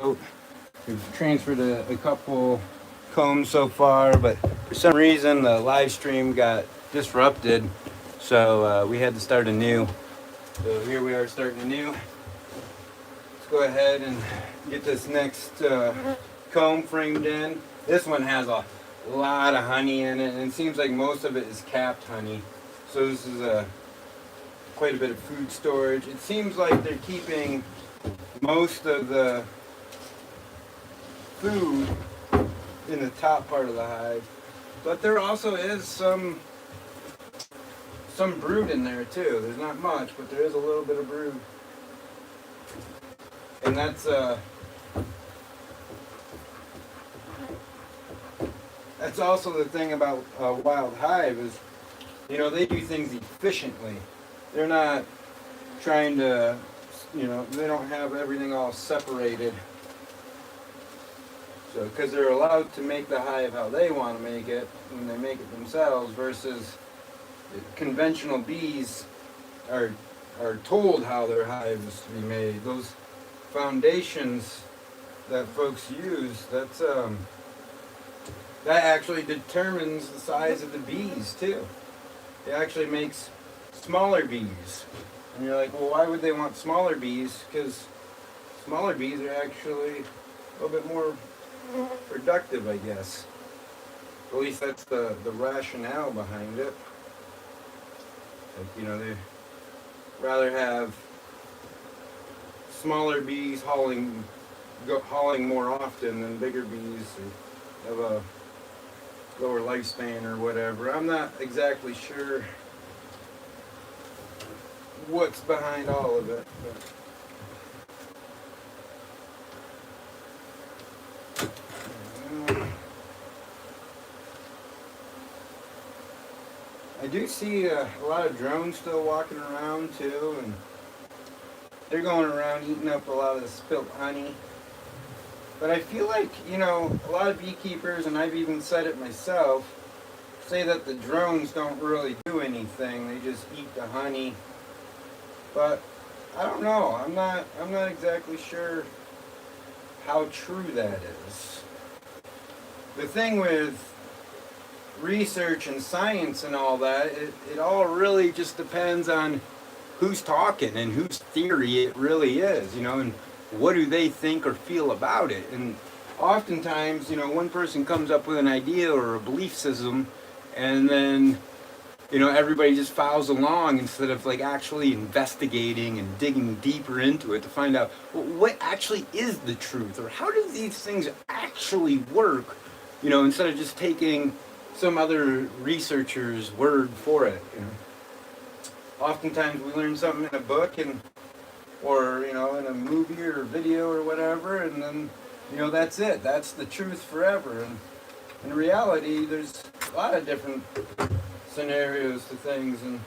We've transferred a couple combs so far, but for some reason the live stream got disrupted, so we had to start anew. So here we are starting anew. Let's go ahead and get this next comb framed in. This one has a lot of honey in it, and it seems like most of it is capped honey. So this is quite a bit of food storage. It seems like they're keeping most of the food in the top part of the hive, but there also is some brood in there too. There's not much, but there is a little bit of brood, and that's also the thing about a wild hive is, you know, they do things efficiently. They're not trying to, you know, they don't have everything all separated. So, because they're allowed to make the hive how they want to make it when they make it themselves, versus conventional bees are told how their hive is to be made. Those foundations that folks use, that actually determines the size of the bees too. It actually makes smaller bees. And you're like, well, why would they want smaller bees? Because smaller bees are actually a little bit more productive, I guess. At least that's the rationale behind it. Like, you know, they rather have smaller bees hauling more often than bigger bees who have a lower lifespan or whatever. I'm not exactly sure what's behind all of it, but I do see a lot of drones still walking around too, and they're going around eating up a lot of the spilt honey. But I feel like, you know, a lot of beekeepers, and I've even said it myself, say that the drones don't really do anything. They just eat the honey. But I don't know. I'm not exactly sure how true that is. The thing with research and science and all that, it all really just depends on who's talking and whose theory it really is, you know, and what do they think or feel about it. And oftentimes, you know, one person comes up with an idea or a belief system, and then, you know, everybody just follows along instead of like actually investigating and digging deeper into it to find out, well, what actually is the truth, or how do these things actually work, you know, instead of just taking some other researcher's word for it. You know, oftentimes we learn something in a book or you know, in a movie or video or whatever, and then, you know, that's it. That's the truth forever. And in reality, there's a lot of different scenarios to things, and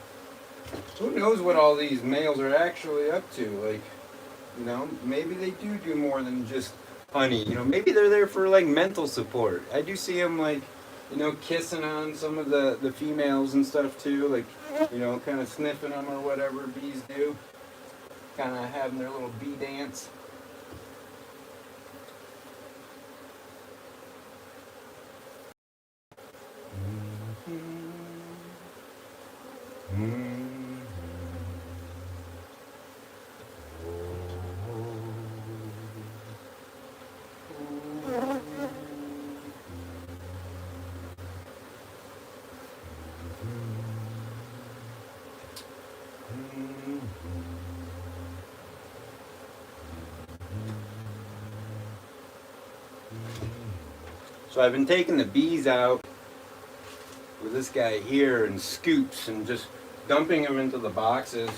who knows what all these males are actually up to. Like, you know, maybe they do more than just honey. You know, maybe they're there for like mental support. I do see them, like, you know, kissing on some of the females and stuff too, like, you know, kind of sniffing them or whatever bees do, kind of having their little bee dance. So I've been taking the bees out with this guy here in scoops and just dumping them into the boxes.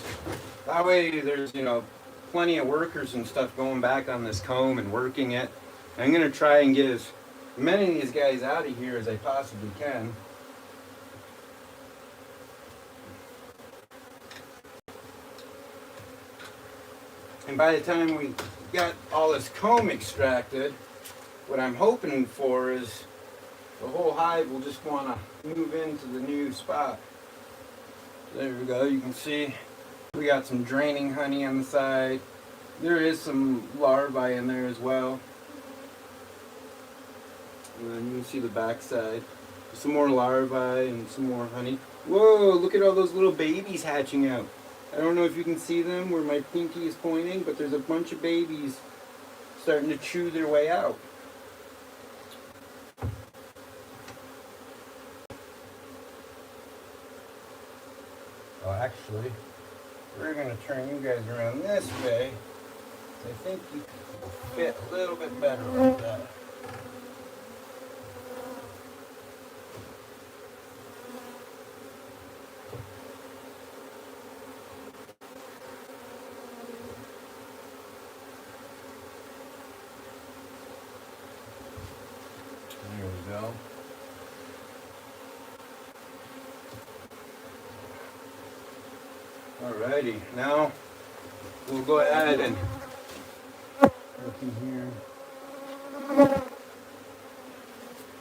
That way there's, you know, plenty of workers and stuff going back on this comb and working it. I'm going to try and get as many of these guys out of here as I possibly can. And by the time we got all this comb extracted, what I'm hoping for is the whole hive will just want to move into the new spot. There we go. You can see we got some draining honey on the side. There is some larvae in there as well. And then you can see the backside. Some more larvae and some more honey. Whoa, look at all those little babies hatching out. I don't know if you can see them where my pinky is pointing, but there's a bunch of babies starting to chew their way out. Oh, actually, we're going to turn you guys around this way. I think you will fit a little bit better like that. There we go. Alrighty, now we'll go ahead and look in here.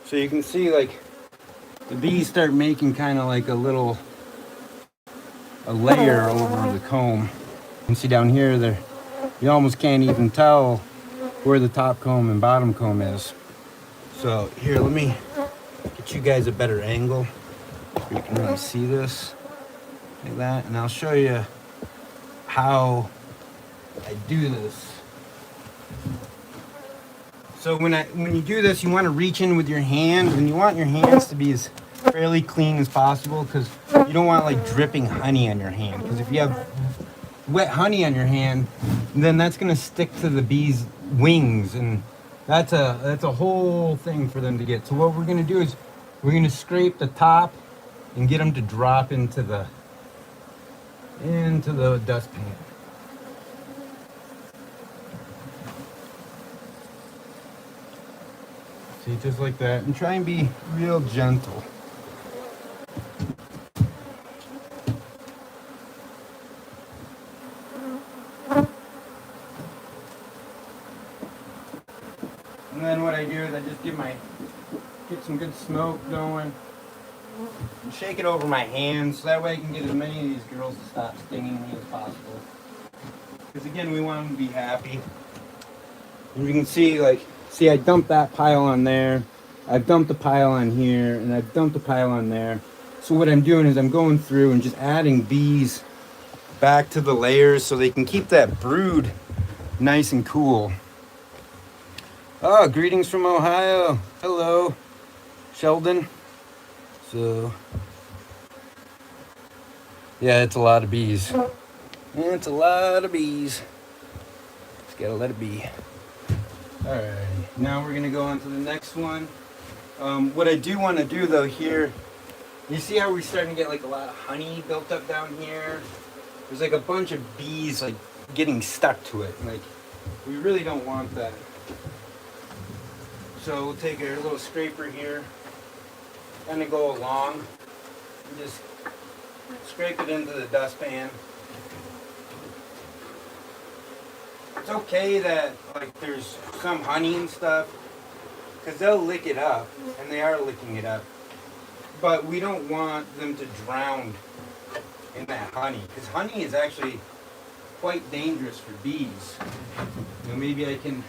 So you can see like the bees start making kind of like a layer over the comb. You can see down here you almost can't even tell where the top comb and bottom comb is. So here, let me get you guys a better angle where you can really see this like that, and I'll show you how I do this. So when you do this, you want to reach in with your hand, and you want your hands to be as fairly clean as possible, because you don't want like dripping honey on your hand, because if you have wet honey on your hand, then that's going to stick to the bees' wings, and that's a whole thing for them to get. So what we're going to do is we're going to scrape the top and get them to drop into the dustpan. See, just like that, and try and be real gentle. And then what I do is I just get some good smoke going and shake it over my hands, so that way I can get as many of these girls to stop stinging me as possible. Because again, we want them to be happy. And you can see, I dumped that pile on there, I've dumped a pile on here, and I've dumped a pile on there. So what I'm doing is I'm going through and just adding bees back to the layers so they can keep that brood nice and cool. Oh, greetings from Ohio. Hello, Sheldon. So, yeah, it's a lot of bees. It's a lot of bees. Just gotta let it be. Alright, now we're gonna go on to the next one. What I do want to do though here, you see how we're starting to get like a lot of honey built up down here? There's like a bunch of bees like getting stuck to it. Like, we really don't want that. So we'll take a little scraper here, kind of go along, and just scrape it into the dustpan. It's okay that like there's some honey and stuff, because they'll lick it up, and they are licking it up. But we don't want them to drown in that honey, because honey is actually quite dangerous for bees. You know, maybe I can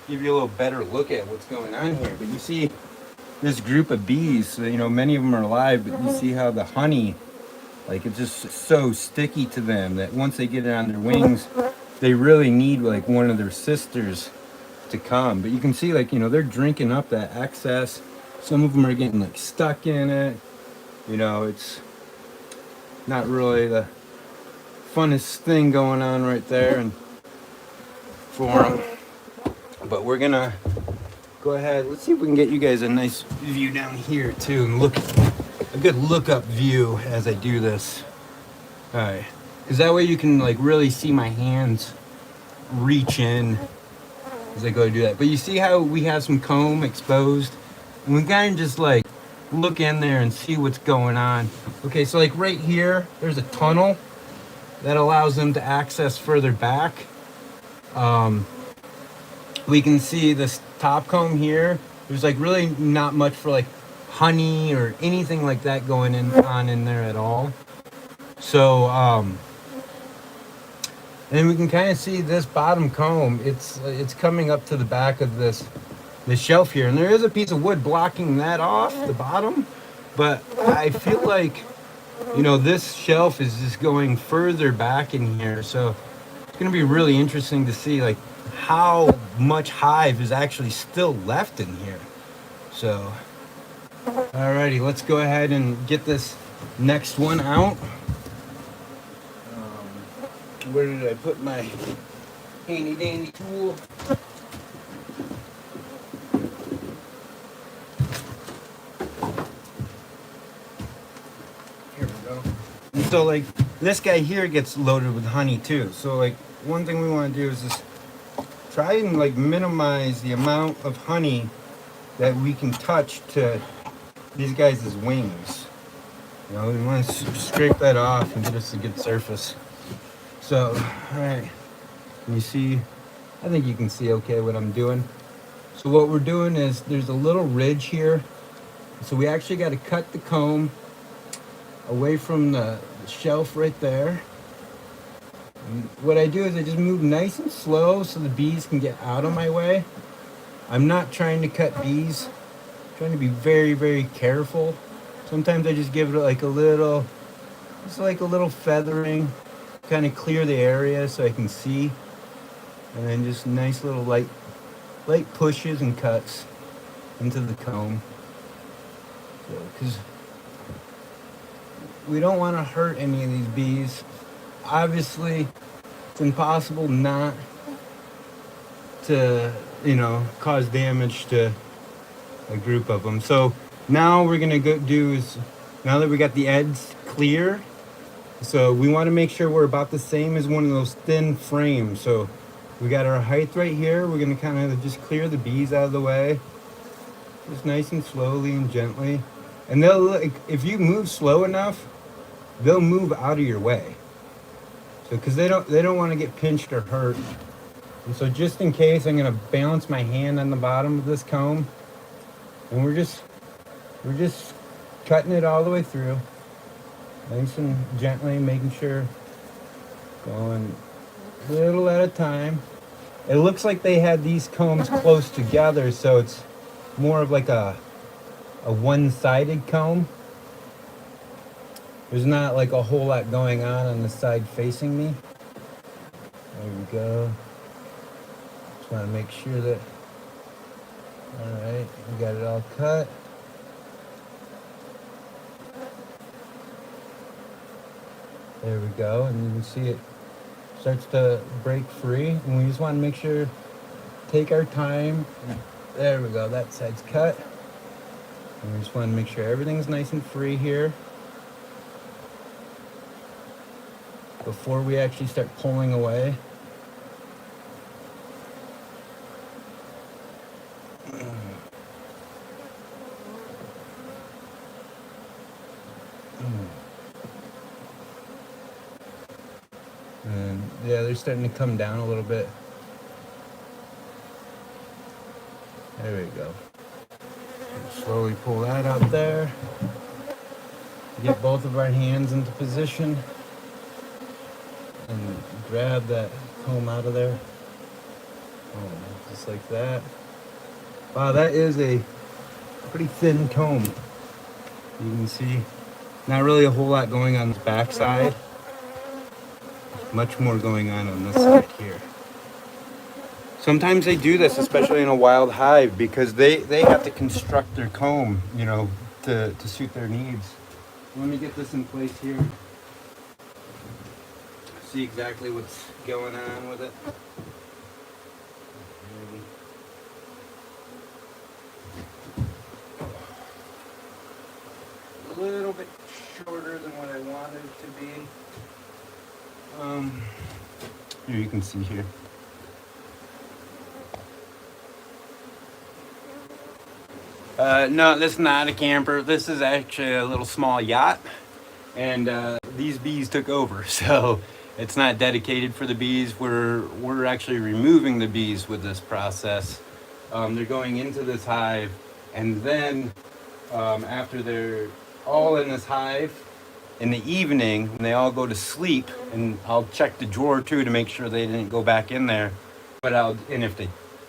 give you a little better look at what's going on here. But you see this group of bees, you know, many of them are alive, but you see how the honey, like, it's just so sticky to them that once they get it on their wings, they really need like one of their sisters to come. But you can see, like, you know, they're drinking up that excess. Some of them are getting like stuck in it. You know, it's not really the funnest thing going on right there and for them. But we're gonna go ahead, let's see if we can get you guys a nice view down here too, and look, a good look up view as I do this. All right, because that way you can like really see my hands reach in as I go to do that. But you see how we have some comb exposed, and we kind of just like look in there and see what's going on. Okay, so like right here, there's a tunnel that allows them to access further back. We can see this top comb here. There's like really not much for like honey or anything like that going on in there at all. So And we can kind of see this bottom comb. It's coming up to the back of this shelf here, and there is a piece of wood blocking that off the bottom. But I feel like, you know, this shelf is just going further back in here, so it's going to be really interesting to see like how much hive is actually still left in here. So, alrighty, let's go ahead and get this next one out. Where did I put my handy dandy tool? Here we go. And so like this guy here gets loaded with honey too. So like one thing we want to do is just try and like minimize the amount of honey that we can touch to these guys' wings. You know, we want to scrape that off and get us a good surface. So, all right, you see, I think you can see okay what I'm doing. So what we're doing is there's a little ridge here. So we actually got to cut the comb away from the shelf right there. And what I do is I just move nice and slow so the bees can get out of my way. I'm not trying to cut bees. I'm trying to be very, very careful. Sometimes I just give it like a little, just like a little feathering, kind of clear the area so I can see. And then just nice little light pushes and cuts into the comb. Because we don't want to hurt any of these bees. Obviously, it's impossible not to, you know, cause damage to a group of them. So now we're gonna go do is, now that we got the ends clear, so we want to make sure we're about the same as one of those thin frames. So we got our height right here. We're gonna kind of just clear the bees out of the way, just nice and slowly and gently. And they'll, like, if you move slow enough, they'll move out of your way. So because they don't want to get pinched or hurt. And so just in case, I'm gonna balance my hand on the bottom of this comb, and we're just cutting it all the way through, nice and gently, making sure, going a little at a time. It looks like they had these combs close together, so it's more of like a one-sided comb. There's not like a whole lot going on the side facing me. There we go. Just want to make sure that, all right, we got it all cut. There we go, and you can see it starts to break free, and we just want to make sure, take our time. There we go, that side's cut. And we just want to make sure everything's nice and free here before we actually start pulling away. And yeah, they're starting to come down a little bit. There we go. Slowly pull that out there. Get both of our hands into position and grab that comb out of there. Oh, just like that. Wow, that is a pretty thin comb. You can see not really a whole lot going on the back side. Much more going on this side here. Sometimes they do this, especially in a wild hive, because they have to construct their comb, you know, to suit their needs. Let me get this in place here. See exactly what's going on with it. A little bit shorter than what I wanted it to be. Here you can see here. No, this is not a camper. This is actually a little small yacht, and these bees took over, so it's not dedicated for the bees. We're actually removing the bees with this process. They're going into this hive, and then after they're all in this hive, in the evening when they all go to sleep, and I'll check the drawer too to make sure they didn't go back in there. But and if they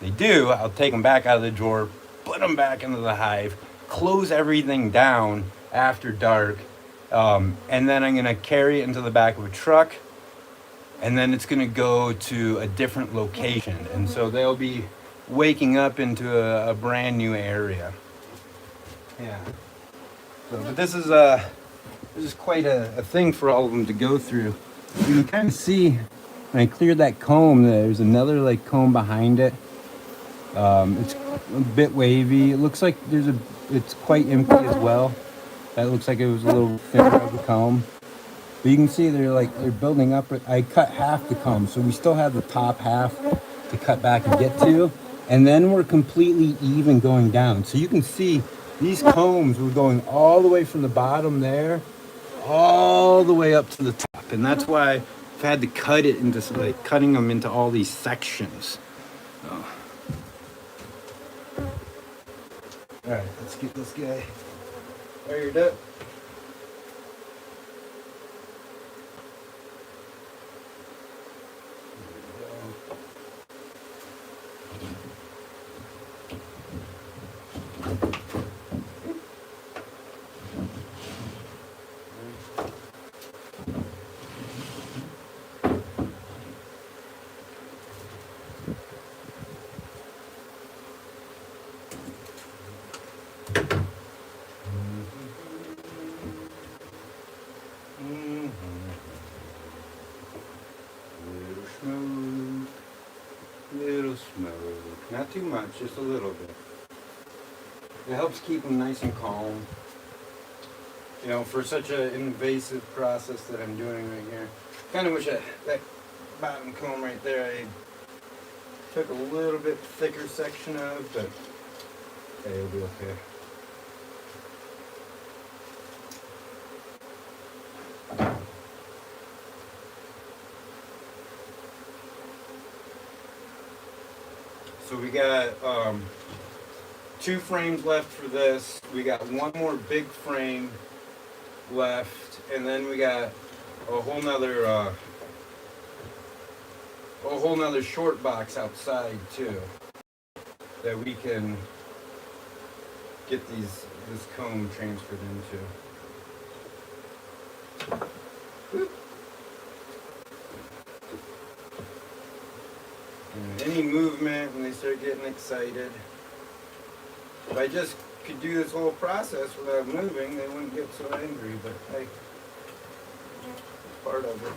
do, I'll take them back out of the drawer, put them back into the hive, close everything down after dark, and then I'm gonna carry it into the back of a truck, and then it's gonna go to a different location, and so they'll be waking up into a brand new area. Yeah. So, but this is quite a thing for all of them to go through. You can kind of see when I cleared that comb, there's another like comb behind it. It's a bit wavy. It looks like it's quite empty as well. That looks like it was a little thinner of a comb. But you can see they're building up. I cut half the comb, so we still have the top half to cut back and get to. And then we're completely even going down. So you can see these combs were going all the way from the bottom there, all the way up to the top. And that's why I've had to cut it into, like, cutting them into all these sections. Oh. All right, let's get this guy fired up. Little smoke, not too much, just a little bit. It helps keep them nice and calm. You know, for such an invasive process that I'm doing right here. Kind of wish that bottom comb right there I took a little bit thicker section of, but hey, it'll be okay. So we got 2 frames left for this. We got one more big frame left, and then we got a whole nother short box outside too that we can get this comb transferred into. And any movement when they start getting excited. If I just could do this whole process without moving, they wouldn't get so angry, but hey, it's part of it.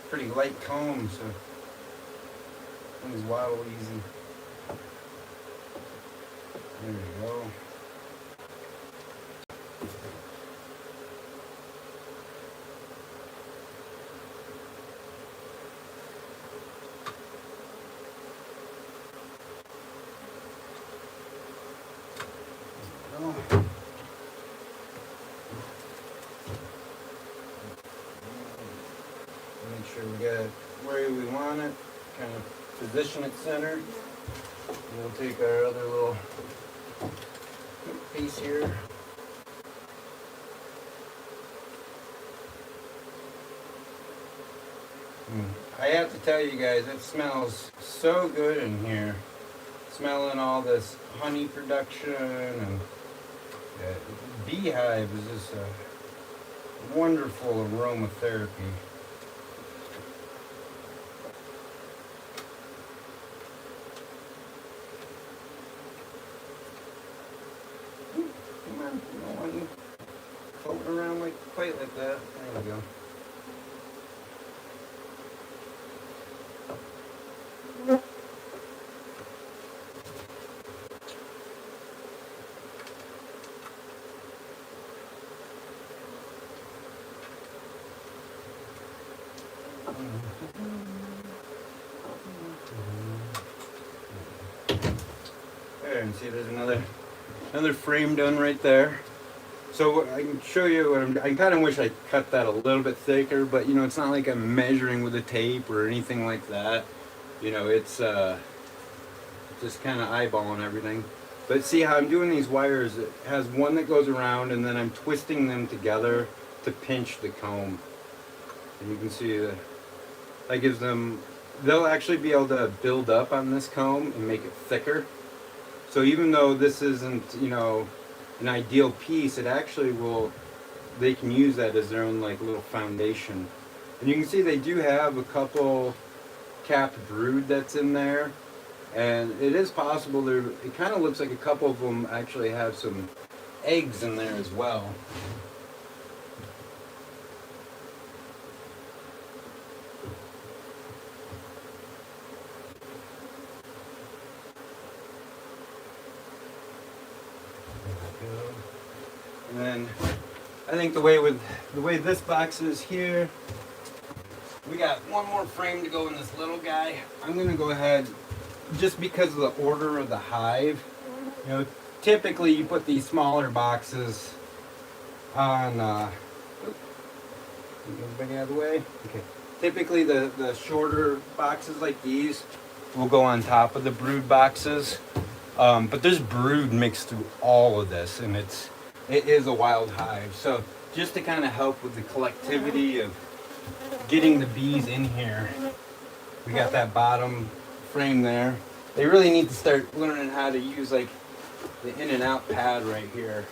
Pretty light comb, so things waddle easy. There we go. Make sure we got it where we want it, kind of position it center. And we'll take our other little piece here. I have to tell you guys, it smells so good in here. Smelling all this honey production, and beehive is just a wonderful aromatherapy. Come on, I don't want you floating around quite like that. There we go. There, and see there's another frame done right there. So I can show you what I kind of wish I cut that a little bit thicker, but you know, it's not like I'm measuring with a tape or anything like that. You know, it's just kind of eyeballing everything. But see how I'm doing these wires, it has one that goes around and then I'm twisting them together to pinch the comb. And you can see that gives them, they'll actually be able to build up on this comb and make it thicker. So even though this isn't, you know, an ideal piece, it actually will, they can use that as their own like little foundation. And you can see they do have a couple capped brood that's in there. And it is possible there, it kind of looks like a couple of them actually have some eggs in there as well. And then I think the way this box is here, we got one more frame to go in this little guy. I'm gonna go ahead, just because of the order of the hive. You know, typically you put these smaller boxes on. Everybody out of the way. Okay. Typically the shorter boxes like these will go on top of the brood boxes. But there's brood mixed through all of this, and it is a wild hive. So just to kind of help with the collectivity of getting the bees in here, we got that bottom frame there. They really need to start learning how to use like the in and out pad right here.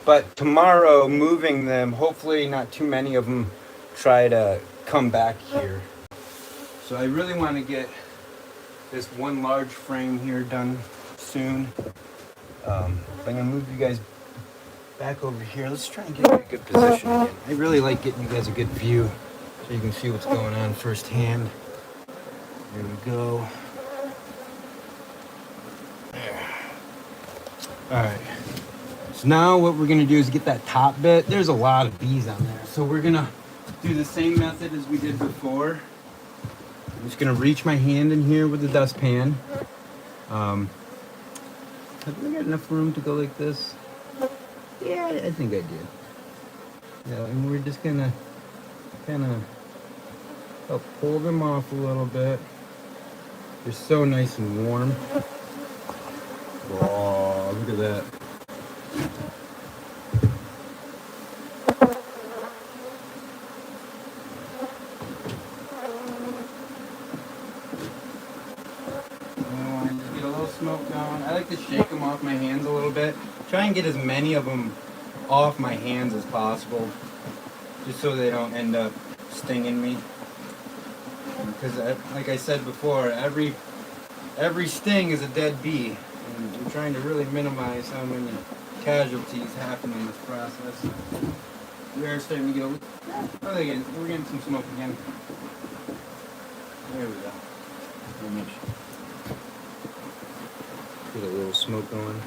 But tomorrow, moving them, hopefully not too many of them try to come back here. So I really want to get this one large frame here done soon. I'm going to move you guys back over here. Let's try and get in a good position again. I really like getting you guys a good view so you can see what's going on firsthand. There we go. There. All right. So now what we're going to do is get that top bit. There's a lot of bees on there. So we're going to do the same method as we did before. I'm just going to reach my hand in here with the dustpan. Have we got enough room to go like this? Yeah, I think I do. Yeah, and we're just going to kind of help pull them off a little bit. They're so nice and warm. Oh, look at that. Smoke going. I like to shake them off my hands a little bit. Try and get as many of them off my hands as possible, just so they don't end up stinging me. Because, like I said before, every sting is a dead bee, and we're trying to really minimize how many casualties happen in this process. We are starting to get. Oh, again, we're getting some smoke again. There we go. Get a little smoke going.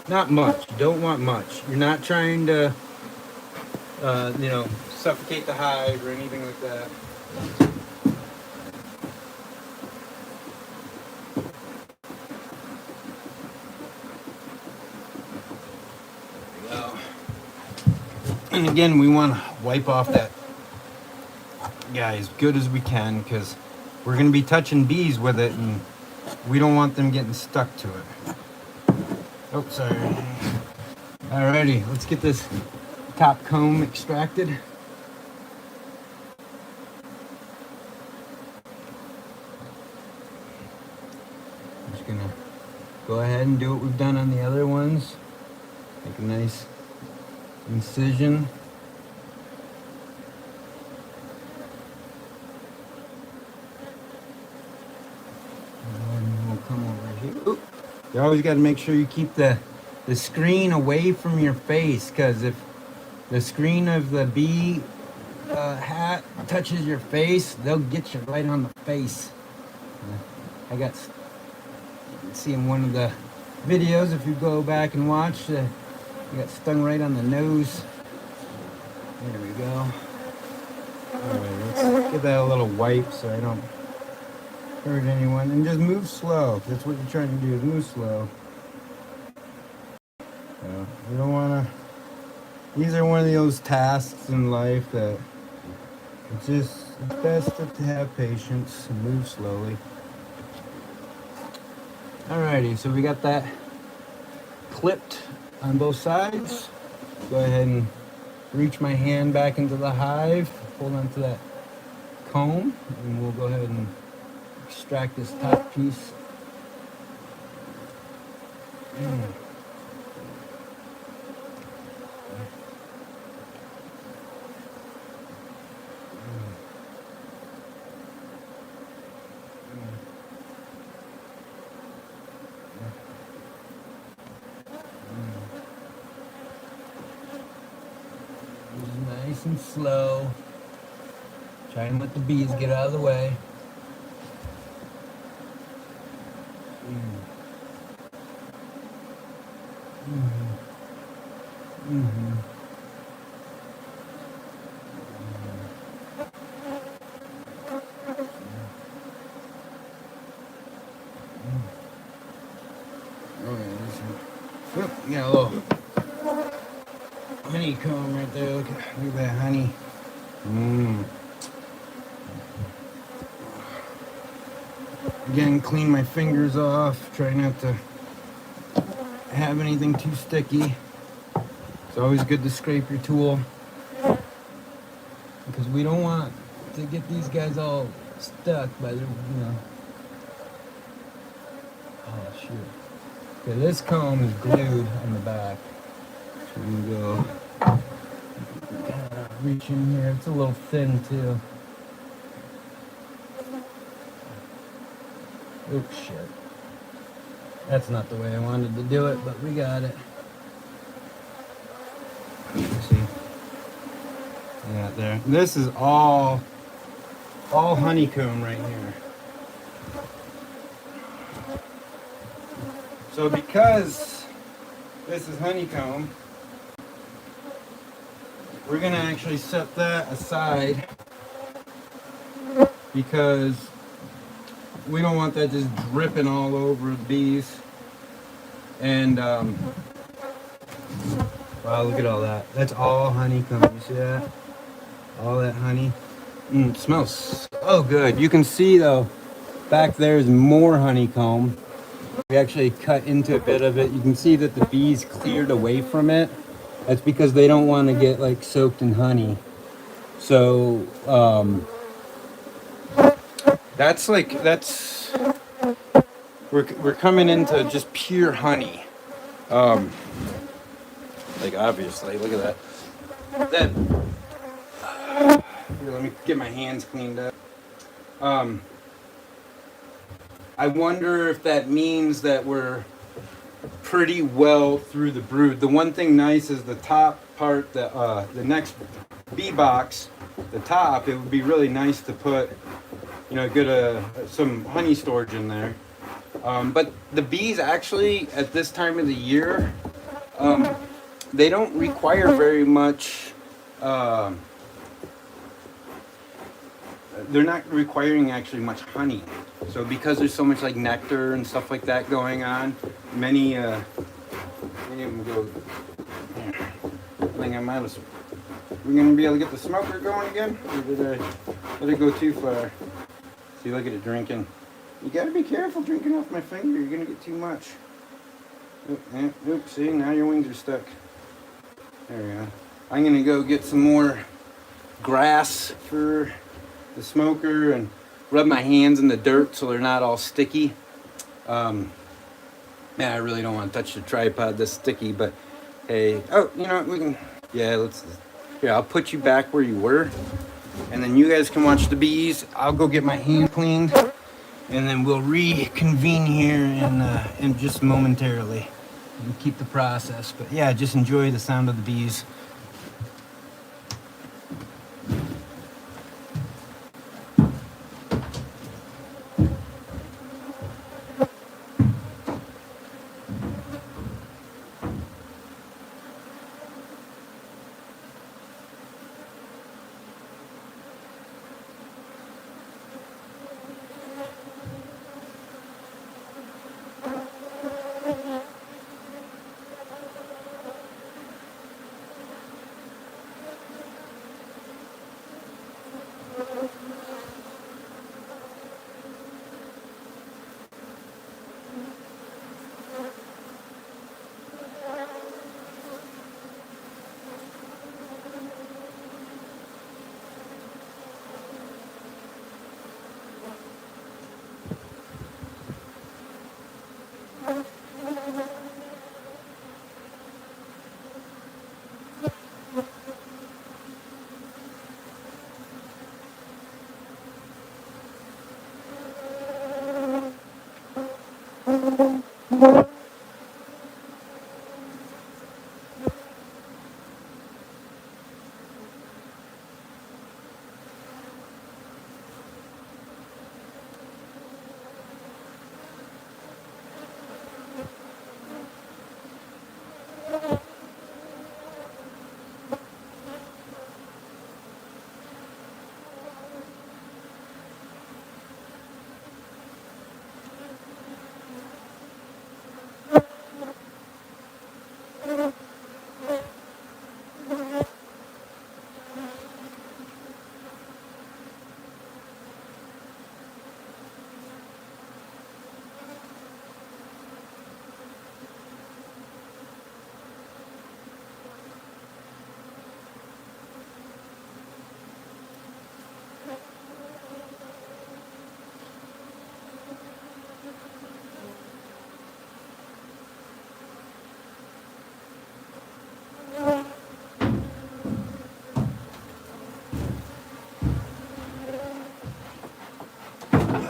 Not much. You don't want much. You're not trying to, you know, suffocate the hive or anything like that. There we go. And again, we want to wipe off that guy as good as we can, because we're going to be touching bees with it, and we don't want them getting stuck to it. Oh, sorry. Alrighty, let's get this top comb extracted. I'm just gonna go ahead and do what we've done on the other ones. Make a nice incision. You always got to make sure you keep the screen away from your face, because if the screen of the bee hat touches your face, they'll get you right on the face. I got, you can see in one of the videos, if you go back and watch, I got stung right on the nose. There we go. Alright, let's give that a little wipe so I don't hurt anyone. And just move slow. That's what you're trying to do, is move slow. You don't want to... These are one of those tasks in life that it's best to have patience and move slowly. Alrighty, so we got that clipped on both sides. Go ahead and reach my hand back into the hive, hold on to that comb, and we'll go ahead and extract this top piece. Nice and slow. Try and let the bees get out of the way. Oop, you got a little honeycomb right there. Look at that honey. Again, clean my fingers off. Try not to have anything too sticky. It's always good to scrape your tool because we don't want to get these guys all stuck by the, Oh shoot. Okay, this comb is glued on the back. So we can go reach in here. It's a little thin too. Oops, shit. That's not the way I wanted to do it, but we got it. Let's see. Yeah, there. This is all honeycomb right here. So because this is honeycomb, we're gonna actually set that aside because we don't want that just dripping all over the bees. And wow, look at all that. That's all honeycomb. You see that? All that honey. It smells so good. You can see though, back there is more honeycomb. We actually cut into a bit of it. You can see that the bees cleared away from it. That's because they don't want to get like soaked in honey. So we're coming into just pure honey. Like obviously, look at that. Then here, let me get my hands cleaned up. I wonder if that means that we're pretty well through the brood. The one thing nice is the top part, the next bee box, the top, it would be really nice to put, good some honey storage in there. But the bees actually, at this time of the year, they don't require very much, they're not requiring actually much honey. So because there's so much like nectar and stuff like that going on, many of them go, I think I might have, we're going to be able to get the smoker going again? Or did I let it go too far? See, look at it drinking. You got to be careful drinking off my finger. You're going to get too much. Oops, see, now your wings are stuck. There we go. I'm going to go get some more grass for the smoker and rub my hands in the dirt so they're not all sticky. Man, I really don't want to touch the tripod this sticky, but hey, oh, we can, yeah, here, I'll put you back where you were, and then you guys can watch the bees. I'll go get my hand cleaned, and then we'll reconvene here in just momentarily and keep the process. But yeah, just enjoy the sound of the bees.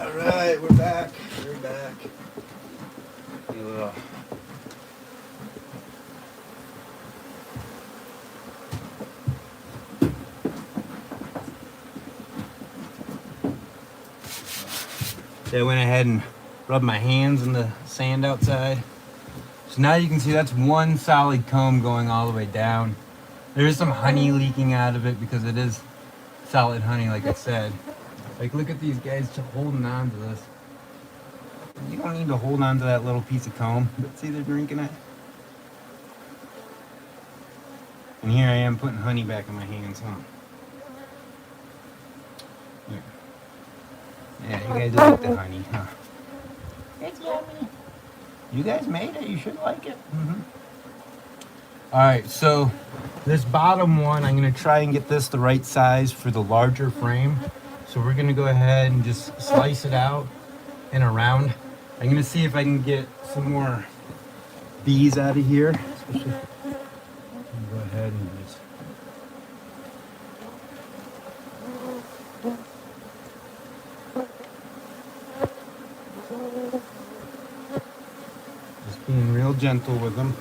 Alright, we're back. We're back. Ugh. So I went ahead and rubbed my hands in the sand outside. So now you can see that's one solid comb going all the way down. There is some honey leaking out of it because it is solid honey, like I said. Like, look at these guys just holding on to this. You don't need to hold on to that little piece of comb, but see, they're drinking it. And here I am putting honey back in my hands, huh? Yeah, you guys like the honey, huh? It's yummy. You guys made it, you should like it. Alright, so this bottom one, I'm going to try and get this the right size for the larger frame. So we're going to go ahead and just slice it out and around. I'm going to see if I can get some more bees out of here. Especially, go ahead and just being real gentle with them.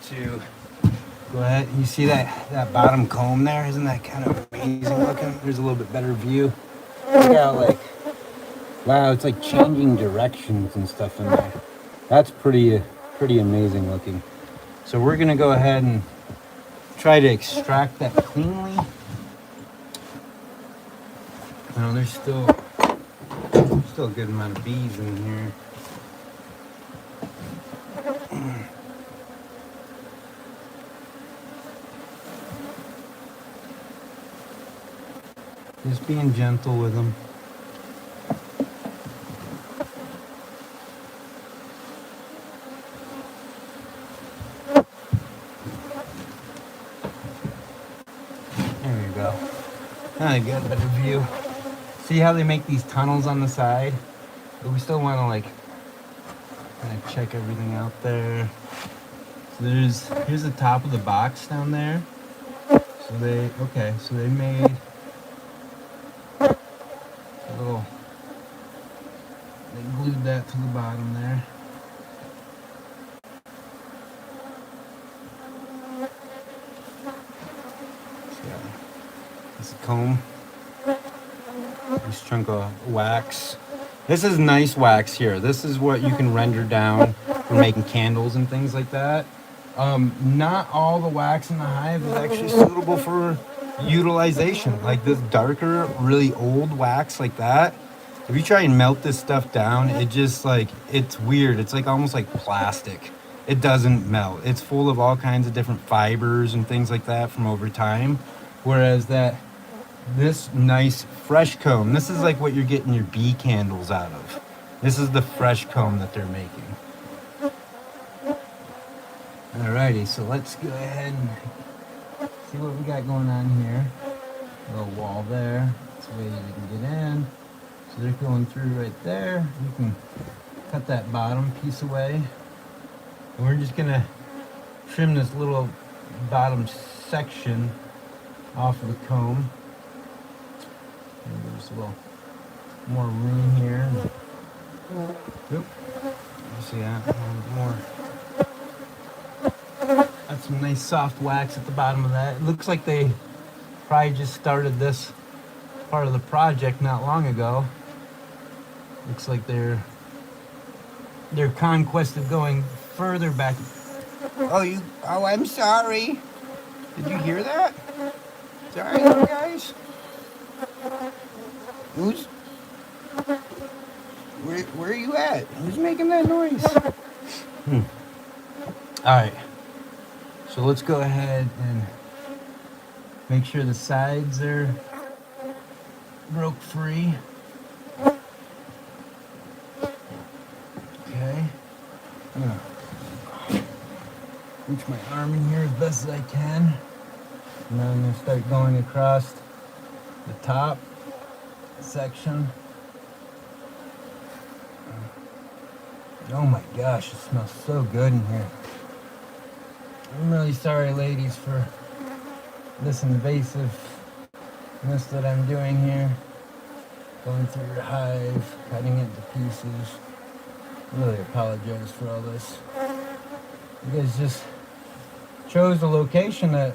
To go ahead, you see that bottom comb there? Isn't that kind of amazing looking? There's a little bit better view. Look how, like, wow, it's like changing directions and stuff in there. That's pretty amazing looking. So we're gonna go ahead and try to extract that cleanly. Now there's still a good amount of bees in here. Just being gentle with them. There you go. Now you got a better view. See how they make these tunnels on the side? But we still want to, like, kind of check everything out there. So here's the top of the box down there. So they made they glued that to the bottom there. So, this is a comb. This chunk of wax. This is nice wax here. This is what you can render down for making candles and things like that. Not all the wax in the hive is actually suitable for utilization. Like this darker, really old wax like that, if you try and melt this stuff down, it just, like, it's weird. It's like almost like plastic. It doesn't melt. It's full of all kinds of different fibers and things like that from over time. Whereas this nice fresh comb, this is like what you're getting your bee candles out of. This is the fresh comb that they're making. Alrighty, so let's go ahead and see what we got going on here. A little wall there. That's the way you can get in. So they're going through right there. You can cut that bottom piece away. And we're just gonna trim this little bottom section off of the comb. And there's a little more room here. Oop. You see that? A little more. Got some nice soft wax at the bottom of that. It looks like they probably just started this part of the project not long ago. Looks like their conquest of going further back. Oh, I'm sorry. Did you hear that? Sorry, guys. Where are you at? Who's making that noise? Alright. So let's go ahead and make sure the sides are broke free. Okay. I'm gonna reach my arm in here as best as I can. And then I'm gonna start going across the top section. Oh my gosh, it smells so good in here. I'm really sorry, ladies, for this invasiveness that I'm doing here. Going through your hive, cutting it to pieces. Really apologize for all this. You guys just chose a location that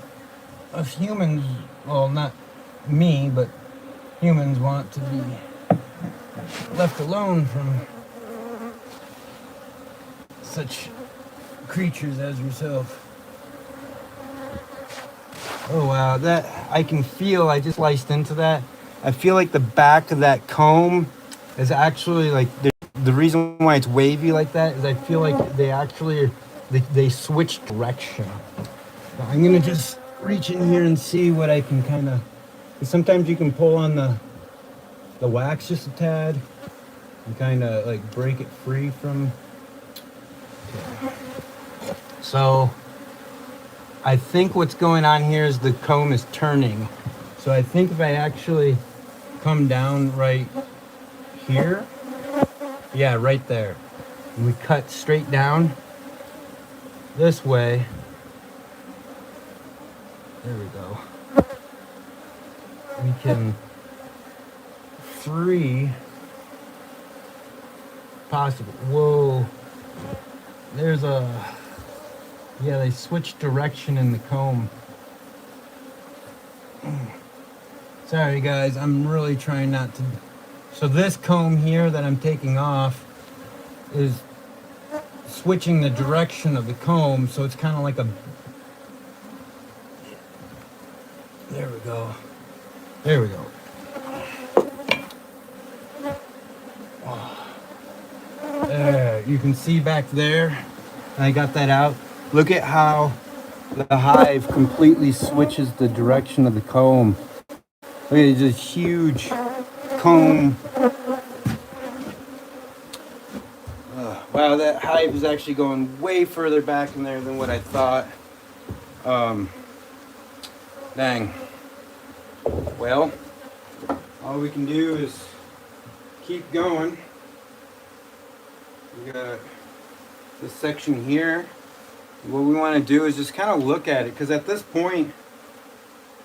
us humans, well, not me, but humans want to be left alone from such creatures as yourself. Oh wow, that I can feel, I just sliced into that. I feel like the back of that comb is actually like, the reason why it's wavy like that is I feel like they switch direction. So I'm gonna just reach in here and see what I can kind of, sometimes you can pull on the wax just a tad and kind of like break it free from. Okay. So I think what's going on here is the comb is turning. So I think if I actually come down right here, yeah, right there, and we cut straight down this way, there we go, we can free possible. Whoa, there's a, yeah, they switched direction in the comb. Sorry guys, I'm really trying not to. So this comb here that I'm taking off is switching the direction of the comb, so it's kind of like a, there we go. There we go. There, you can see back there, I got that out. Look at how the hive completely switches the direction of the comb. Look at this huge comb. Wow, that hive is actually going way further back in there than what I thought. Dang. Well, all we can do is keep going. We got this section here. What we want to do is just kind of look at it, because at this point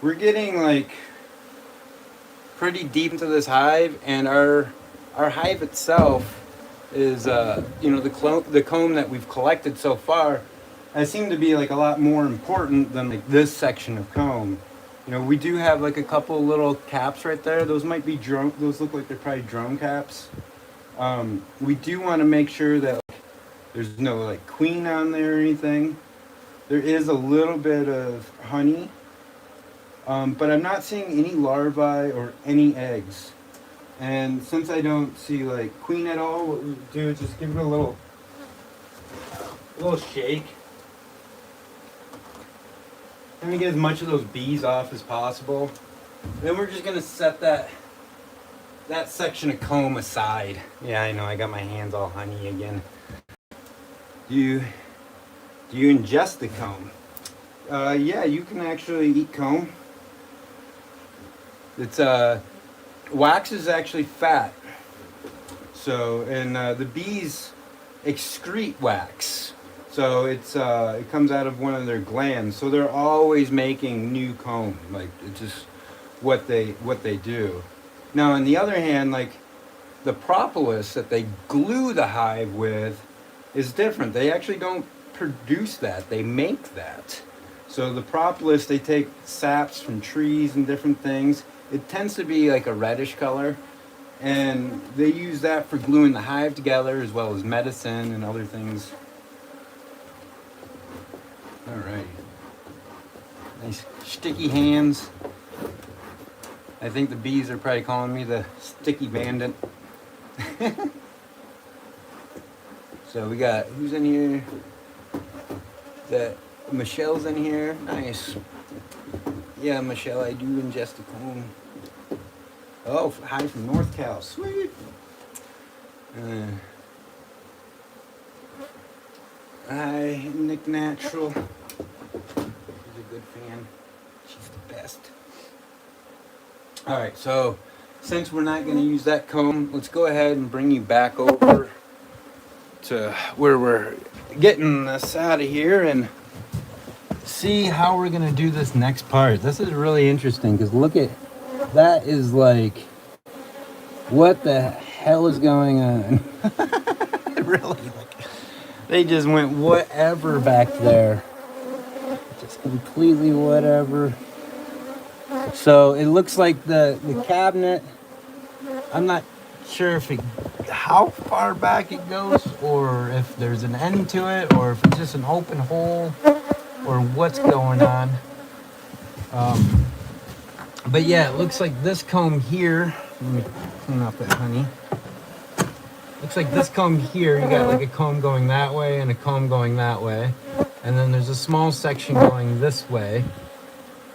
we're getting like pretty deep into this hive, and our hive itself is you know, the comb that we've collected so far has seemed to be like a lot more important than like this section of comb. You know, we do have like a couple little caps right there. Those might be drone, those look like they're probably drone caps. We do want to make sure that like, there's no like queen on there or anything. There is a little bit of honey, but I'm not seeing any larvae or any eggs. And since I don't see like queen at all, what we do is just give it a little shake. Trying to get as much of those bees off as possible. Then we're just gonna set that section of comb aside. Yeah, I know, I got my hands all honey again. You Do you ingest the comb? Yeah, you can actually eat comb. It's wax is actually fat. So, and the bees excrete wax. So it comes out of one of their glands. So they're always making new comb. Like it's just what they do. Now, on the other hand, like the propolis that they glue the hive with is different. They actually don't produce that. They make that. So the propolis, they take saps from trees and different things. It tends to be like a reddish color. And they use that for gluing the hive together as well as medicine and other things. All right. Nice sticky hands. I think the bees are probably calling me the sticky bandit. So we got, who's in here? Michelle's in here. Nice. Yeah, Michelle, I do ingest a comb. Oh, hi from North Cal. Sweet. Hi, Nick Natural. She's a good fan. She's the best. All right, so since we're not going to use that comb, let's go ahead and bring you back over to where we're getting this out of here and see how we're going to do this next part. This is really interesting because look at, that is like, what the hell is going on? Really, like, they just went whatever back there. Just completely whatever. So it looks like the cabinet, I'm not sure if it, how far back it goes, or if there's an end to it, or if it's just an open hole, or what's going on. But yeah, it looks like this comb here, let me clean off that honey. Looks like this comb here, you got like a comb going that way and a comb going that way. And then there's a small section going this way,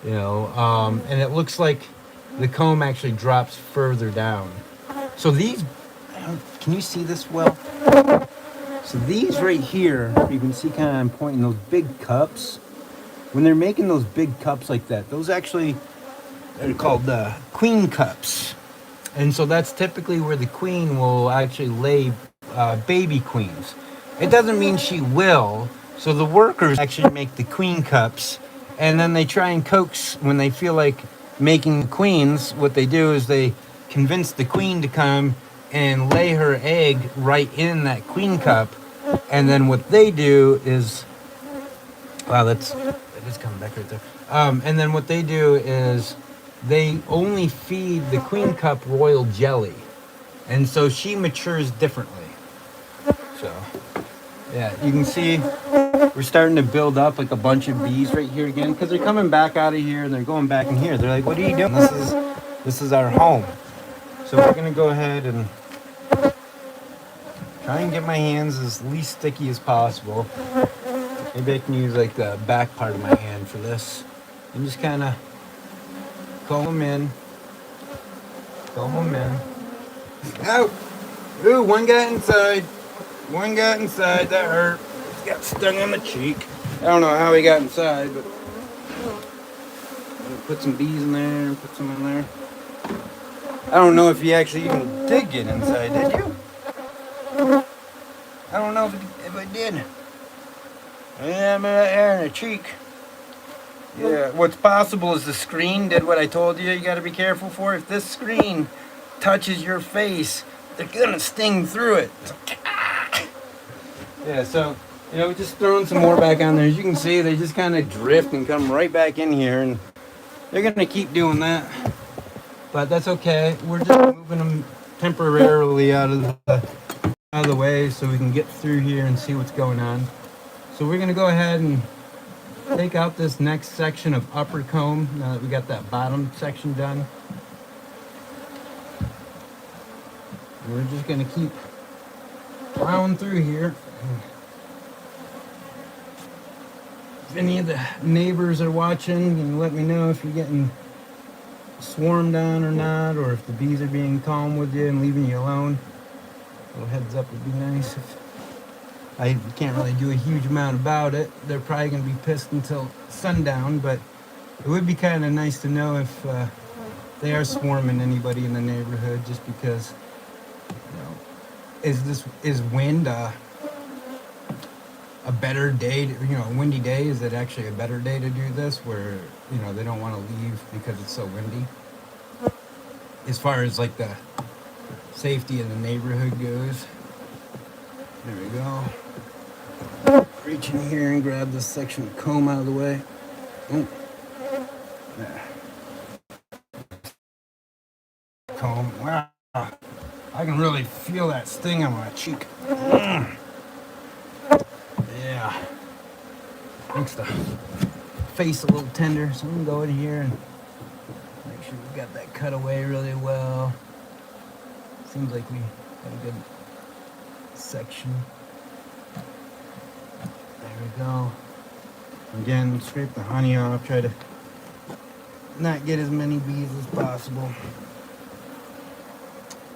you know, and it looks like the comb actually drops further down. So these, can you see this well? So these right here, you can see kind of I'm pointing those big cups. When they're making those big cups like that, those actually, they're called queen cups. And so that's typically where the queen will actually lay baby queens. It doesn't mean she will. So the workers actually make the queen cups, and then they try and coax when they feel like making the queens. What they do is they convince the queen to come and lay her egg right in that queen cup. And then what they do is, wow, that is coming back right there. And then what they do is they only feed the queen cup royal jelly. And so she matures differently. So, yeah, you can see we're starting to build up like a bunch of bees right here again, because they're coming back out of here and they're going back in here. They're like, what are you doing? This is our home. So we're going to go ahead and try and get my hands as least sticky as possible. Maybe I can use like the back part of my hand for this. And just kind of comb them in. Comb them in. Ow! Ooh, one got inside. One got inside. That hurt. He got stung on the cheek. I don't know how he got inside, but put some bees in there and put some in there. I don't know if he actually even did get inside, did you? I don't know if I did. Yeah, I'm right there in the cheek. Yeah, what's possible is the screen did what I told you got to be careful for. If this screen touches your face, they're going to sting through it. Yeah, so, you know, just throwing some more back on there. As you can see, they just kind of drift and come right back in here, and they're going to keep doing that. But that's okay. We're just moving them temporarily out of the way so we can get through here and see what's going on. So we're going to go ahead and take out this next section of upper comb now that we got that bottom section done. And we're just going to keep plowing through here. If any of the neighbors are watching, can you let me know if you're getting swarmed on or not, or if the bees are being calm with you and leaving you alone. A little heads up would be nice. I can't really do a huge amount about it. They're probably going to be pissed until sundown, but it would be kind of nice to know if they are swarming anybody in the neighborhood, just because, you know, is wind a better day, a windy day? Is it actually a better day to do this where, they don't want to leave because it's so windy? As far as like the safety of the neighborhood goes. There we go. Reach in here and grab this section of comb out of the way. Oh. There. Comb. Wow. I can really feel that sting on my cheek. Yeah. Makes the face a little tender, so we can go in here and make sure we got that cut away really well. Seems like we got a good section. There we go. Again, scrape the honey off, try to not get as many bees as possible.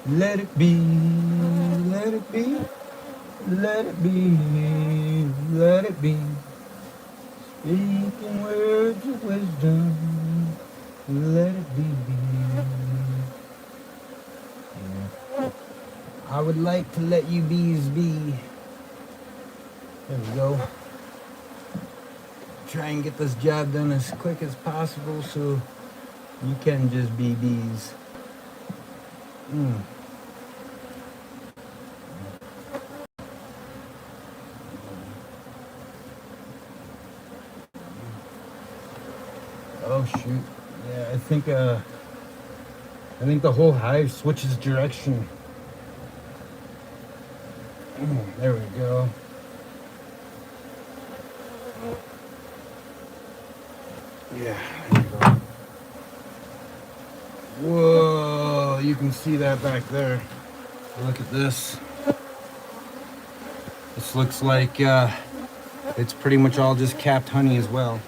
Let it be, let it be, let it be, let it be. Speaking words of wisdom, let it be. Yeah. I would like to let you bees be. There we go. Try and get this job done as quick as possible so you can just be bees. Oh shoot. Yeah, I think the whole hive switches direction. There we go. Yeah, there we go. Whoa, you can see that back there. Look at this. This looks like it's pretty much all just capped honey as well.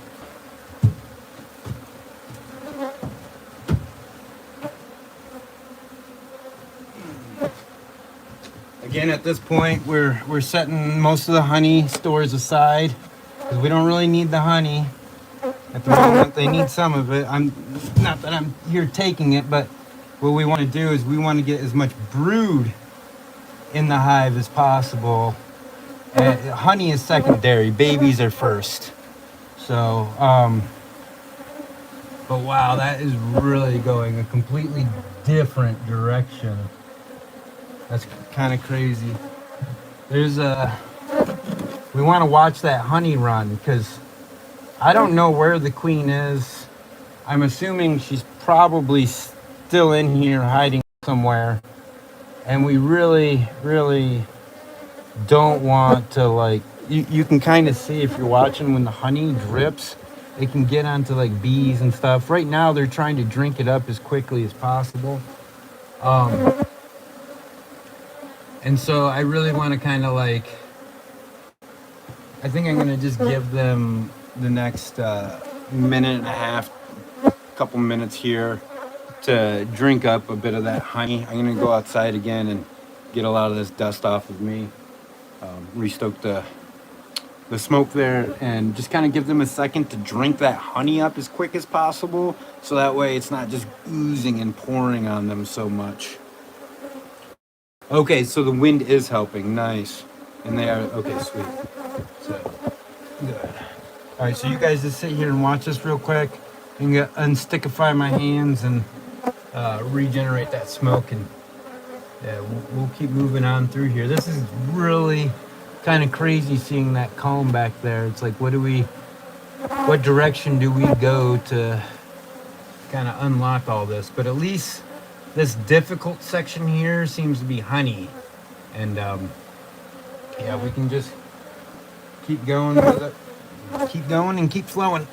Again, at this point, we're setting most of the honey stores aside because we don't really need the honey at the moment. They need some of it. I'm not that I'm here taking it, but what we want to do is we want to get as much brood in the hive as possible. Honey is secondary. Babies are first. So, but wow, that is really going a completely different direction. That's kind of crazy. We want to watch that honey run because I don't know where the queen is. I'm assuming she's probably still in here hiding somewhere. And we really, really don't want to, like, you can kind of see if you're watching when the honey drips, it can get onto like bees and stuff. Right now they're trying to drink it up as quickly as possible. And so I really want to kind of like, I think I'm going to just give them the next minute and a half, couple minutes here to drink up a bit of that honey. I'm going to go outside again and get a lot of this dust off of me, restoke the smoke there, and just kind of give them a second to drink that honey up as quick as possible so that way it's not just oozing and pouring on them so much. Okay, so the wind is helping. Nice. And they are, okay, sweet. So, good. All right, so you guys just sit here and watch this real quick. And unstickify my hands and regenerate that smoke. And yeah, we'll keep moving on through here. This is really kind of crazy seeing that comb back there. It's like, what direction do we go to kind of unlock all this? But at least this difficult section here seems to be honey, and yeah, we can just keep going with it, keep going and keep flowing.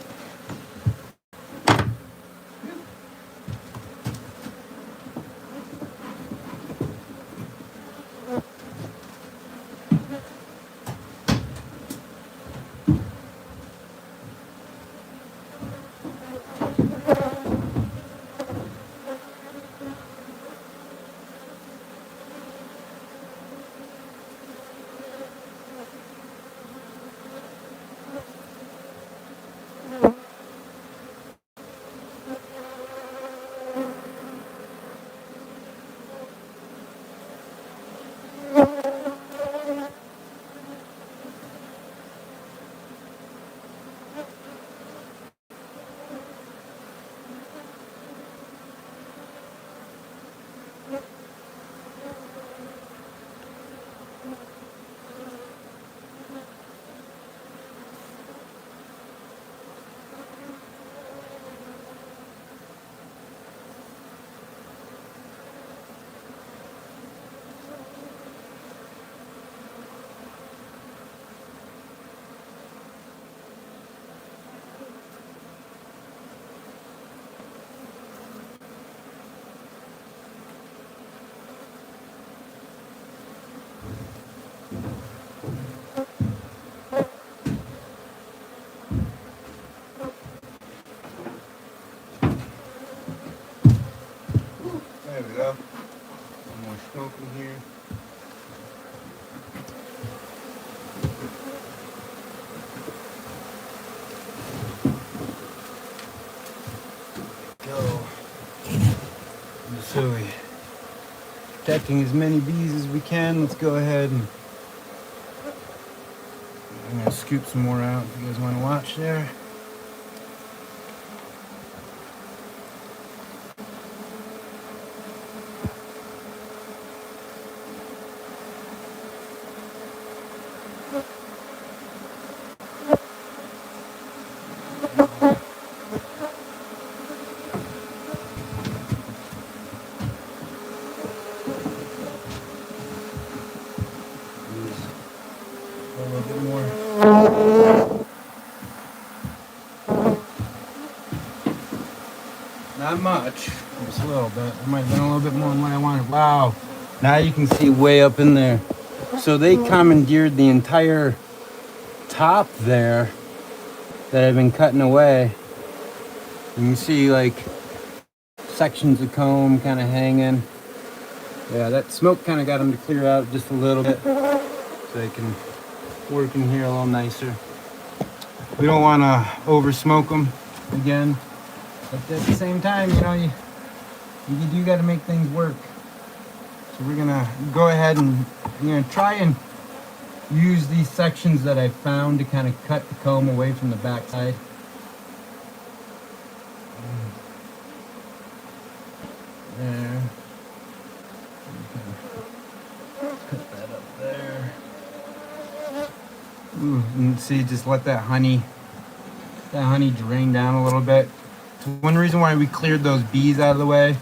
So we're protecting as many bees as we can. Let's go ahead and I'm gonna scoop some more out if you guys want to watch there. A little bit more. Not much, just a little bit. It might have been a little bit more than what I wanted. Wow, now you can see way up in there. So they commandeered the entire top there that I've been cutting away. You can see like sections of comb kind of hanging. Yeah, that smoke kind of got them to clear out just a little bit so they can work in here a little nicer. We don't want to over smoke them again, but at the same time, you know, you do got to make things work. So we're gonna go ahead and try and use these sections that I found to kind of cut the comb away from the back side. There. Put that up there. Ooh, and see, just let that honey drain down a little bit. So one reason why we cleared those bees out of the way,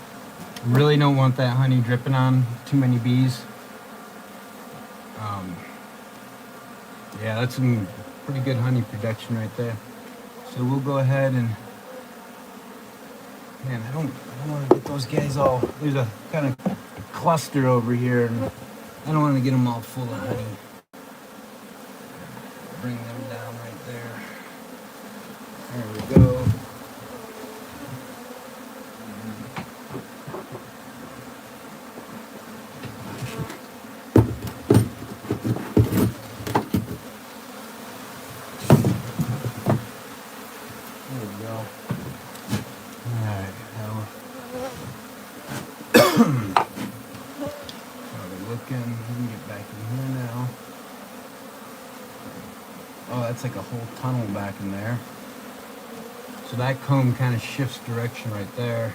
really don't want that honey dripping on too many bees. Yeah, that's some pretty good honey production right there. So we'll go ahead and, man, I don't want to get those guys all, there's a kind of cluster over here, and I don't want to get them all full of honey. Bring them down right there. There we go. That's like a whole tunnel back in there. So that comb kind of shifts direction right there.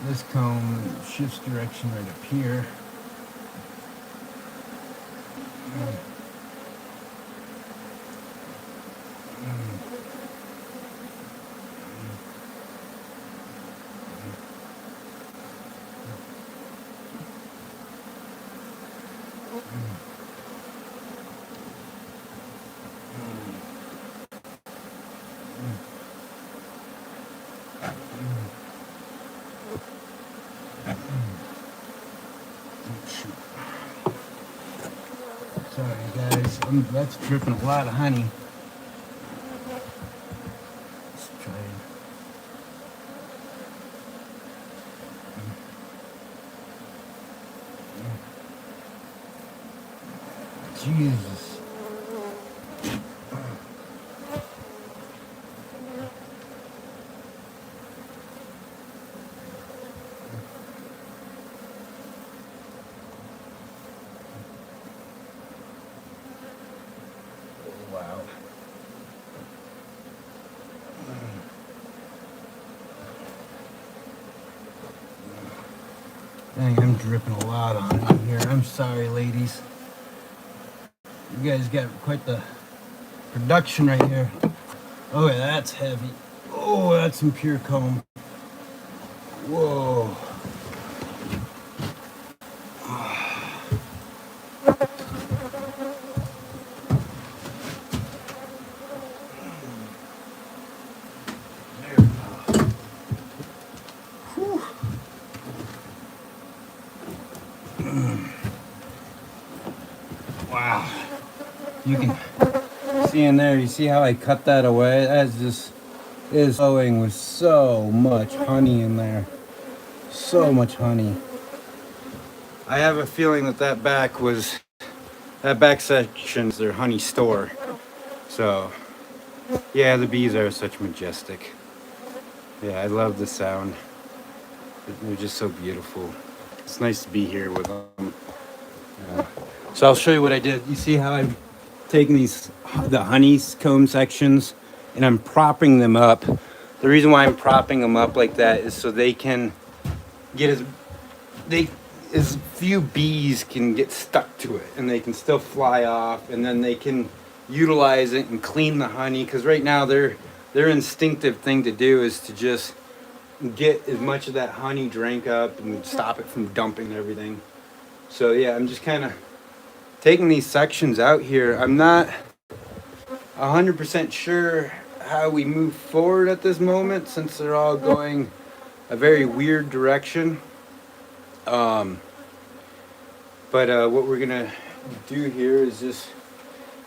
This comb shifts direction right up here. Sorry guys, that's dripping a lot of honey. Let's try it. Jesus. Wow. Dang, I'm dripping a lot on it here. I'm sorry, ladies. You guys got quite the production right here. Oh, yeah, that's heavy. Oh, that's some pure comb. Whoa. Wow. You can see in there, you see how I cut that away? That's just, it is flowing with so much honey in there. So much honey. I have a feeling that back section's their honey store. So, yeah, the bees are such majestic. Yeah, I love the sound. They're just so beautiful. It's nice to be here with them. So I'll show you what I did. You see how I'm taking the honeycomb sections, and I'm propping them up. The reason why I'm propping them up like that is so they can get as few bees can get stuck to it, and they can still fly off, and then they can utilize it and clean the honey. Because right now their instinctive thing to do is to just get as much of that honey drank up and stop it from dumping everything. So yeah, I'm just kind of taking these sections out here. I'm not 100% sure how we move forward at this moment, since they're all going a very weird direction. But what we're gonna do here is just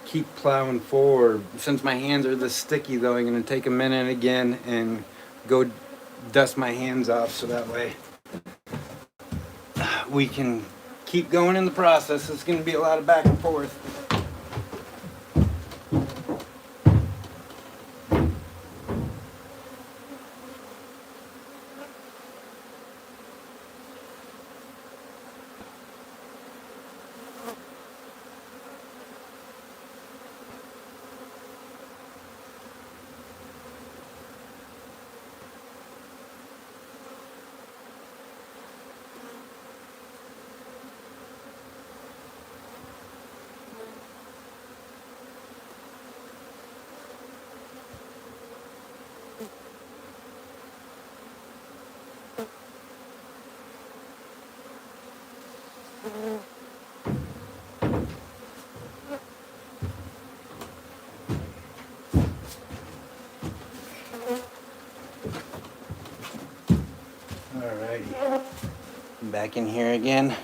keep plowing forward. Since my hands are this sticky though, I'm gonna take a minute again and go dust my hands off, so that way we can keep going in the process. It's gonna be a lot of back and forth. Alrighty, I'm back in here again.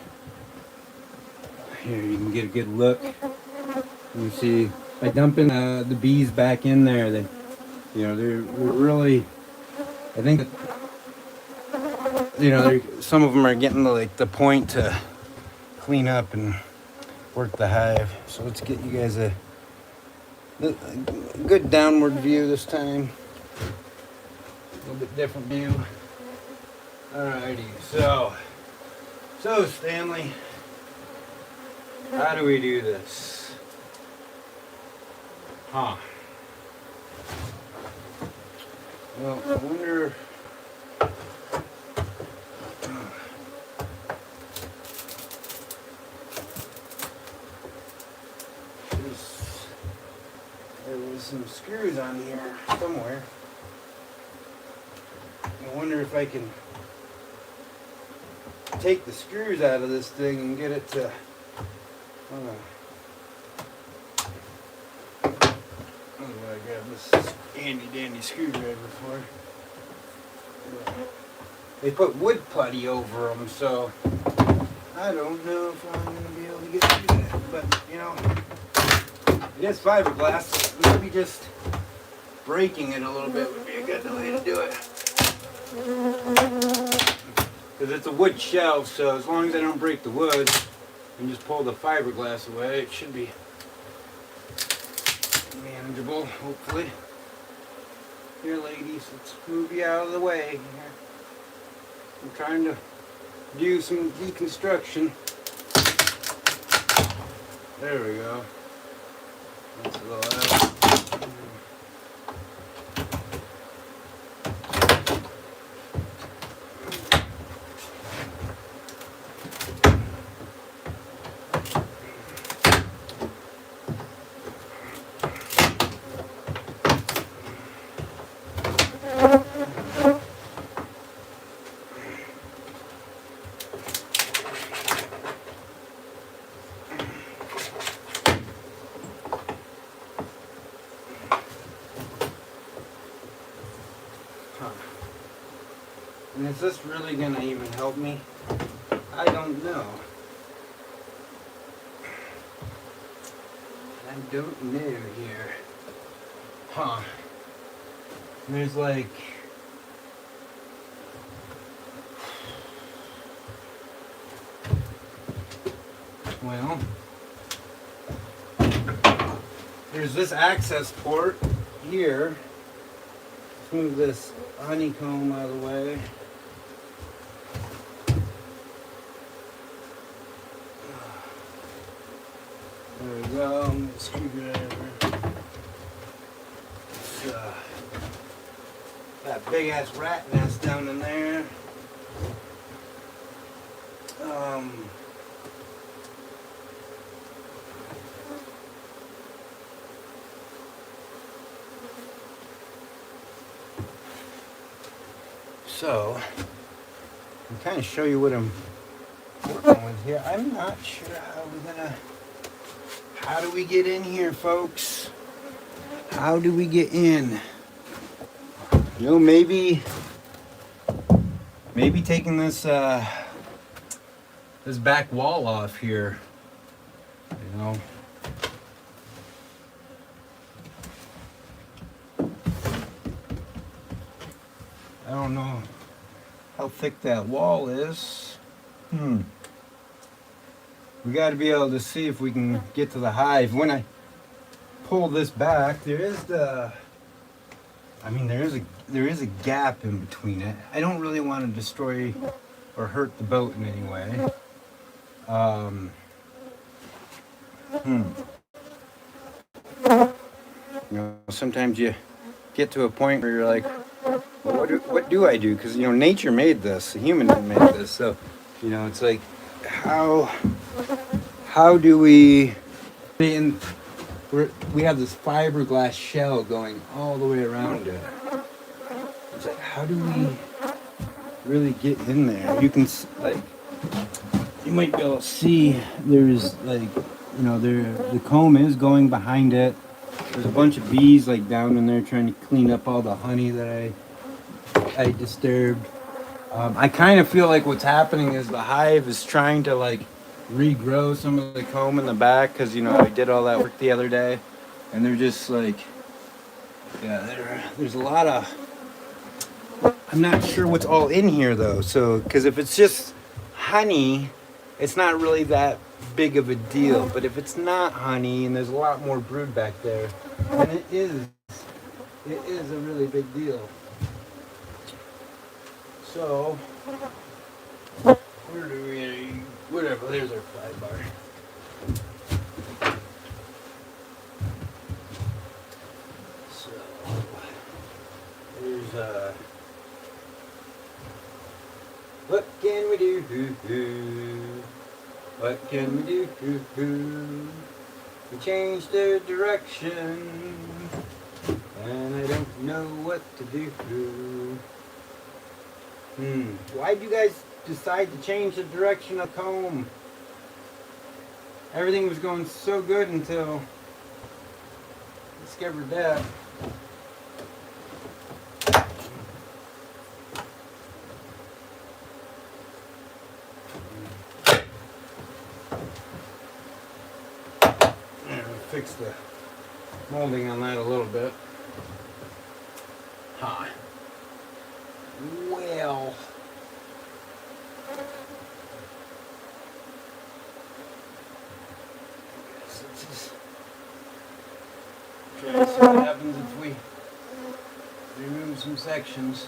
Here you can get a good look. You see, by dumping the bees back in there, they're really, I think, some of them are getting to the point to clean up and work the hive. So let's get you guys a good downward view this time. A little bit different view. Alrighty, so Stanley, how do we do this? Well, I wonder. There was some screws on here somewhere. I wonder if I can take the screws out of this thing and get it to. That's what I grabbed this handy dandy screwdriver for. They put wood putty over them, so I don't know if I'm going to be able to get through that. But, I guess fiberglass, so maybe just breaking it a little bit would be a good way to do it. Because it's a wood shelf, so as long as I don't break the wood and just pull the fiberglass away, it should be manageable, hopefully. Here, ladies, let's move you out of the way here. I'm trying to do some deconstruction. There we go. That's a little out. And is this really going to even help me? I don't know. I don't know here. There's like... Well... There's this access port here. Let's move this honeycomb out of the way. There we go. Screwdriver. That big ass rat nest down in there. So, I'll kind of show you what I'm working with here. I'm not sure how do we get in here, folks? How do we get in? You know, maybe taking this this back wall off here, you know. I don't know how thick that wall is. We got to be able to see if we can get to the hive. When I pull this back, there is a gap in between it. I don't really want to destroy or hurt the boat in any way. You know, sometimes you get to a point where you're like, well, what do I do? Because, you know, nature made this. The human didn't make this. So, you know, it's like, how do we... We have this fiberglass shell going all the way around it. It's like, how do we really get in there? You can, like, you might be able to see there's, like, you know, the comb is going behind it. There's a bunch of bees, like, down in there trying to clean up all the honey that I disturbed. I kind of feel like what's happening is the hive is trying to, like, regrow some of the comb in the back, because, you know, I did all that work the other day, and they're just like, yeah, there's a lot of, I'm not sure what's all in here though. So, because if it's just honey, it's not really that big of a deal, but if it's not honey and there's a lot more brood back there, then it is a really big deal. So where do we, whatever, there's our fly bar. So, there's what can we do? What can we do? We changed the direction, and I don't know what to do. Why'd you guys decide to change the direction of comb? Everything was going so good until I discovered that. Fix the molding on that a little bit. Well, let's just try to see what happens if we remove some sections.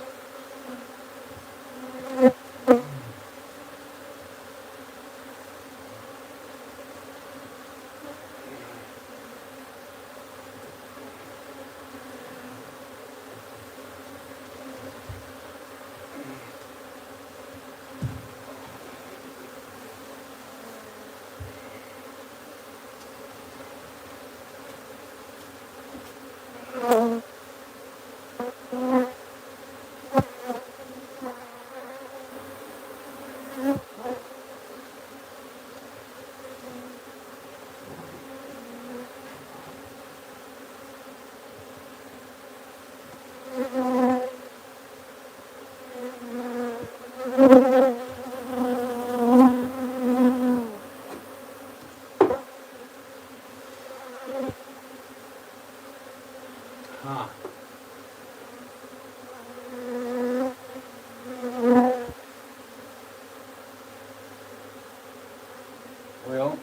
Well,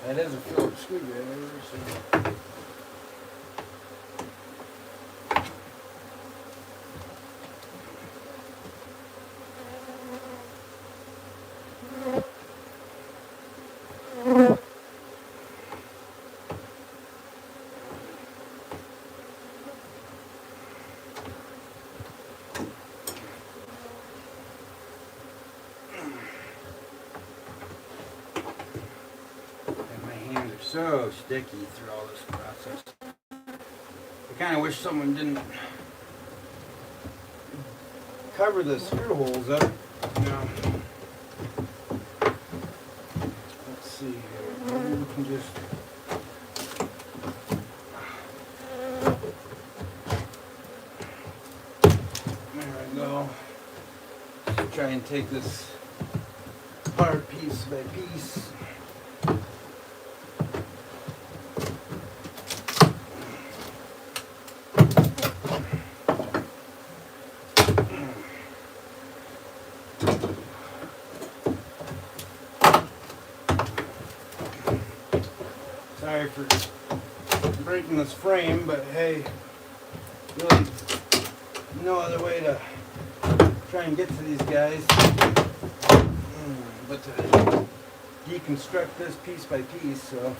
that is a Phillips screwdriver, so. they're so sticky through all this process. I kind of wish someone didn't cover the screw holes up. No. Let's see here. Maybe we can just. There we go. Just try and take this apart piece by piece. Sorry for breaking this frame, but hey, really no other way to try and get to these guys but to deconstruct this piece by piece. So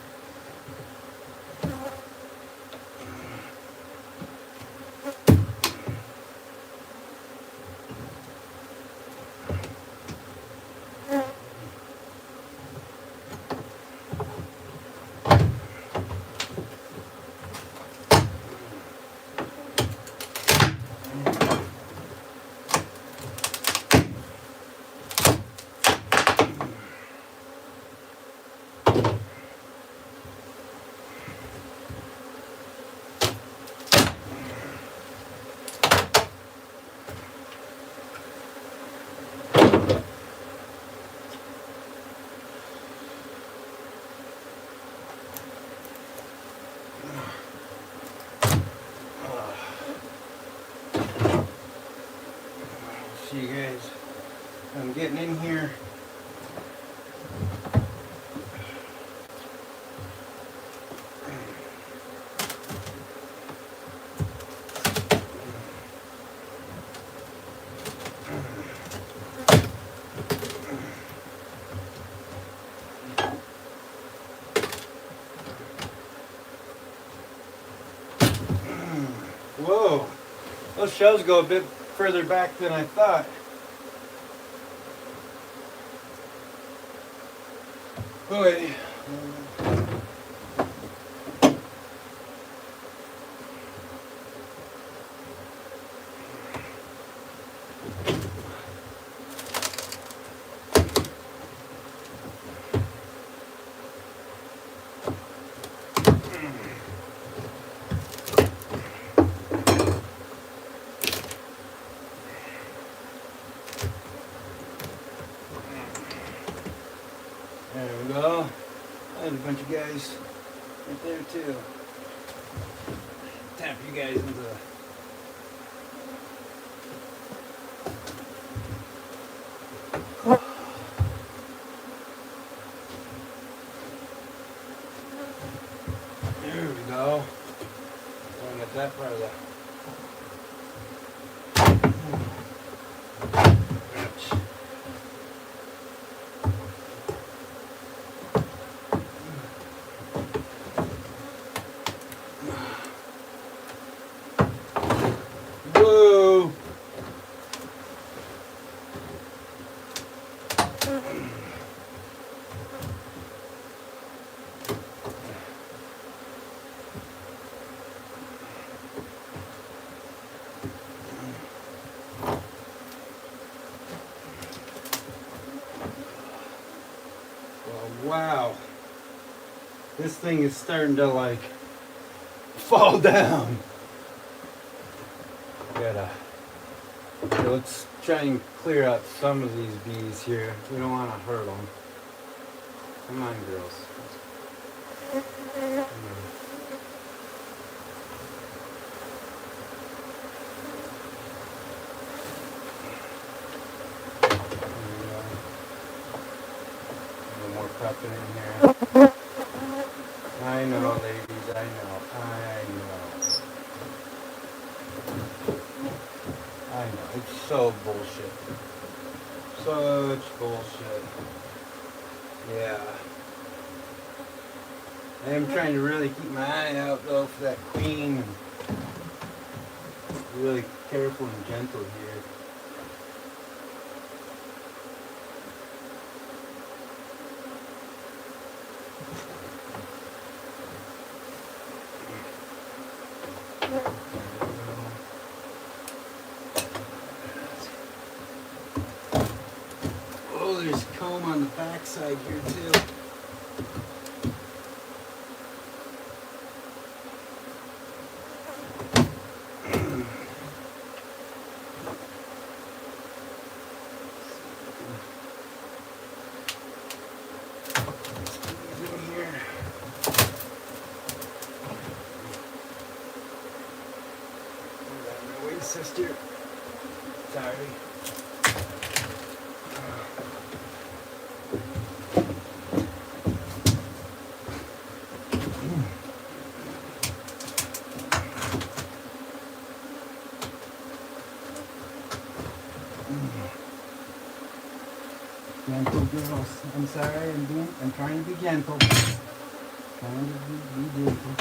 see you guys. I'm getting in here. Whoa, those shells go a bit further back than I thought. Boy. There we go. There's a bunch of guys right there too. Tap you guys into the there we go. Going at that part of the whoa. Wow, this thing is starting to like fall down. Gotta, okay, let's try and clear out some of these bees here. We don't want to hurt them. Come on, girls. Come on. Cupping in here. I know, ladies, I know. It's so bullshit. Such bullshit. Yeah. I am trying to really keep my eye out though for that queen. Be really careful and gentle here. Oh, there's comb on the back side here too. Sister, sorry. Gentle girls. I'm sorry. I'm trying to be gentle. Trying to be gentle.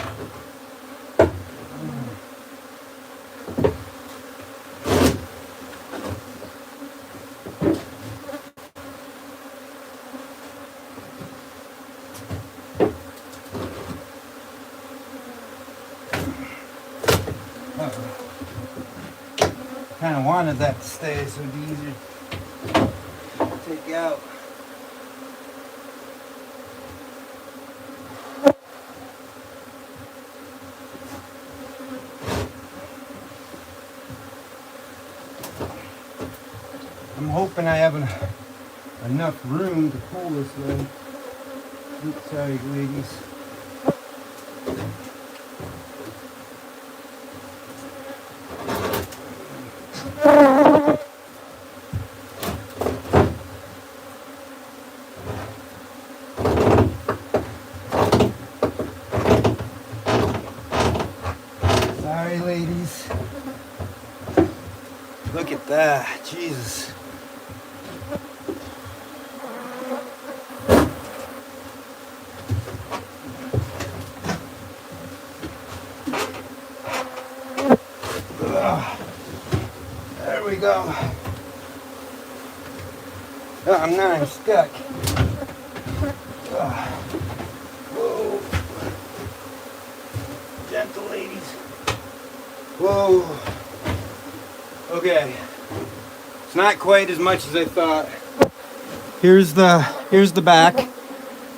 Kind of wanted that to stay so it'd be easier to take out. I'm hoping I have enough room to pull this way. Oops, sorry, ladies. Sorry, ladies. Look at that, Jesus. There we go. Oh, I'm stuck. Whoa. Gentle ladies. Whoa. Okay. It's not quite as much as I thought. Here's the back.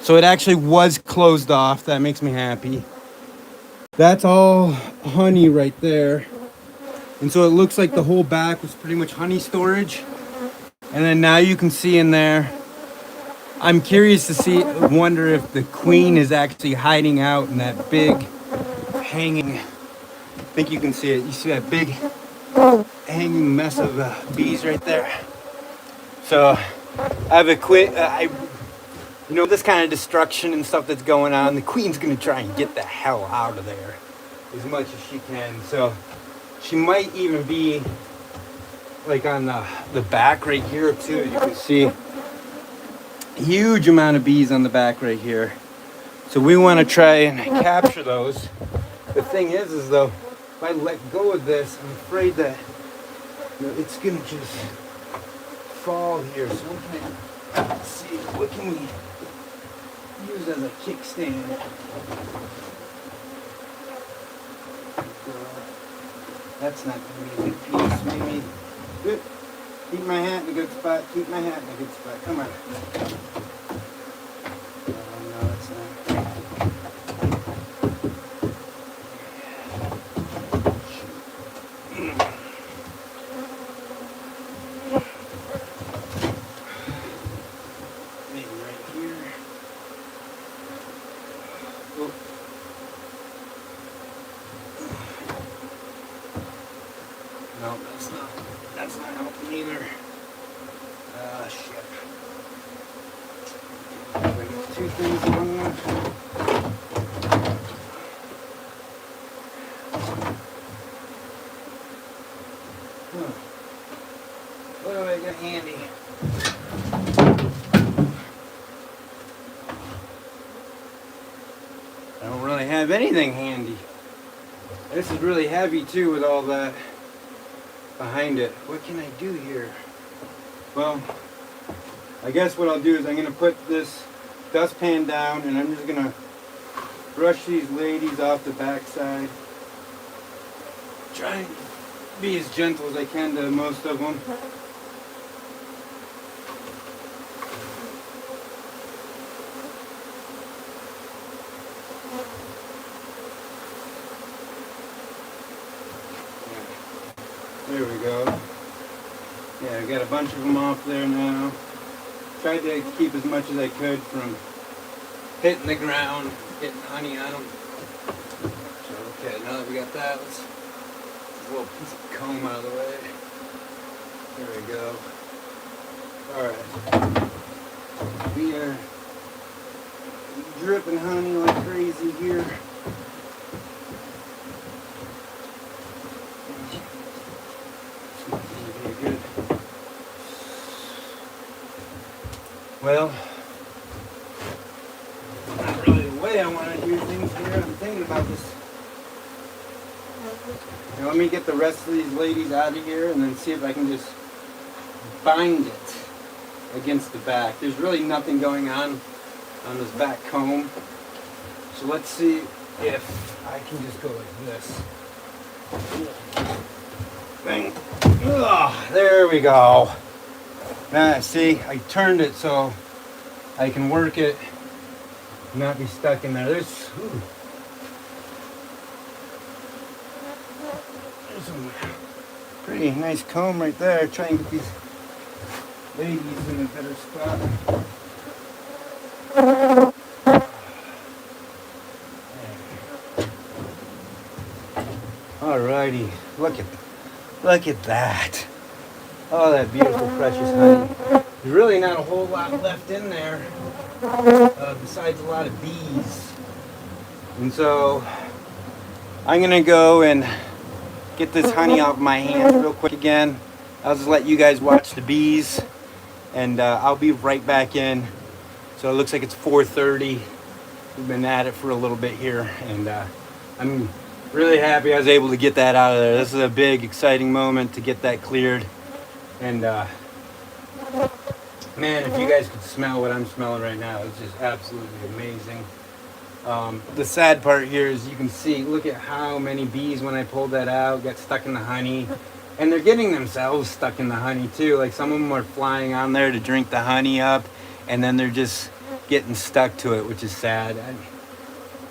So it actually was closed off. That makes me happy. That's all honey right there. And so it looks like the whole back was pretty much honey storage. And then now you can see in there, I'm curious to wonder if the queen is actually hiding out in that big hanging, I think you can see it. You see that big hanging mess of bees right there. So I have this kind of destruction and stuff that's going on, the queen's gonna try and get the hell out of there as much as she can. So she might even be like on the back right here too. You can see a huge amount of bees on the back right here. So we want to try and capture those. The thing is though, if I let go of this, I'm afraid that it's gonna just fall here. So let's see, what can we use as a kickstand? That's not going to be a good piece. Maybe. Good. Keep my hat in a good spot. Keep my hat in a good spot. Come on. Oh, no, that's not. Maybe right here. Oh. No, that's not helping either. Shit. Two things in one. What do I got handy? I don't really have anything handy. This is really heavy too with all that behind it. What can I do here? Well, I guess what I'll do is I'm going to put this dustpan down and I'm just going to brush these ladies off the backside. try and be as gentle as I can to most of them. There we go. Yeah, I got a bunch of them off there now. Tried to keep as much as I could from hitting the ground, getting honey on them. So, okay, now that we got that, let's get a little piece of comb out of the way. There we go. Alright. We are dripping honey like crazy here. Good. Well, not really the way I want to do things here. I'm thinking about this. Now, let me get the rest of these ladies out of here and then see if I can just bind it against the back. There's really nothing going on this back comb. So let's see if I can just go like this. Bang. Ugh, there we go. Now, see, I turned it so I can work it, not be stuck in there. There's a pretty nice comb right there. Try and get these ladies in a better spot. Alrighty, look at that. Oh, that beautiful, precious honey. There's really not a whole lot left in there, besides a lot of bees. And so, I'm gonna go and get this honey off my hands real quick again. I'll just let you guys watch the bees, and I'll be right back in. So it looks like it's 4:30. We've been at it for a little bit here, and I'm really happy I was able to get that out of there. This is a big, exciting moment to get that cleared. And man, if you guys could smell what I'm smelling right now, it's just absolutely amazing. The sad part here is you can see, look at how many bees, when I pulled that out, got stuck in the honey. And they're getting themselves stuck in the honey too. Like, some of them are flying on there to drink the honey up, and then they're just getting stuck to it, which is sad.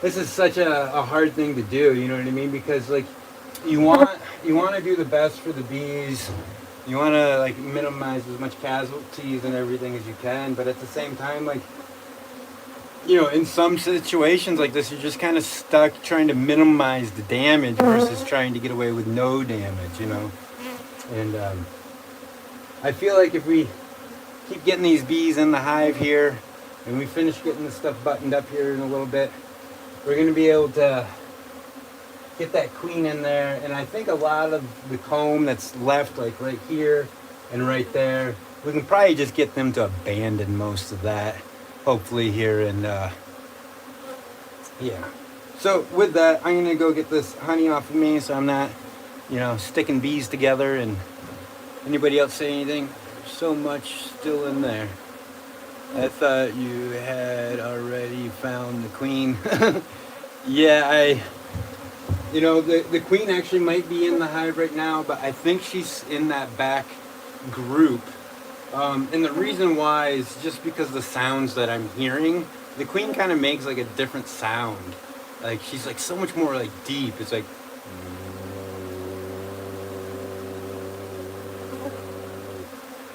This is such a hard thing to do, you know what I mean? Because, like, you want to do the best for the bees. You want to, like, minimize as much casualties and everything as you can, but at the same time, like, you know, in some situations like this, you're just kind of stuck trying to minimize the damage versus trying to get away with no damage, you know? And I feel like if we keep getting these bees in the hive here, and we finish getting this stuff buttoned up here in a little bit, we're going to be able to get that queen in there. And I think a lot of the comb that's left, like right here and right there, we can probably just get them to abandon most of that, hopefully here. And yeah. So with that, I'm going to go get this honey off of me so I'm not, you know, sticking bees together. And anybody else say anything? There's so much still in there. I thought you had already found the queen. Yeah, you know, the queen actually might be in the hive right now, but I think she's in that back group. And the reason why is just because the sounds that I'm hearing. The queen kind of makes like a different sound. Like, she's like so much more like deep. It's like,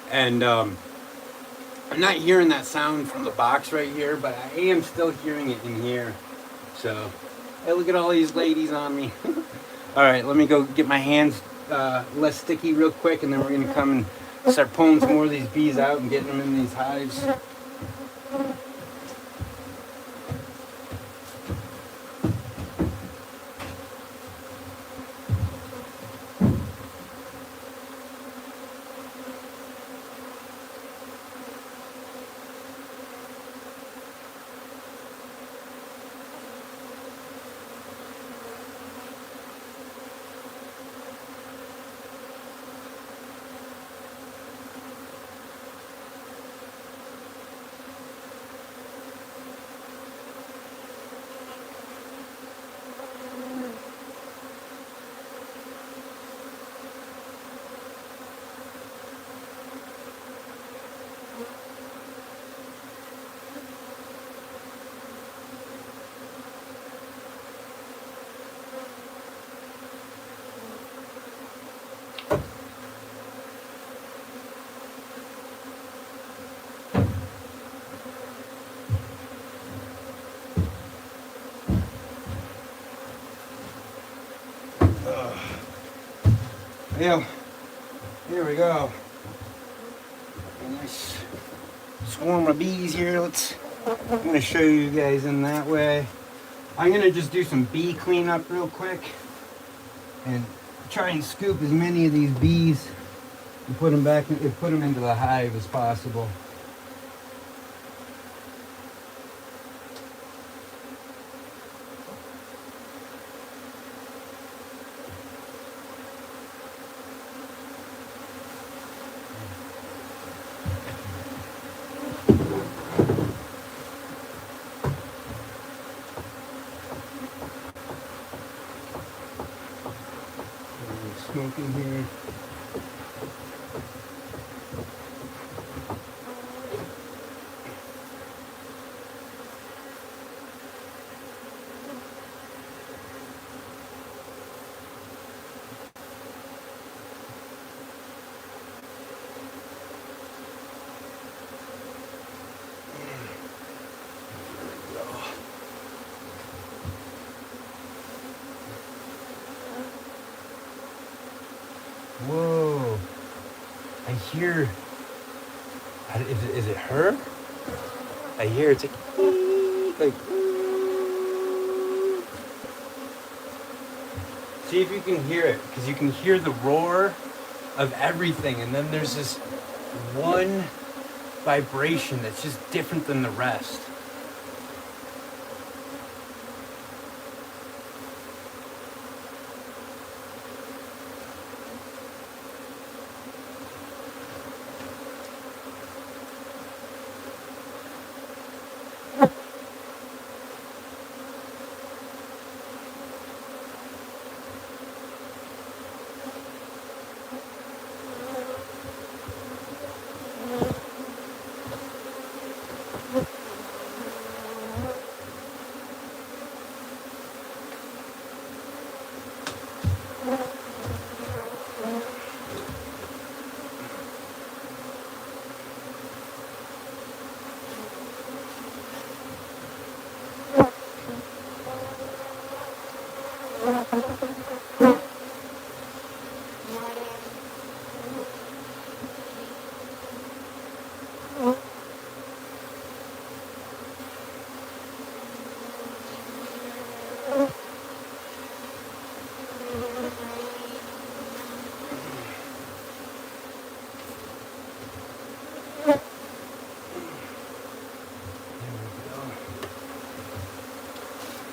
and I'm not hearing that sound from the box right here, but I am still hearing it in here. So, hey, look at all these ladies on me. All right, let me go get my hands less sticky real quick, and then we're going to come and start pulling some more of these bees out and getting them in these hives. Yeah, here we go. A nice swarm of bees here. I'm gonna show you guys in that way. I'm gonna just do some bee cleanup real quick and try and scoop as many of these bees and put them into the hive as possible. Smoking here. Whoa, I hear, is it her? I hear it's like, see if you can hear it, because you can hear the roar of everything, and then there's this one vibration that's just different than the rest.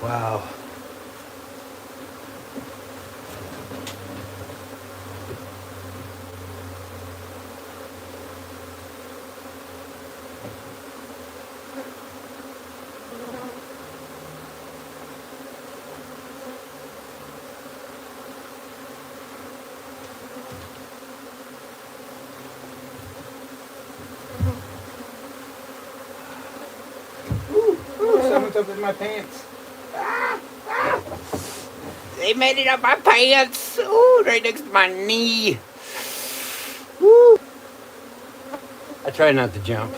Wow. Someone's up in my pants. They made it up my pants. Ooh, right next to my knee. Woo. I tried not to jump.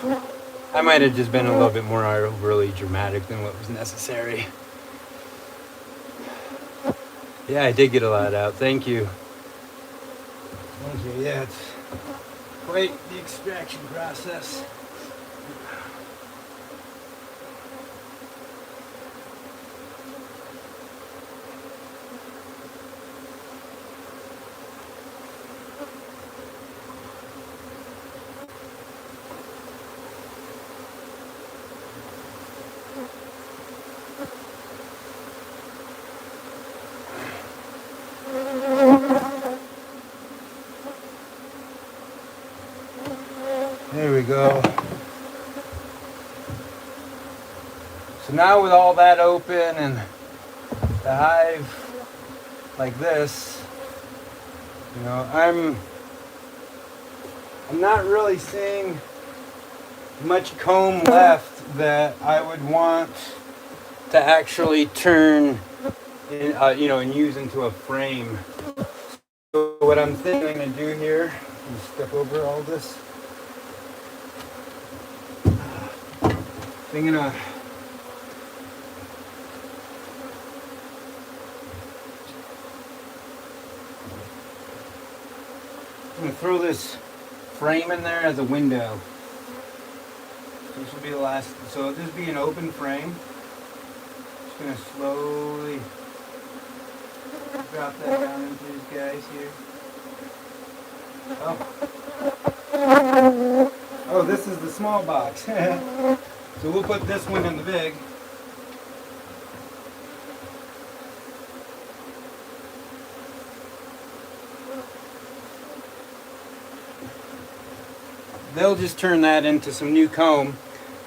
I might have just been a little bit more overly dramatic than what was necessary. Yeah, I did get a lot out. Thank you. Thank you. Yeah, it's quite the extraction process. There we go. So now with all that open and the hive like this, you know, I'm not really seeing much comb left that I would want to actually turn in, and use into a frame. So what I'm thinking I'm going to do here, step over all this. I'm gonna I'm going to throw this frame in there as a window. So this will be the last. So this will be an open frame. Just going to slowly drop that down into these guys here. Oh, this is the small box. So we'll put this one in the big. They'll just turn that into some new comb.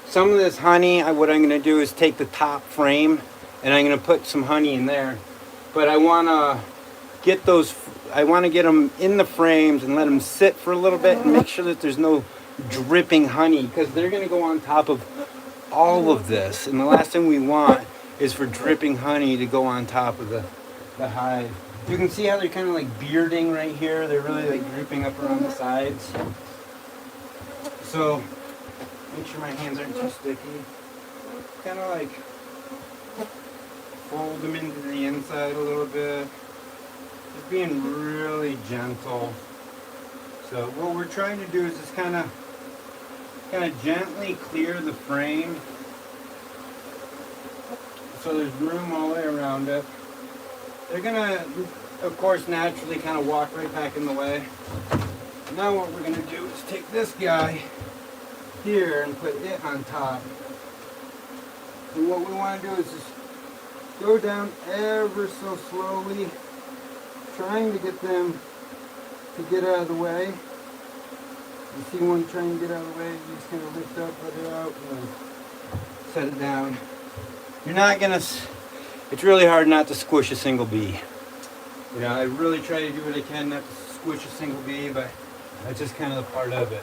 Some of this honey, what I'm going to do is take the top frame and I'm going to put some honey in there. But I want to get them in the frames and let them sit for a little bit and make sure that there's no dripping honey, because they're going to go on top of all of this. And the last thing we want is for dripping honey to go on top of the hive. You can see how they're kind of like bearding right here. They're really like drooping up around the sides. So make sure my hands aren't too sticky. Kind of like fold them into the inside a little bit. Just being really gentle. So what we're trying to do is just kind of gently clear the frame so there's room all the way around it. They're gonna, of course, naturally kind of walk right back in the way. Now what we're gonna do is take this guy here and put it on top. And what we want to do is just go down ever so slowly, trying to get them to get out of the way. You see one trying to get out of the way, you just kind of lift up, let it out, and set it down. You're not gonna, it's really hard not to squish a single bee. You know, I really try to do what I can not to squish a single bee, but that's just kind of the part of it.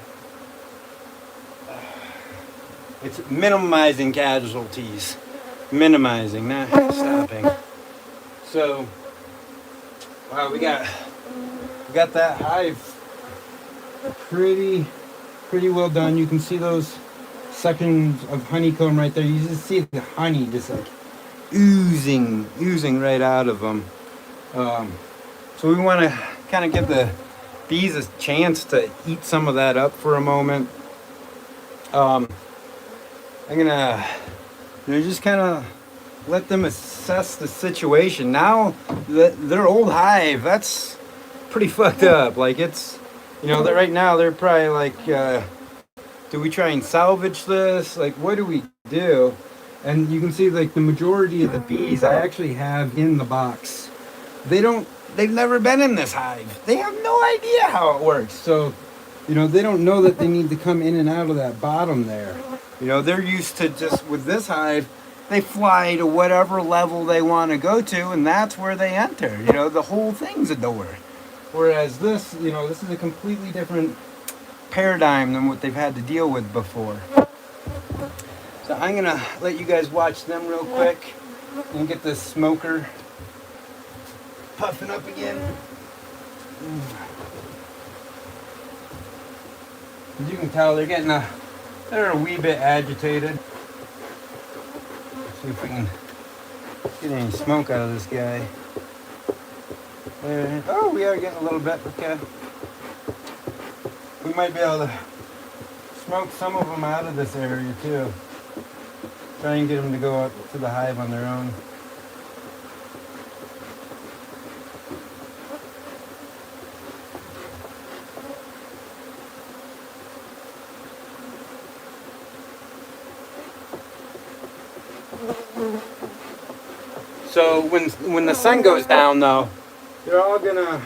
It's minimizing casualties. Minimizing, not stopping. So, wow, we got that hive pretty well done. You can see those sections of honeycomb right there. You just see the honey just like oozing right out of them. So we want to kind of give the bees a chance to eat some of that up for a moment. I'm gonna just kind of let them assess the situation. Now their old hive, that's pretty fucked up. Like, it's, you know, right now they're probably like, do we try and salvage this? Like, what do we do? And you can see like the majority of the bees I actually have in the box. They've never been in this hive. They have no idea how it works. So, you know, they don't know that they need to come in and out of that bottom there. You know, they're used to just, with this hive, they fly to whatever level they want to go to, and that's where they enter. You know, the whole thing's a door. Whereas this, you know, this is a completely different paradigm than what they've had to deal with before. So I'm going to let you guys watch them real quick and get this smoker puffing up again. As you can tell, they're a wee bit agitated. See if we can get any smoke out of this guy. Oh, we are getting a little bit. Okay. We might be able to smoke some of them out of this area too. Try and get them to go up to the hive on their own. So when the sun goes down, though, they're all gonna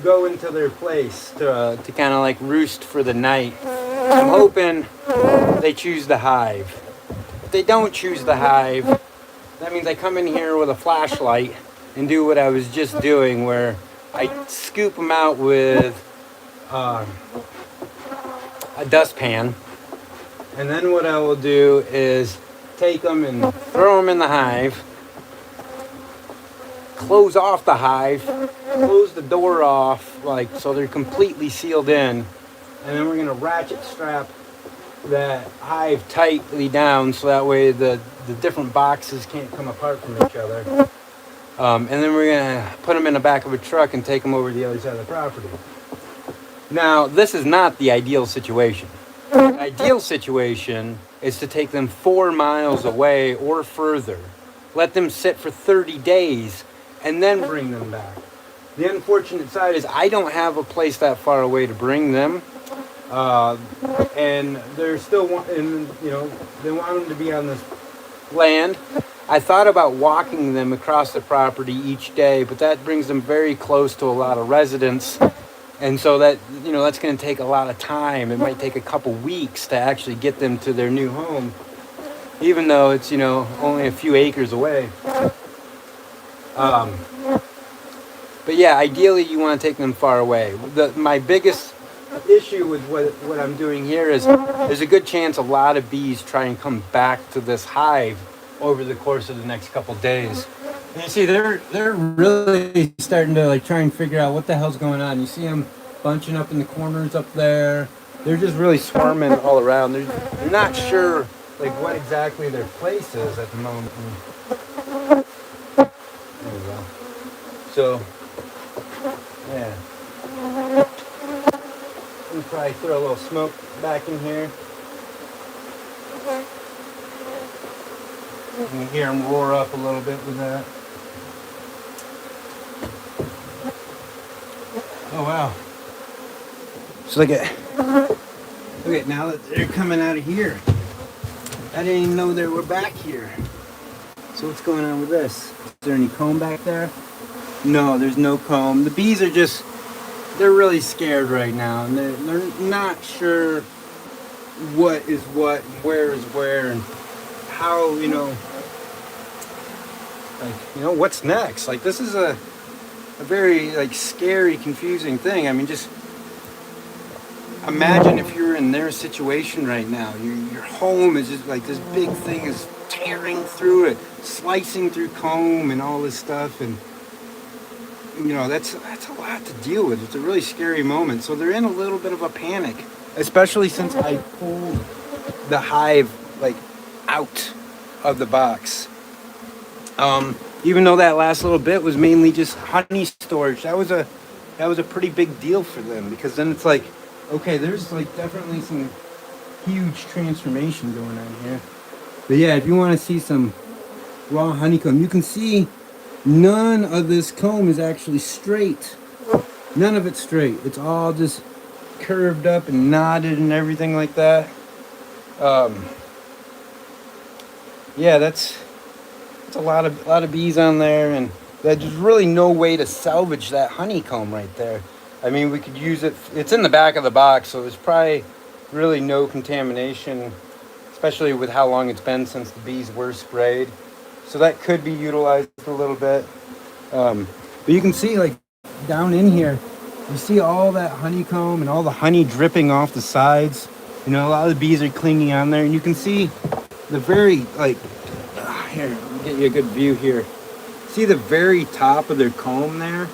go into their place to kind of like roost for the night. I'm hoping they choose the hive. If they don't choose the hive, that means I come in here with a flashlight and do what I was just doing, where I scoop them out with a dustpan, and then what I will do is take them and throw them in the hive. Close off the hive, close the door off, like, so they're completely sealed in, and then we're going to ratchet strap that hive tightly down so that way the different boxes can't come apart from each other. And then we're going to put them in the back of a truck and take them over to the other side of the property. Now, this is not the ideal situation. The ideal situation is to take them 4 miles away or further, let them sit for 30 days, and then bring them back. The unfortunate side is I don't have a place that far away to bring them, and they're still they want them to be on this land. I thought about walking them across the property each day, but that brings them very close to a lot of residents. And so that, that's going to take a lot of time. It might take a couple weeks to actually get them to their new home, even though it's, only a few acres away. But yeah, ideally you want to take them far away. My biggest issue with what I'm doing here is there's a good chance a lot of bees try and come back to this hive over the course of the next couple days. And you see, they're really starting to try and figure out what the hell's going on. You see them bunching up in the corners up there. They're just really swarming all around. They're not sure what exactly their place is at the moment. There we go. So, yeah. We'll probably throw a little smoke back in here. You can hear them roar up a little bit with that. Oh wow. So look at now that they're coming out of here. I didn't even know they were back here. So what's going on with this? Is there any comb back there? No, there's no comb. The bees are they're really scared right now, and they're not sure what is what and where is where and how, what's next. This is a very scary, confusing thing. I mean, just imagine if you're in their situation right now. Your home is just this big thing is tearing through it, slicing through comb and all this stuff, and that's a lot to deal with. It's a really scary moment. So they're in a little bit of a panic, especially since I pulled the hive out of the box. Even though that last little bit was mainly just honey storage, that was a pretty big deal for them, because then it's okay, there's definitely some huge transformation going on here. But yeah, if you want to see some raw honeycomb, you can see none of this comb is actually straight. None of it's straight. It's all just curved up and knotted and everything like that. Yeah, that's a lot of bees on there, and there's really no way to salvage that honeycomb right there. I mean, we could use it. It's in the back of the box, so there's probably really no contamination, especially with how long it's been since the bees were sprayed. So that could be utilized a little bit. But you can see down in here, you see all that honeycomb and all the honey dripping off the sides. A lot of the bees are clinging on there, and you can see the very here, let me get you a good view here. See the very top of their comb there?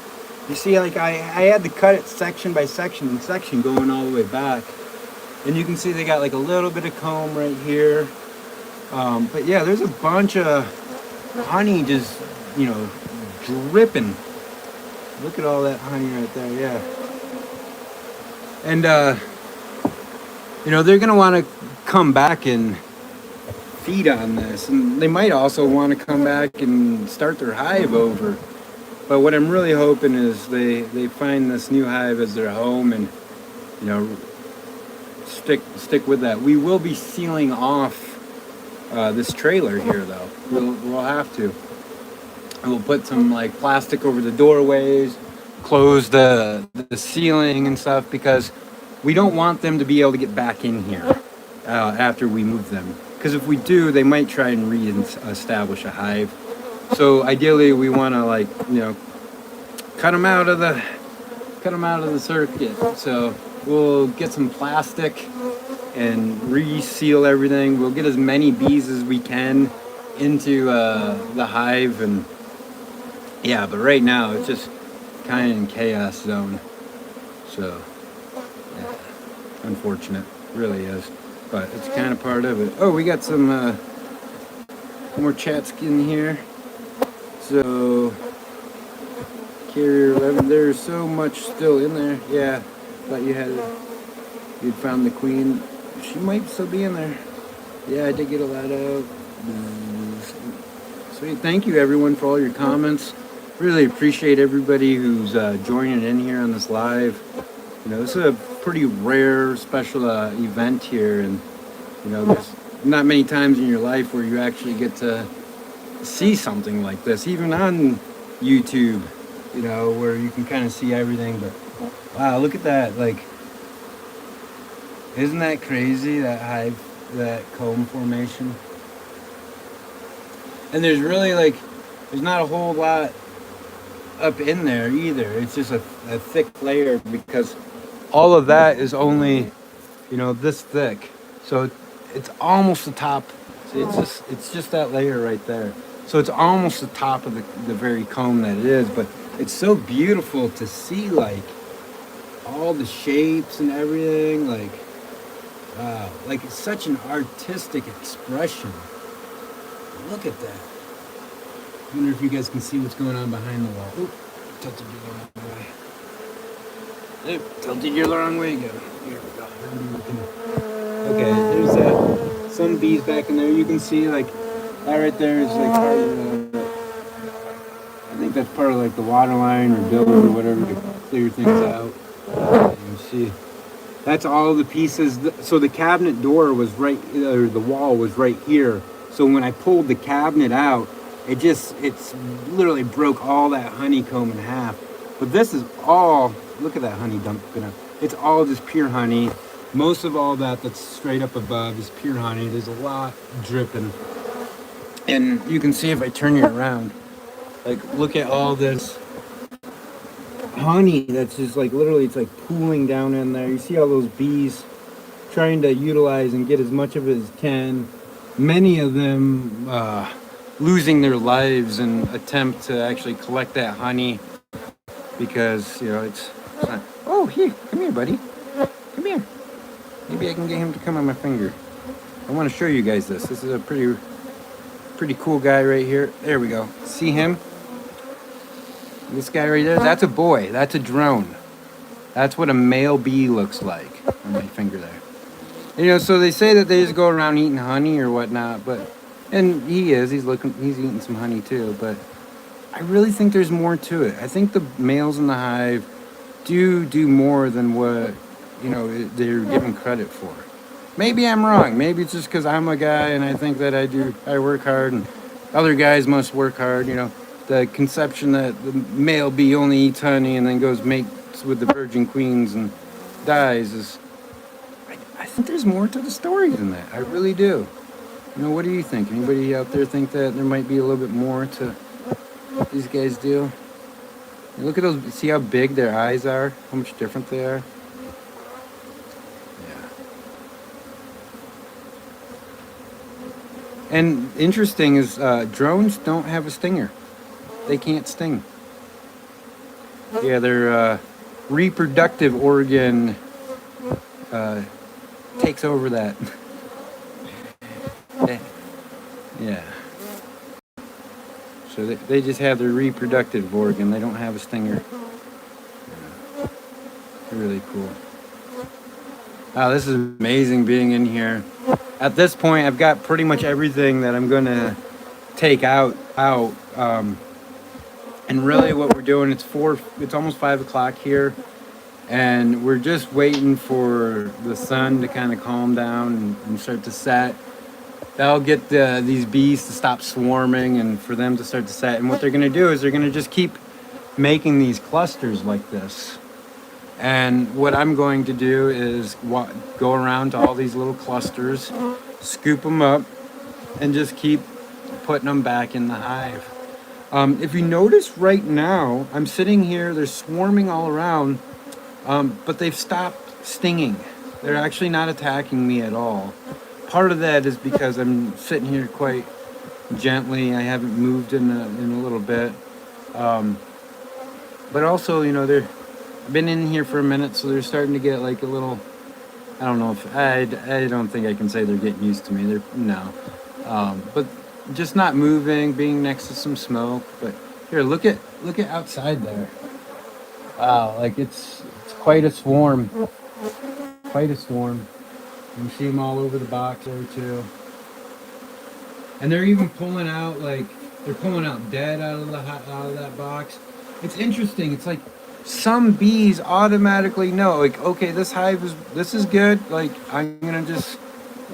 You see, I had to cut it section by section and section going all the way back. And you can see they got a little bit of comb right here. But yeah, there's a bunch of honey just, dripping. Look at all that honey right there, yeah. And, they're going to want to come back and feed on this, and they might also want to come back and start their hive over. But what I'm really hoping is they find this new hive as their home, and stick with that. We will be sealing off this trailer here, though. We'll have to. We'll put some plastic over the doorways, close the ceiling and stuff, because we don't want them to be able to get back in here after we move them. Because if we do, they might try and re-establish a hive. So ideally, we want to cut them out of the circuit. So we'll get some plastic and reseal everything. We'll get as many bees as we can into the hive, and yeah. But right now, it's just kind of in chaos zone. So yeah, unfortunate, really is. But it's kind of part of it. Oh, we got some more chats in here. So, carrier 11, there's so much still in there. Yeah, Thought you'd found the queen. She might still be in there. Yeah, I did get a lot of. Sweet. Thank you everyone for all your comments. Really appreciate everybody who's joining in here on this live. You know, this is a pretty rare, special event here, and you know, there's not many times in your life where you actually get to see something like this, even on YouTube. You know, where you can kind of see everything. But wow, look at that! Like, isn't that crazy? That hive, that comb formation. And there's really there's not a whole lot up in there either. It's just a thick layer, because all of that is only, you know, this thick. So it's almost the top. See, it's just that layer right there. So it's almost the top of the very comb that it is. But it's so beautiful to see, like, all the shapes and everything. Like, wow, like it's such an artistic expression. Look at that. I wonder if you guys can see what's going on behind the wall. Oop, tilted you the wrong way. Oop, tilted you the wrong way again. Here we go. Okay, there's some bees back in there. You can see, like, that right there is like part of the, I think that's part of like the water line or build or whatever to clear things out. You see, that's all the pieces. So the cabinet door was right, or the wall was right here. So when I pulled the cabinet out, it's literally broke all that honeycomb in half. But this is all, look at that honey dumping up. It's all just pure honey. Most of all that's straight up above is pure honey. There's a lot dripping. And you can see if I turn you around, like, look at all this honey that's just like literally, it's like pooling down in there. You see all those bees trying to utilize and get as much of it as can. Many of them losing their lives in attempt to actually collect that honey, because, you know, it's not. Oh, here, come here, buddy. Come here. Maybe I can get him to come on my finger. I want to show you guys this. This is a pretty cool guy right here. There we go. See him? This guy right there, that's a boy. That's a drone. That's what a male bee looks like on my finger there. You know, so they say that they just go around eating honey or whatnot, but, and he's eating some honey too, but I really think there's more to it. I think the males in the hive do more than what, you know, they're given credit for. Maybe I'm wrong. Maybe it's just because I'm a guy and I think that I work hard and other guys must work hard. You know, the conception that the male bee only eats honey and then goes mates with the virgin queens and dies is, I think there's more to the story than that. I really do. You know, what do you think? Anybody out there think that there might be a little bit more to what these guys do? And look at those. See how big their eyes are? How much different they are? And interesting is drones don't have a stinger. They can't sting. Yeah, their reproductive organ takes over that. Yeah. So they just have their reproductive organ. They don't have a stinger. Yeah. Really cool. Wow, this is amazing being in here. At this point, I've got pretty much everything that I'm going to take out. And really what we're doing, it's almost 5 o'clock here. And we're just waiting for the sun to kind of calm down and start to set. That'll get these bees to stop swarming and for them to start to set. And what they're going to do is they're going to just keep making these clusters like this. And what I'm going to do is go around to all these little clusters, scoop them up, and just keep putting them back in the hive. If you notice right now, I'm sitting here, they're swarming all around, but they've stopped stinging. They're actually not attacking me at all. Part of that is because I'm sitting here quite gently. I haven't moved in a little bit. But also, you know, I've been in here for a minute, so they're starting to get like a little, I don't know if, I don't think I can say they're getting used to me. But just not moving, being next to some smoke. But here, look at outside there. Wow, like it's quite a swarm. Quite a swarm. You can see them all over the box there too. And they're even pulling out, like, they're pulling out dead out of that box. It's interesting. It's like some bees automatically know, like, okay, this is good. Like, I'm gonna just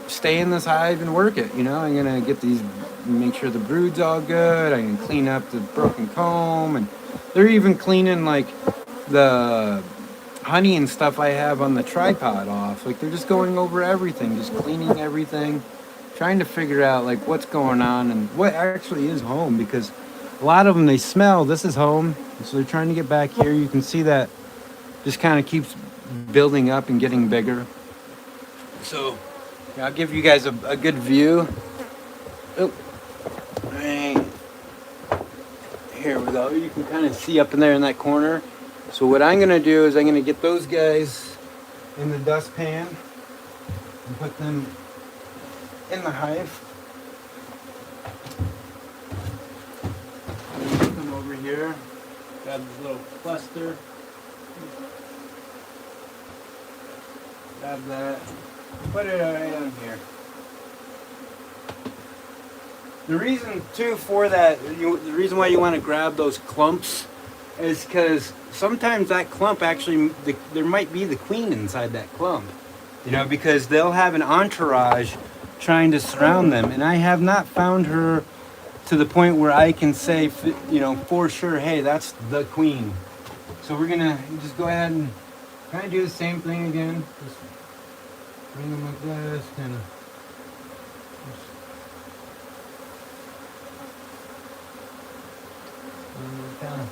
stay in this hive and work it. You know, I'm gonna get these, make sure the brood's all good. I can clean up the broken comb, and they're even cleaning like the honey and stuff I have on the tripod off. Like, they're just going over everything, just cleaning everything, trying to figure out like what's going on and what actually is home, because a lot of them, they smell this is home, so they're trying to get back here. You can see that just kind of keeps building up and getting bigger. So yeah, I'll give you guys a good view. Oh, right. Here we go. You can kind of see up in there in that corner. So what I'm gonna do is I'm gonna get those guys in the dustpan and put them in the hive. Put them over here. Grab this little cluster. Grab that. Put it right on here. The reason too for that, the reason why you want to grab those clumps is because sometimes that clump actually, there might be the queen inside that clump. You know, because they'll have an entourage trying to surround them, and I have not found her to the point where I can say, you know, for sure, hey, that's the queen. So we're gonna just go ahead and kind of do the same thing again. Just bring them like this, kind of. Kind of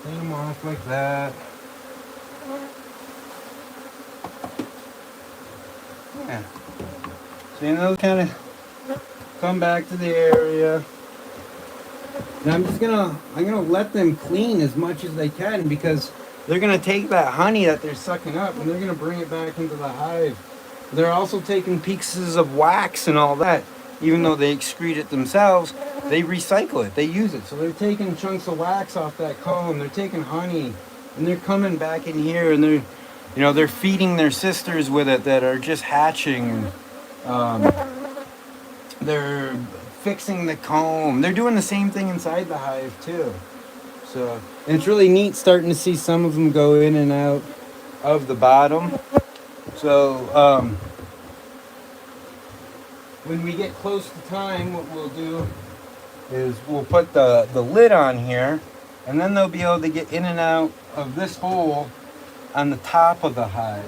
clean them off like that. Yeah. So you know, kind of come back to the area. And I'm gonna let them clean as much as they can, because they're gonna take that honey that they're sucking up and they're gonna bring it back into the hive. They're also taking pieces of wax and all that. Even though they excrete it themselves, they recycle it, they use it. So they're taking chunks of wax off that comb, they're taking honey, and they're coming back in here, and they're, you know, they're feeding their sisters with it that are just hatching. They're fixing the comb. They're doing the same thing inside the hive too. So, and it's really neat starting to see some of them go in and out of the bottom. So, when we get close to time, what we'll do is we'll put the lid on here, and then they'll be able to get in and out of this hole on the top of the hive.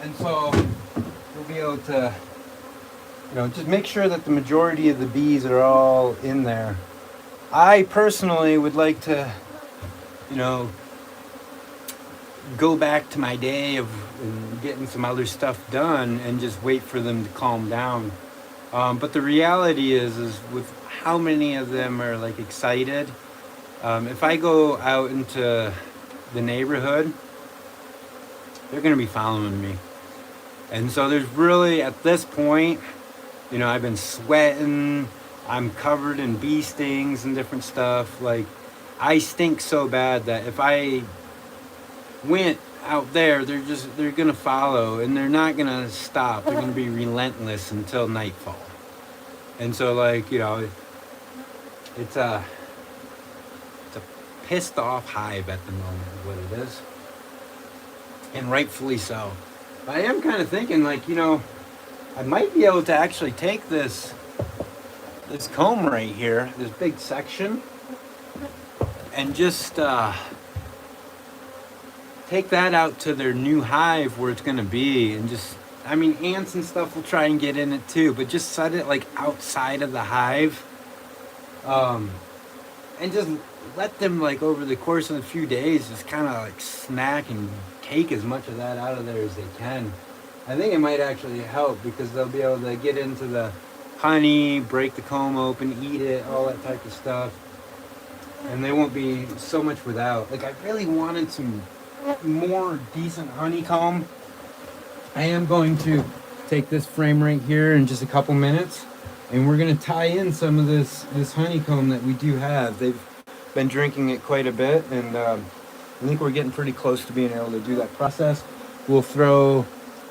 And so we'll be able to, you know, just make sure that the majority of the bees are all in there. I personally would like to, you know, go back to my day of getting some other stuff done and just wait for them to calm down. But the reality is with how many of them are like excited, if I go out into the neighborhood, they're gonna be following me. And so there's really, at this point, you know, I've been sweating, I'm covered in bee stings and different stuff. Like, I stink so bad that if I went out there, they're gonna follow, and they're not gonna stop. They're gonna be relentless until nightfall. And so, like, you know, it's a pissed off hive at the moment is what it is, and rightfully so. But I am kind of thinking, like, you know, I might be able to actually take this comb right here, this big section, and just take that out to their new hive where it's going to be, and just, I mean, ants and stuff will try and get in it too, but just set it like outside of the hive, and just let them, like, over the course of a few days, just kind of like snack and take as much of that out of there as they can. I think it might actually help, because they'll be able to get into the honey, break the comb open, eat it, all that type of stuff, and they won't be so much without. Like, I really wanted some more decent honeycomb. I am going to take this frame right here in just a couple minutes, and we're going to tie in some of this honeycomb that we do have. been drinking it quite a bit, and I think we're getting pretty close to being able to do that process. We'll throw,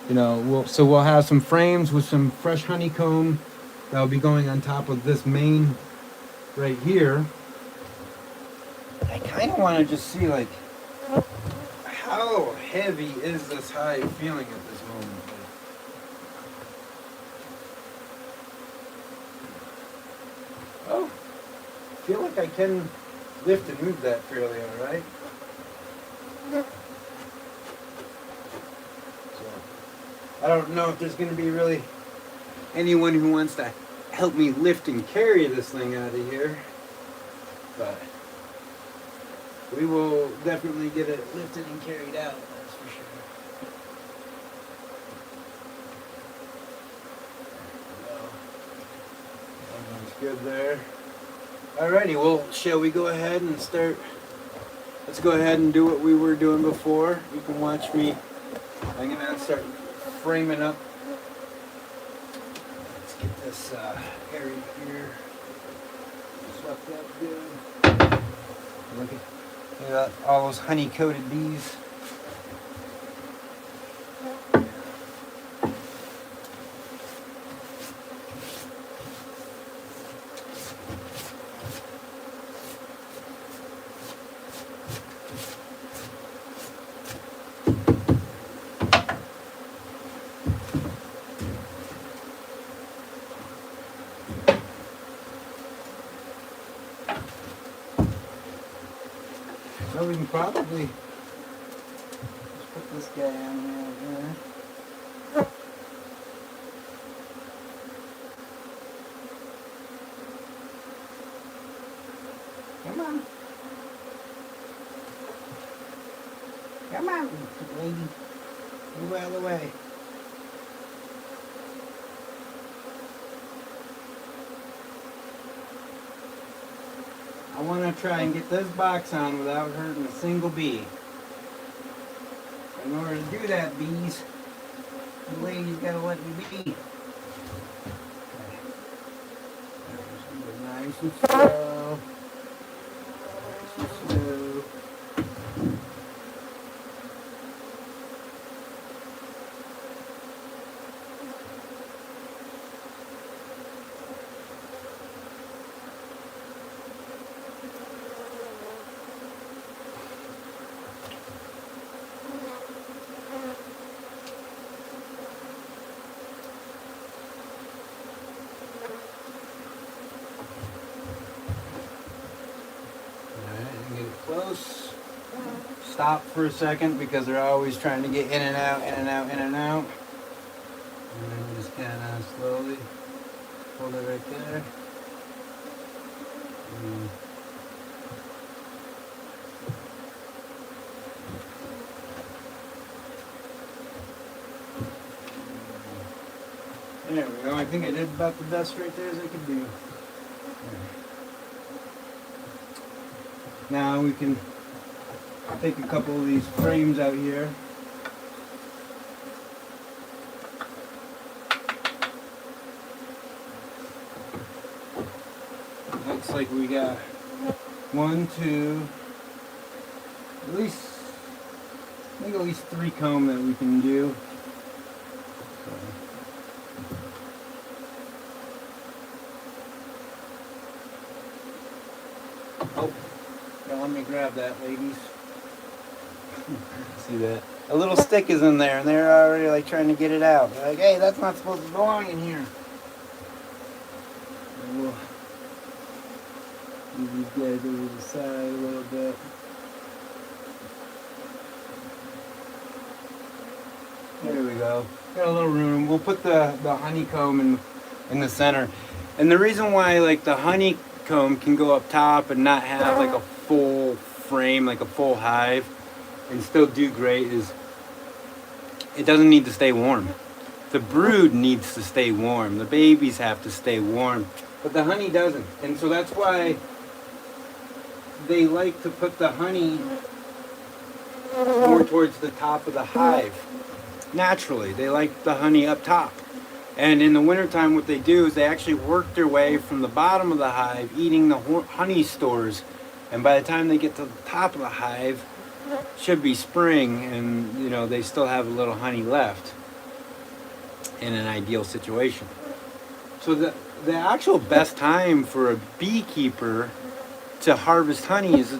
we'll have some frames with some fresh honeycomb that'll be going on top of this main right here. I kind of want to just see, like, how heavy is this hive feeling at this moment? Oh, I feel like I can lift and move that fairly all right. So, I don't know if there's going to be really anyone who wants to help me lift and carry this thing out of here, but we will definitely get it lifted and carried out, that's for sure. Everything's good there. Alrighty, well, shall we go ahead and start? Let's go ahead and do what we were doing before. You can watch me. I'm gonna start framing up. Let's get this area here swept up good. Look at all those honey-coated bees. So we can probably just put this guy on there. Come on. Come on, lady. Move out of the way. I want to try and get this box on without hurting a single bee. In order to do that, bees, the lady's got to let me be. Nice and slow. Nice and slow. Close. Stop for a second because they're always trying to get in and out, in and out, in and out. And then just kind of slowly hold it right there. There we go. I think I did about the best right there as I could do. Now we can take a couple of these frames out here. Looks like we got 1, 2, at least 3 comb that we can do. Oh. Let me grab that, ladies. See that? A little stick is in there, and they're already like trying to get it out. They're like, hey, that's not supposed to belong in here. And we'll move these guys over to the side a little bit. There we go. Got a little room. We'll put the honeycomb in the center. And the reason why like the honeycomb can go up top and not have like a full frame, like a full hive, and still do great is it doesn't need to stay warm. The brood needs to stay warm. The babies have to stay warm, but the honey doesn't. And so that's why they like to put the honey more towards the top of the hive. Naturally, they like the honey up top. And in the wintertime, what they do is they actually work their way from the bottom of the hive, eating the honey stores And by the time they get to the top of the hive, should be spring, and you know, they still have a little honey left in an ideal situation. So the actual best time for a beekeeper to harvest honey is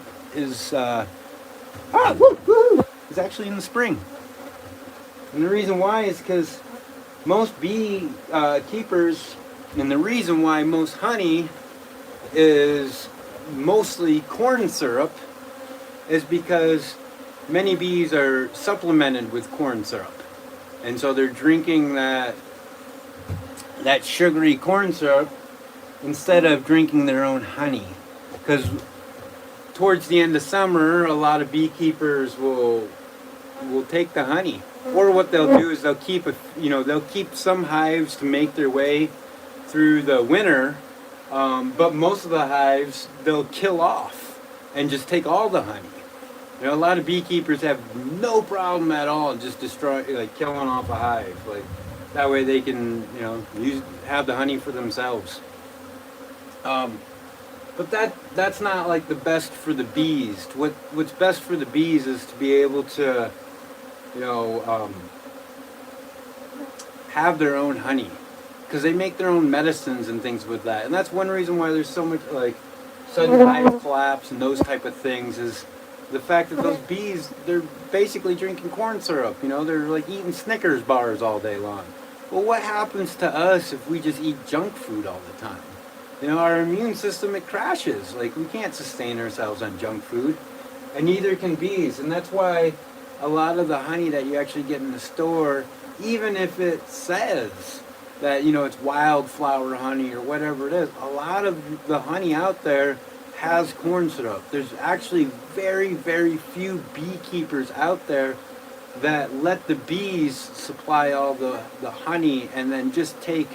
actually in the spring. And the reason why is because most bee keepers, and the reason why most honey is mostly corn syrup, is because many bees are supplemented with corn syrup. And so they're drinking that sugary corn syrup instead of drinking their own honey. Because towards the end of summer, a lot of beekeepers will take the honey. Or what they'll do is they'll keep some hives to make their way through the winter, but most of the hives they'll kill off and just take all the honey. You know, a lot of beekeepers have no problem at all just killing off a hive. Like that way they can, you know, have the honey for themselves. But that's not like the best for the bees. What's best for the bees is to be able to, you know, have their own honey, because they make their own medicines and things with that. And that's one reason why there's so much like sudden hive collapse and those type of things, is the fact that those bees, they're basically drinking corn syrup. You know, they're like eating Snickers bars all day long. Well, what happens to us if we just eat junk food all the time? You know, our immune system, it crashes. Like, we can't sustain ourselves on junk food, and neither can bees. And that's why a lot of the honey that you actually get in the store, even if it says that, you know, it's wildflower honey or whatever it is, a lot of the honey out there has corn syrup. There's actually very, very few beekeepers out there that let the bees supply all the honey and then just take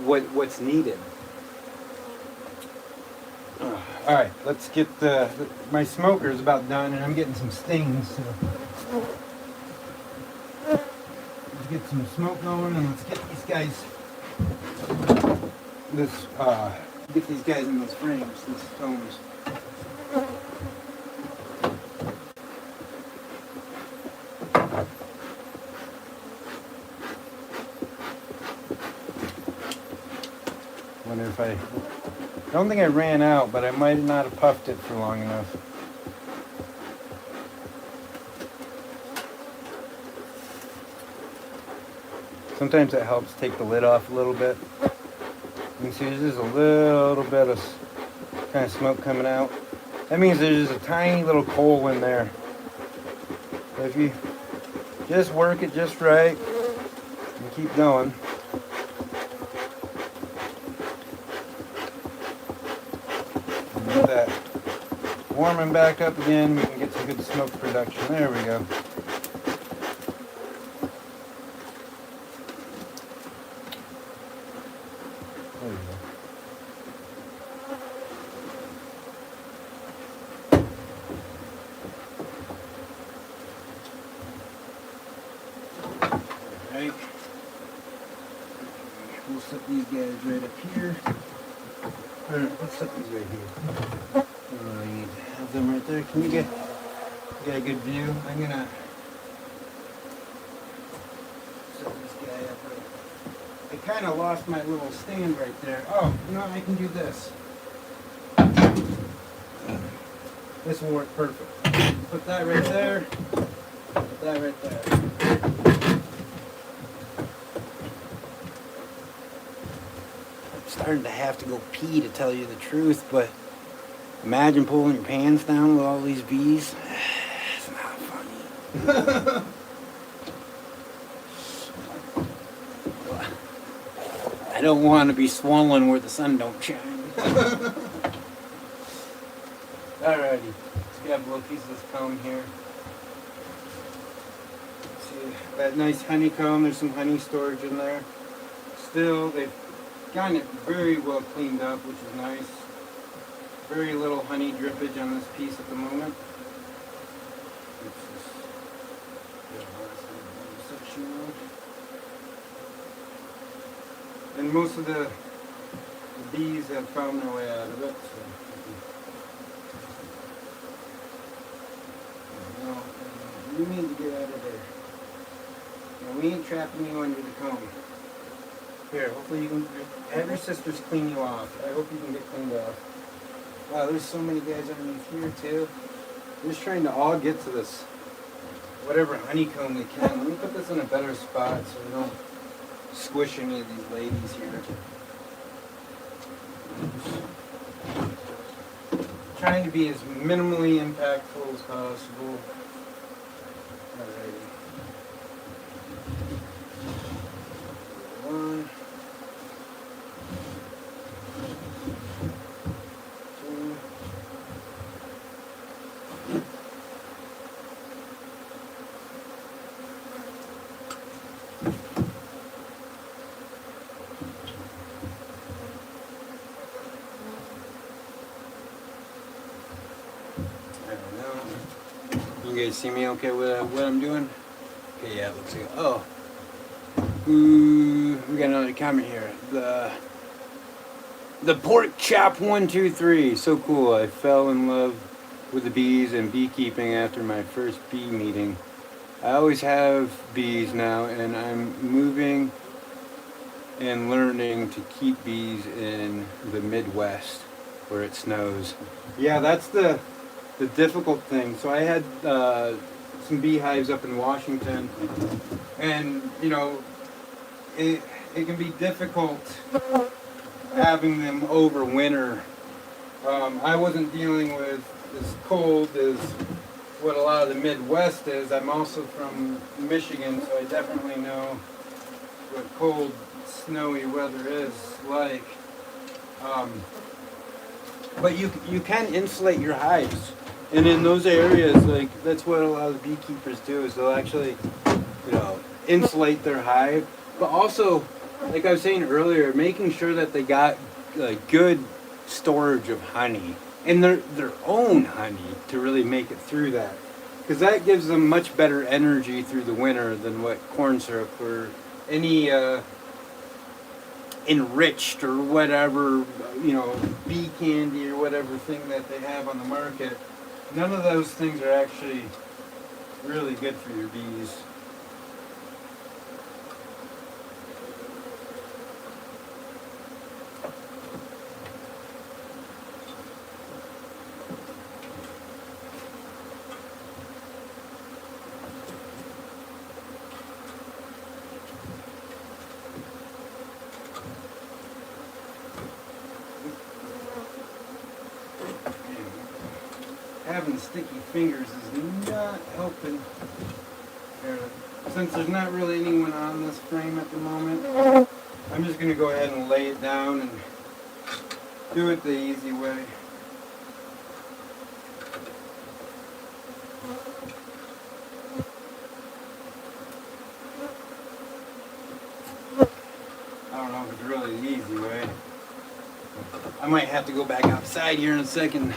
what's needed. All right, let's get my smoker's about done, and I'm getting some stings. So let's get some smoke going, and let's get these guys. Get these guys in those frames, these stones. Wonder if I don't think I ran out, but I might not have puffed it for long enough. Sometimes it helps take the lid off a little bit. You can see there's just a little bit of kind of smoke coming out. That means there's just a tiny little coal in there. So if you just work it just right and keep going. Get that warming back up again, we can get some good smoke production. There we go. There we go. Alright. We'll set these guys right up here. Let's set these right here. I need to have them right there. Can you get a good view? I'm gonna set this guy up right. I kind of lost my little stand right there. Oh, you know, I can do this. This will work perfect. Put that right there. Put that right there. Starting to have to go pee, to tell you the truth, but imagine pulling your pants down with all these bees. It's not funny. I don't want to be swollen where the sun don't shine. Alrighty, let's grab a little piece of this comb here. See that nice honeycomb, there's some honey storage in there. Still, they've gotten it very well cleaned up, which is nice. Very little honey drippage on this piece at the moment. And most of the bees have found their way out of it. So You need to get out of there. Now, we ain't trapping you under the comb. Here, hopefully you can have your sisters clean you off. I hope you can get cleaned off. Wow, there's so many guys underneath here too. We're just trying to all get to this whatever honeycomb we can. Let me put this in a better spot so we don't squish any of these ladies here. Trying to be as minimally impactful as possible. Alrighty. One. Two. You guys see me okay with what I'm doing? Okay, yeah, it looks like, oh. Ooh, we got another comment here. The pork chop 123, so cool. I fell in love with the bees and beekeeping after my first bee meeting. I always have bees now, and I'm moving and learning to keep bees in the Midwest where it snows. Yeah, that's the difficult thing. So I had some beehives up in Washington, and you know, it can be difficult having them over winter. I wasn't dealing with as cold as what a lot of the Midwest is. I'm also from Michigan, so I definitely know what cold, snowy weather is like. But you can insulate your hives. And in those areas, like, that's what a lot of the beekeepers do, is they'll actually, you know, insulate their hive. But also, like I was saying earlier, making sure that they got good storage of honey. And their own honey to really make it through that. Because that gives them much better energy through the winter than what corn syrup or any enriched or whatever, you know, bee candy or whatever thing that they have on the market. None of those things are actually really good for your bees. Having sticky fingers is not helping. Since there's not really anyone on this frame at the moment, I'm just going to go ahead and lay it down and do it the easy way. I don't know if it's really the easy way. I might have to go back outside here in a second.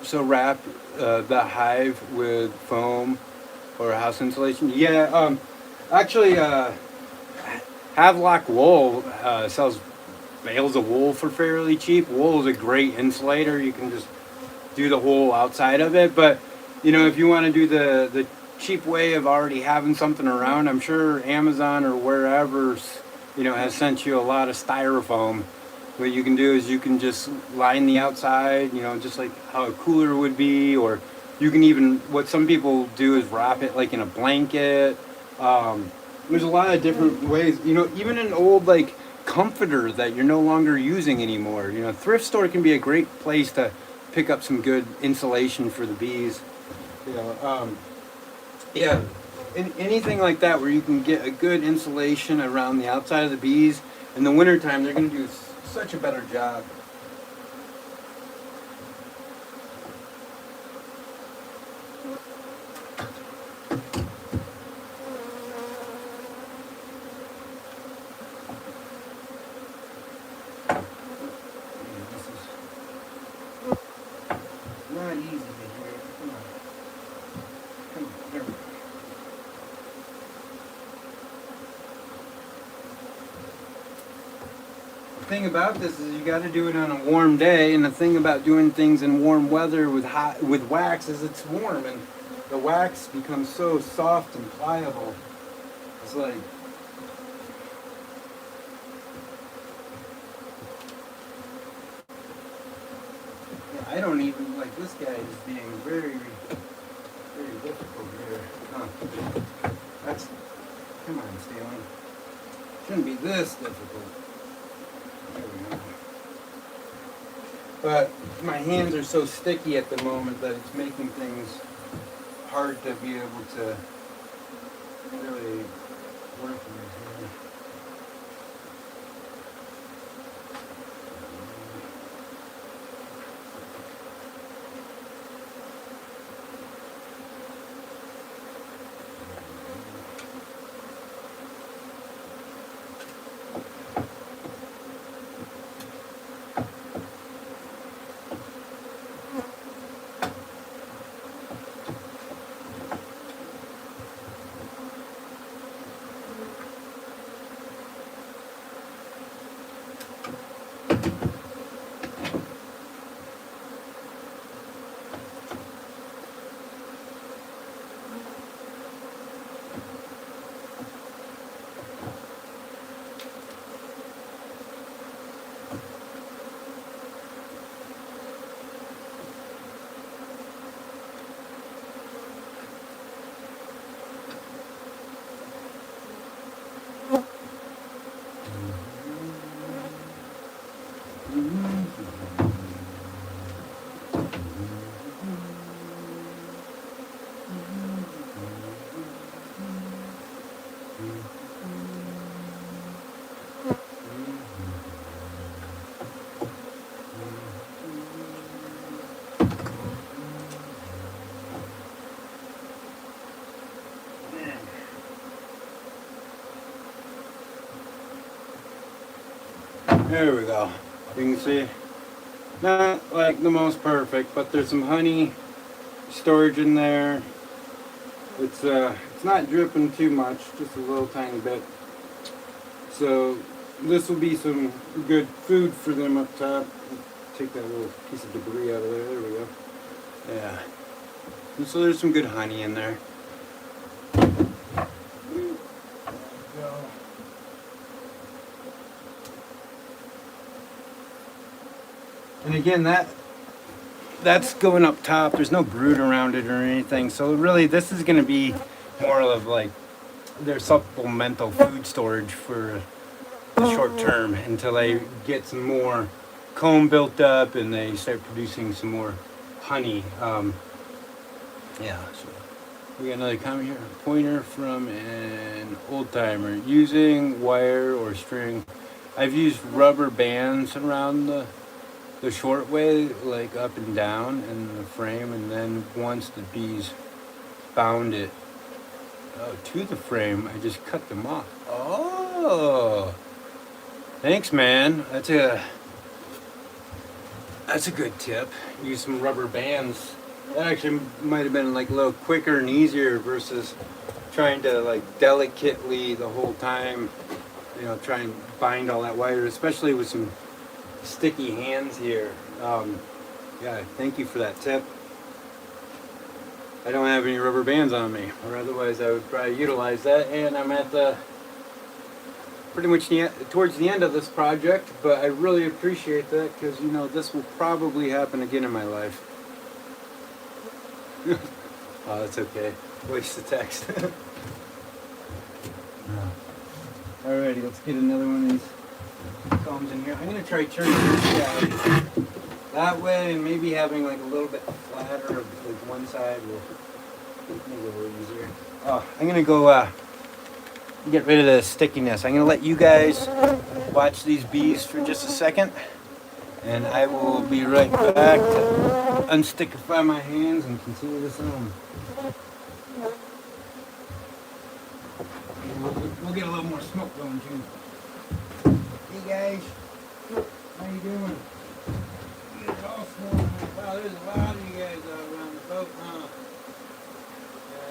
So wrap the hive with foam or house insulation. Yeah, actually, Havelock Wool sells bales of wool for fairly cheap. Wool is a great insulator. You can just do the whole outside of it. But you know, if you want to do the cheap way of already having something around, I'm sure Amazon or wherever, you know, has sent you a lot of styrofoam. What you can do is you can just line the outside, you know, just like how a cooler would be, or you can even, what some people do is wrap it like in a blanket. There's a lot of different ways, you know, even an old like comforter that you're no longer using anymore. You know, thrift store can be a great place to pick up some good insulation for the bees. You know, yeah, anything like that where you can get a good insulation around the outside of the bees. In the wintertime, they're going to do such a better job. Not easy to hear. Come on. Come on. There we go. The thing about this is you got to do it on a warm day, and the thing about doing things in warm weather with wax is it's warm, and the wax becomes so soft and pliable. It's like I don't even like this guy is being very, very difficult here. Huh. That's come on, Stanley. Shouldn't be this difficult. There we go. But my hands are so sticky at the moment that it's making things hard to be able to really work with here. There we go. You can see, not like the most perfect, but there's some honey storage in there. It's not dripping too much, just a little tiny bit. So this will be some good food for them up top. Take that little piece of debris out of there. There we go. Yeah. And so there's some good honey in there. And again, that's going up top. There's no brood around it or anything. So really, this is going to be more of like their supplemental food storage for the short term until they get some more comb built up and they start producing some more honey. Yeah. So we got another comment here. A pointer from an old timer using wire or string. I've used rubber bands around the short way, like up and down in the frame, and then once the bees bound it to the frame, I just cut them off. Oh, thanks, man. That's a good tip. Use some rubber bands. That actually might have been like a little quicker and easier versus trying to like delicately the whole time, you know, try and bind all that wire, especially with some sticky hands here. Yeah, thank you for that tip. I don't have any rubber bands on me, or otherwise I would probably utilize that. And I'm at the pretty much towards the end of this project, but I really appreciate that because, you know, this will probably happen again in my life. Oh, that's okay. Waste of text. Alrighty, let's get another one of these combs in here. I'm going to try turning this guy that way and maybe having like a little bit flatter of like one side will make it a little easier. Oh, I'm going to go get rid of the stickiness. I'm going to let you guys watch these bees for just a second and I will be right back to unstickify my hands and continue this on. We'll get a little more smoke going too. Hey guys, how you doing? You guys all snoring. Wow, there's a lot of you guys out around the boat, huh? Yeah,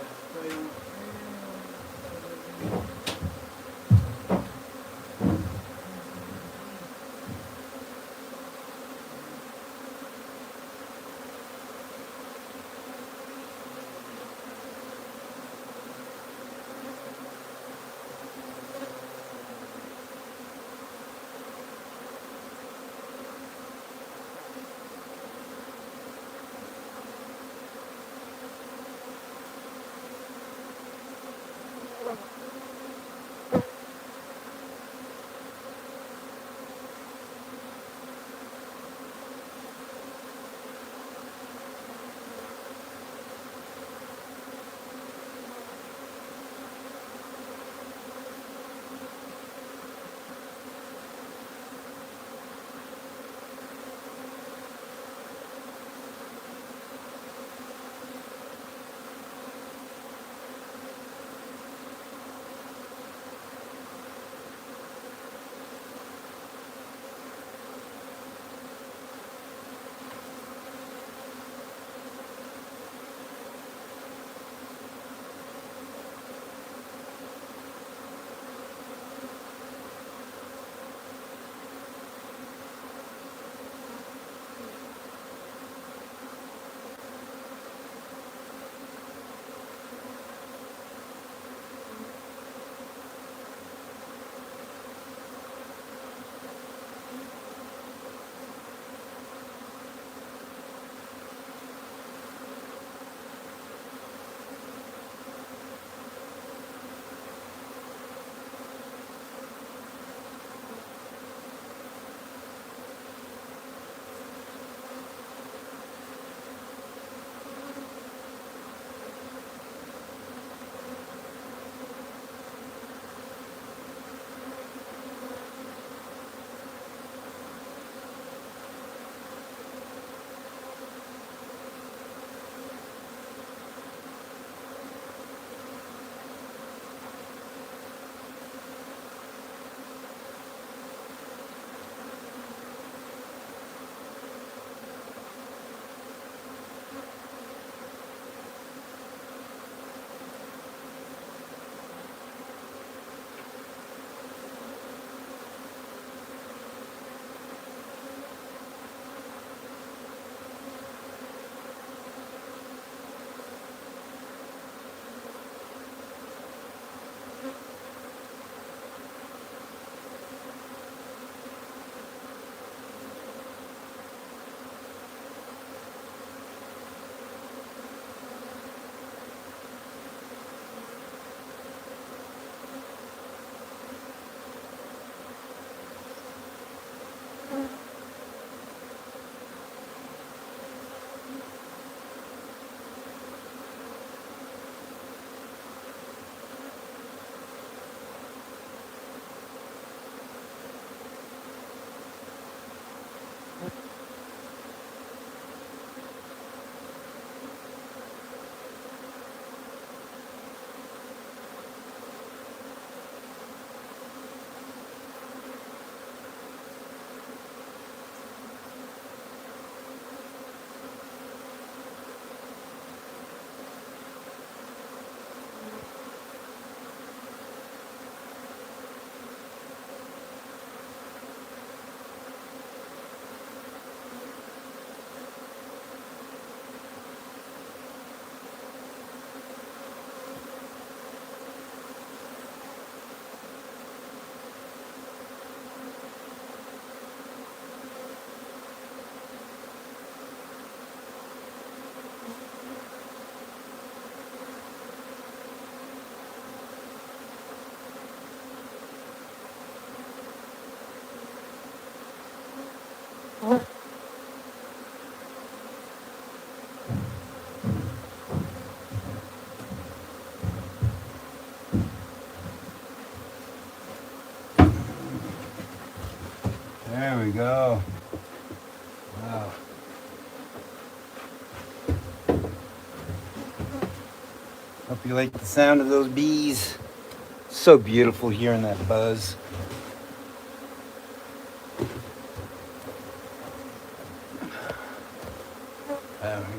There we go. Wow. Hope you like the sound of those bees. So beautiful hearing that buzz.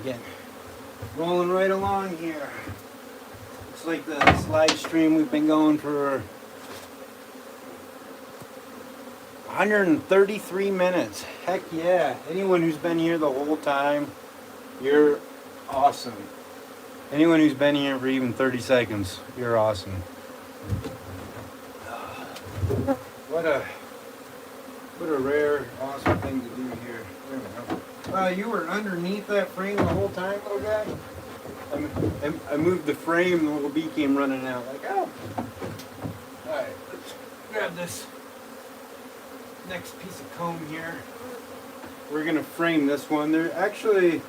Again, rolling right along here. Looks like this live stream we've been going for 133 minutes. Heck yeah. Anyone who's been here the whole time, you're awesome. Anyone who's been here for even 30 seconds, you're awesome. What a rare, awesome thing to do here. There we go. You were underneath that frame the whole time, little guy? I moved the frame, the little bee came running out. Like, oh. Alright, let's grab this next piece of comb here. We're going to frame this one. There actually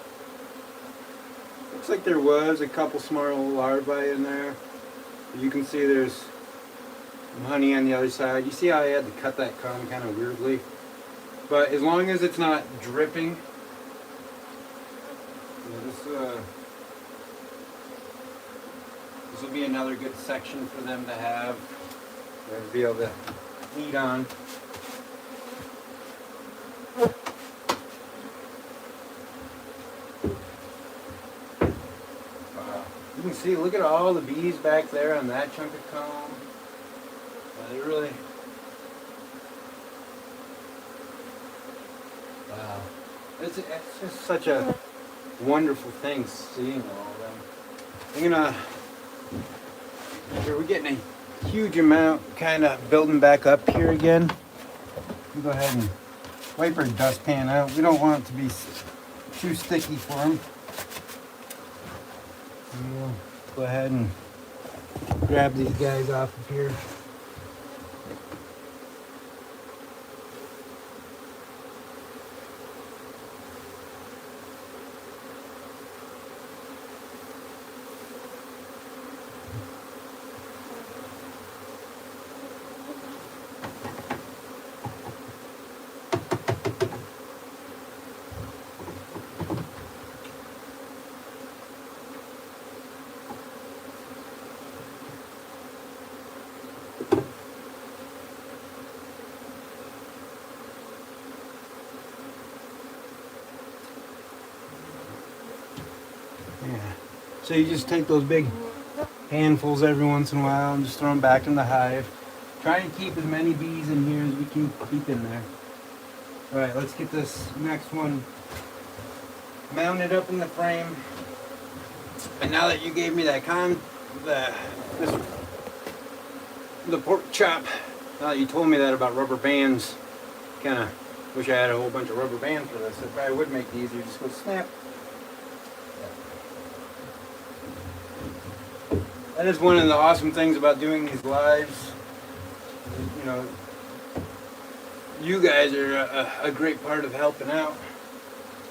looks like there was a couple small larvae in there. You can see there's some honey on the other side. You see how I had to cut that comb kind of weirdly? But as long as it's not dripping, this will be another good section for them to have. To be able to eat on. You can see, look at all the bees back there on that chunk of comb. They really, wow. It's just such a wonderful thing seeing all of them. We're getting a huge amount kind of building back up here again. We'll go ahead and wipe our dustpan out. We don't want it to be too sticky for them. We'll go ahead and grab these guys off of here. So you just take those big handfuls every once in a while and just throw them back in the hive. Try and keep as many bees in here as we can keep in there. Alright, let's get this next one mounted up in the frame. And now that you gave me that the pork chop, now that you told me that about rubber bands, kind of wish I had a whole bunch of rubber bands for this. It probably would make it easier. Just go snap. That is one of the awesome things about doing these lives. You know, you guys are a great part of helping out.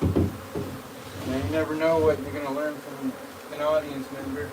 And you never know what you're going to learn from an audience member.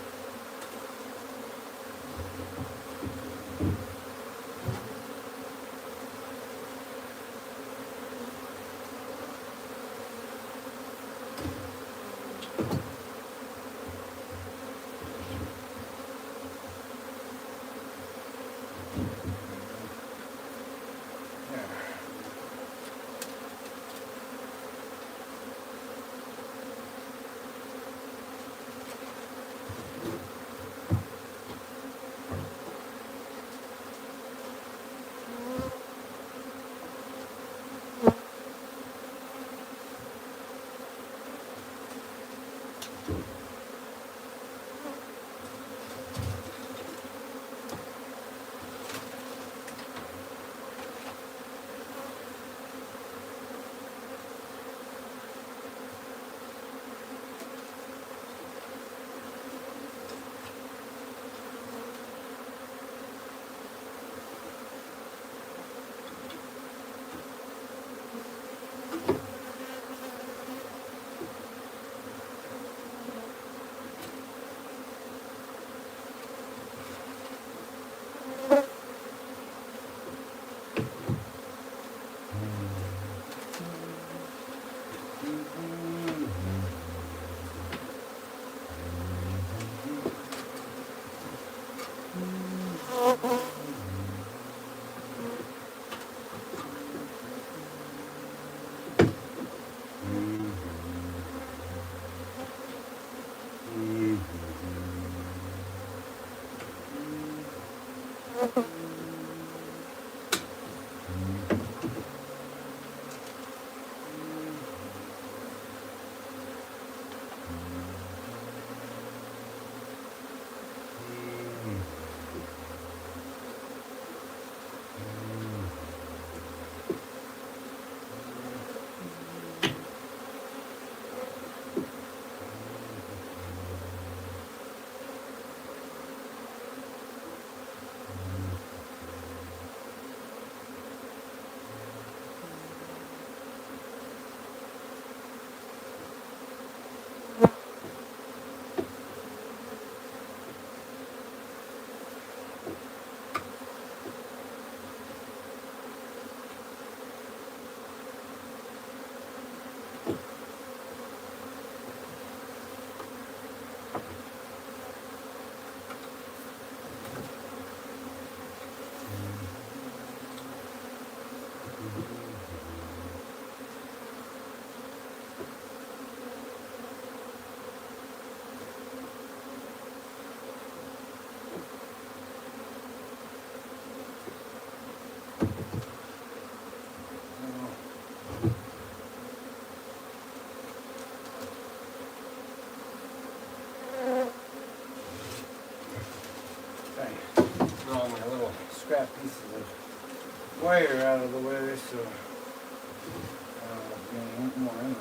All my little scrap pieces of wire out of the way, so more in there.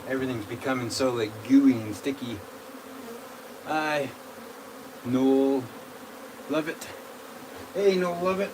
Everything's becoming so like gooey and sticky. I no love it. Hey, no love it.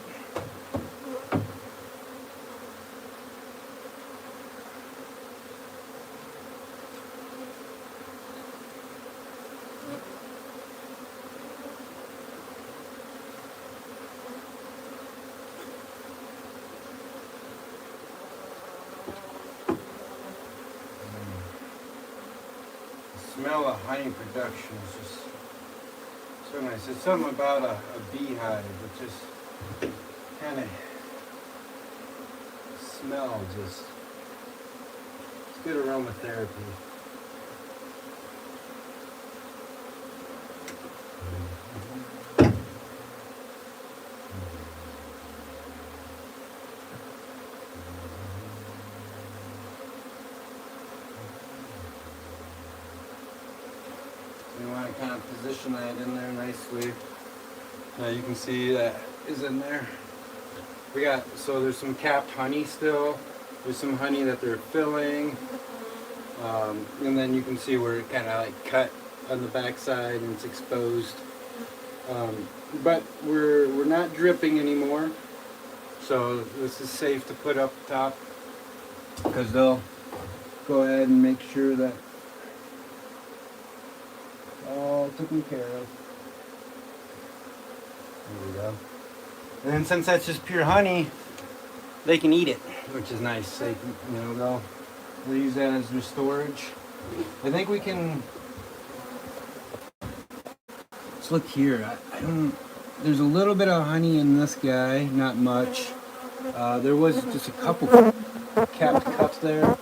The smell of honey production is just so nice. It's something about a beehive that just kind of smell just, it's good aromatherapy. You want to kind of position that in there nicely. Now you can see that is in there. We got, so there's some capped honey still. There's some honey that they're filling. And then you can see where it kind of like cut on the back side and it's exposed. But we're not dripping anymore. So this is safe to put up top because they'll go ahead and make sure that all taken care of. There we go. And then since that's just pure honey, they can eat it, which is nice. They can, they'll use that as their storage. I think we can. Let's look here. I don't. There's a little bit of honey in this guy, not much. There was just a couple capped cups there.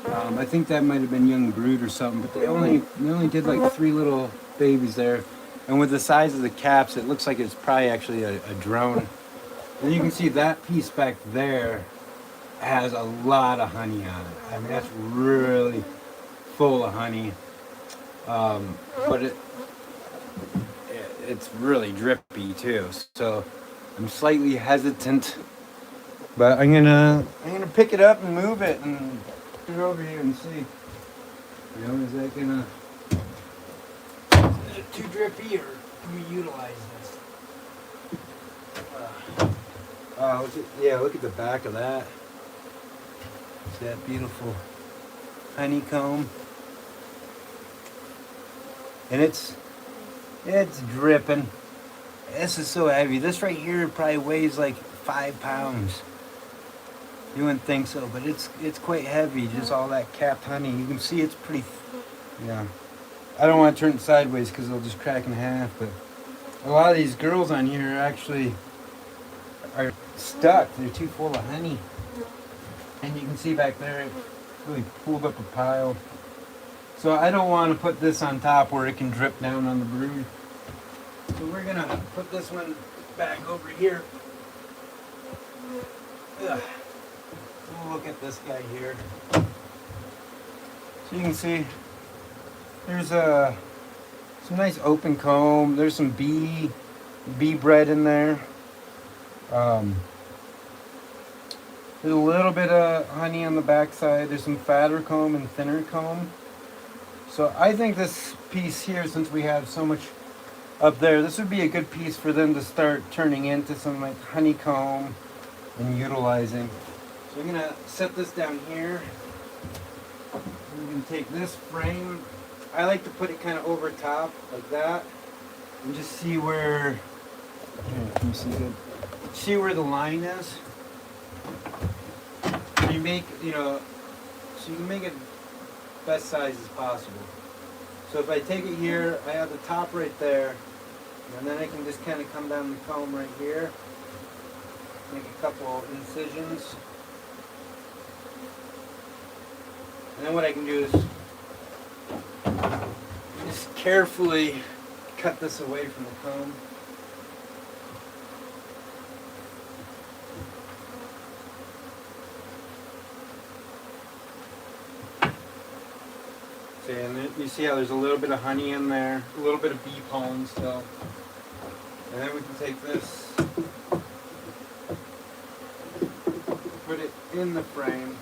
I think that might have been young brood or something, but they only did like 3 little babies there. And with the size of the caps, it looks like it's probably actually a drone. And you can see that piece back there has a lot of honey on it. I mean, that's really full of honey. But it's really drippy too. So I'm slightly hesitant, but I'm gonna pick it up and move it and put it over here and see. Is that gonna, is it too drippy or can we utilize this? Look at the back of that. See that beautiful honeycomb? And it's dripping. This is so heavy. This right here probably weighs like 5 pounds. You wouldn't think so, but it's quite heavy, just all that capped honey. You can see it's pretty, yeah. I don't want to turn it sideways because it'll just crack in half, but a lot of these girls on here actually are stuck. They're too full of honey. And you can see back there, really pulled up a pile. So I don't want to put this on top where it can drip down on the brood. So we're gonna put this one back over here. Ugh. We'll look at this guy here. So you can see there's some nice open comb. There's some bee bread in there. There's a little bit of honey on the backside. There's some fatter comb and thinner comb. So I think this piece here, since we have so much up there, this would be a good piece for them to start turning into some like honeycomb and utilizing. So I'm gonna set this down here. We can take this frame. I like to put it kind of over top like that, and just see where. Here, can you see good? See where the line is. So you make, so you can make it best size as possible. So if I take it here, I have the top right there, and then I can just kind of come down the comb right here, make a couple incisions. And then what I can do is just carefully cut this away from the comb. See, and then you see how there's a little bit of honey in there, a little bit of bee pollen still. And then we can take this, put it in the frame.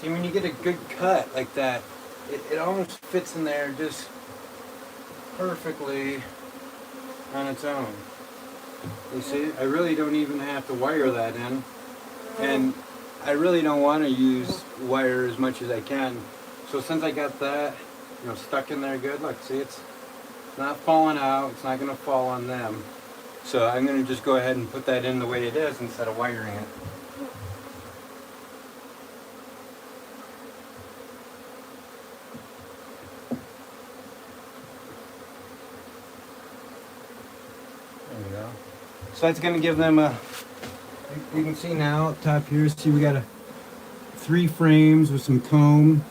See, when you get a good cut like that, it almost fits in there just perfectly on its own. You see, I really don't even have to wire that in. And I really don't want to use wire as much as I can. So since I got that, stuck in there good, look, see, it's not falling out, it's not going to fall on them. So I'm going to just go ahead and put that in the way it is instead of wiring it. So that's going to give them you can see now up top here, see we got 3 frames with some comb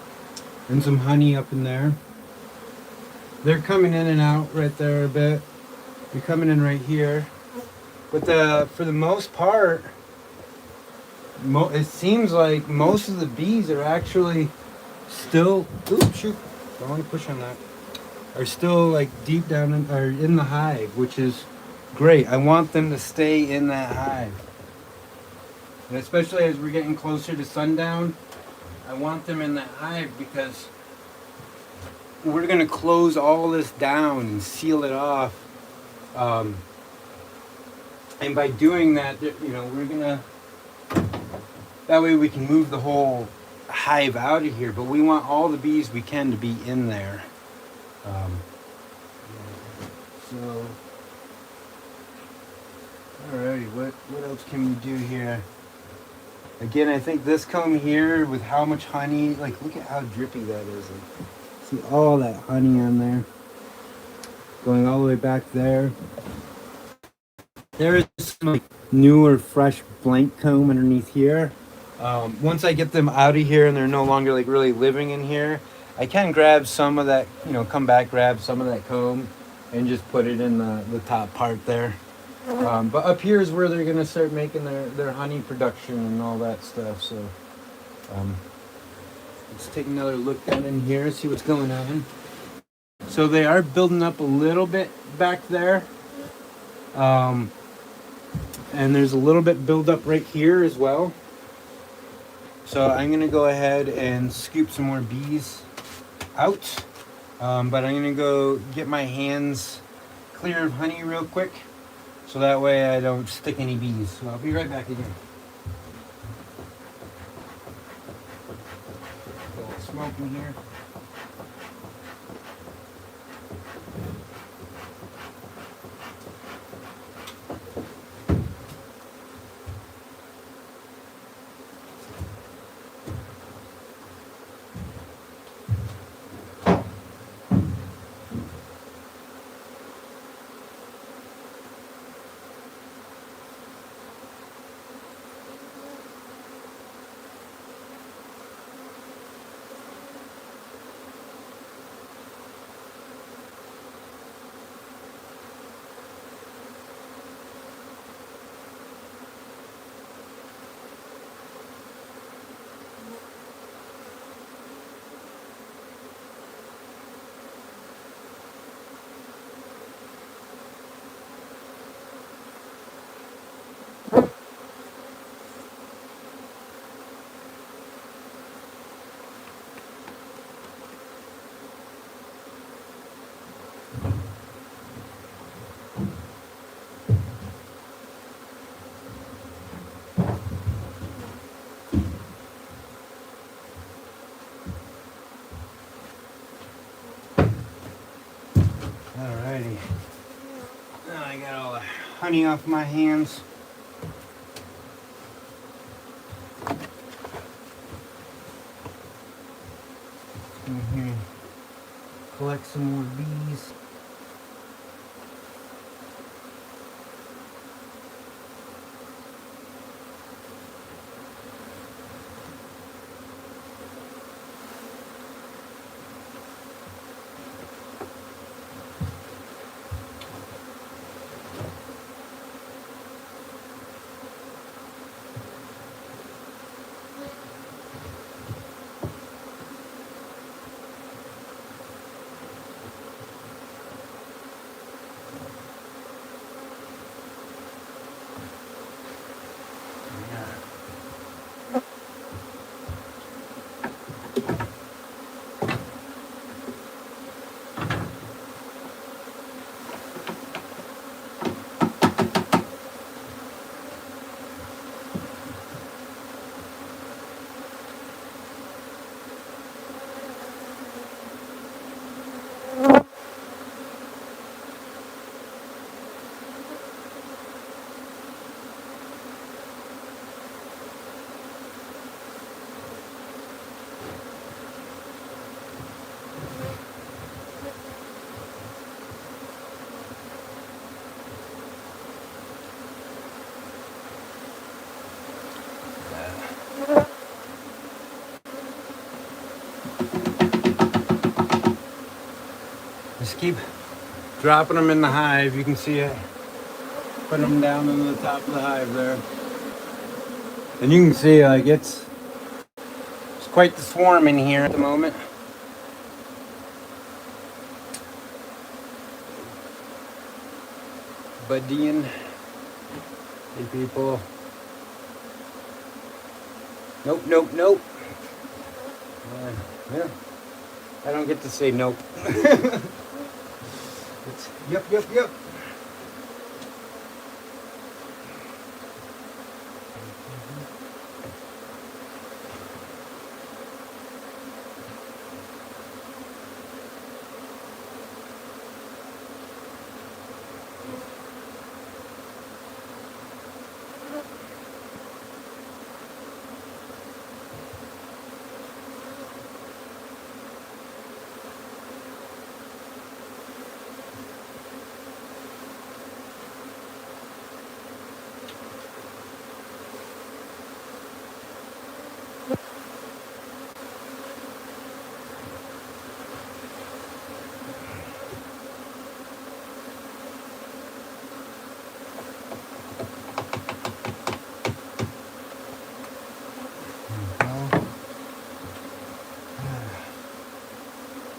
and some honey up in there. They're coming in and out right there a bit. They're coming in right here. But for the most part, it seems like most of the bees are actually still, oops, shoot, don't want to push on that, are still like deep down in the hive, which is great. I want them to stay in that hive. And especially as we're getting closer to sundown, I want them in that hive because we're going to close all this down and seal it off. And by doing that, we're going to, that way we can move the whole hive out of here. But we want all the bees we can to be in there. So... Alrighty, what else can we do here? Again, I think this comb here with how much honey, like look at how drippy that is. Like, see all that honey on there. Going all the way back there. There is some like, newer, fresh blank comb underneath here. Once I get them out of here and they're no longer like really living in here, I can grab some of that, come back, grab some of that comb and just put it in the top part there. But up here is where they're going to start making their honey production and all that stuff. So let's take another look down in here, see what's going on. So they are building up a little bit back there. And there's a little bit build up right here as well. So I'm going to go ahead and scoop some more bees out. But I'm going to go get my hands clear of honey real quick. So that way I don't stick any bees. So I'll be right back again. A little smoke in here. honey off my hands. Collect some more bees. Just keep dropping them in the hive. You can see it. Put them down on the top of the hive there. And you can see like it's quite the swarm in here at the moment. Buddying. Hey people. Nope, nope, nope. Yeah. I don't get to say nope. It's, yep, yep, yep.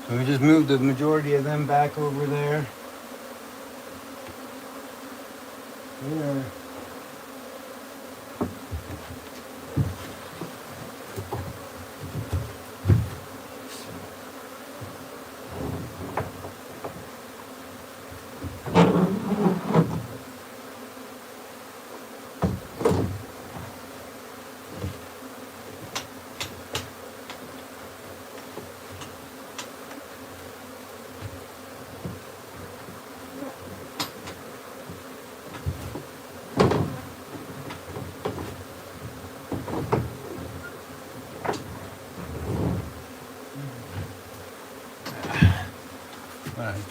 So we just moved the majority of them back over there. Yeah.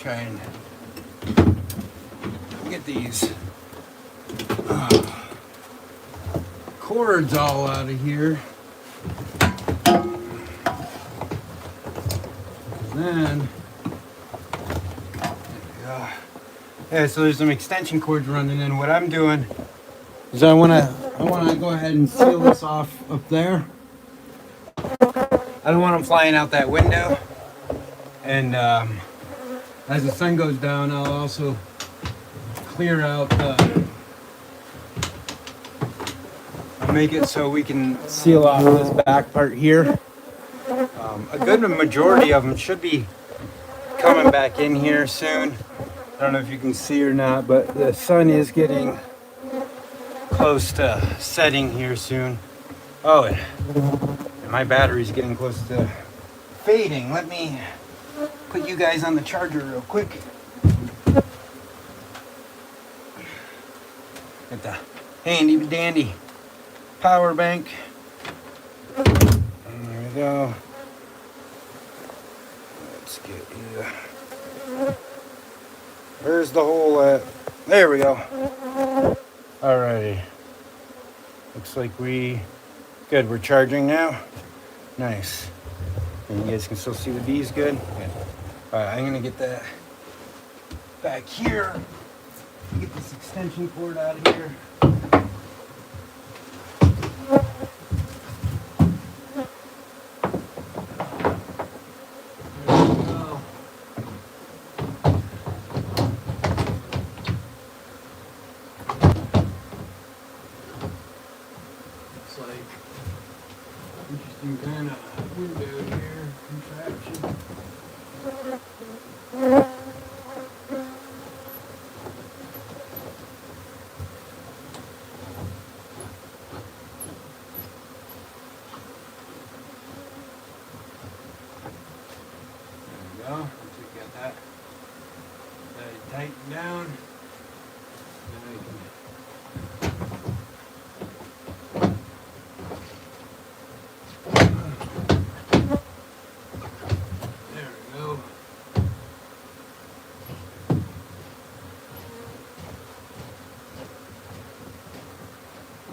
Try and get these cords all out of here. Then, yeah, so there's some extension cords running in. What I'm doing is I want to go ahead and seal this off up there. I don't want them flying out that window. And as the sun goes down, I'll also clear out I'll make it so we can seal off this back part here. A good majority of them should be coming back in here soon. I don't know if you can see or not, but the sun is getting close to setting here soon. Oh, and my battery's getting close to fading. Let me put you guys on the charger real quick. Got the handy dandy power bank. And there we go. Let's get you. Where's the hole at? There we go. Alrighty. Looks like good. We're charging now. Nice. And you guys can still see the bees good. Good. Alright, I'm gonna get that back here. Get this extension cord out of here. Interesting kind of window here, contraption. There we go. Once we get that tightened down, then we can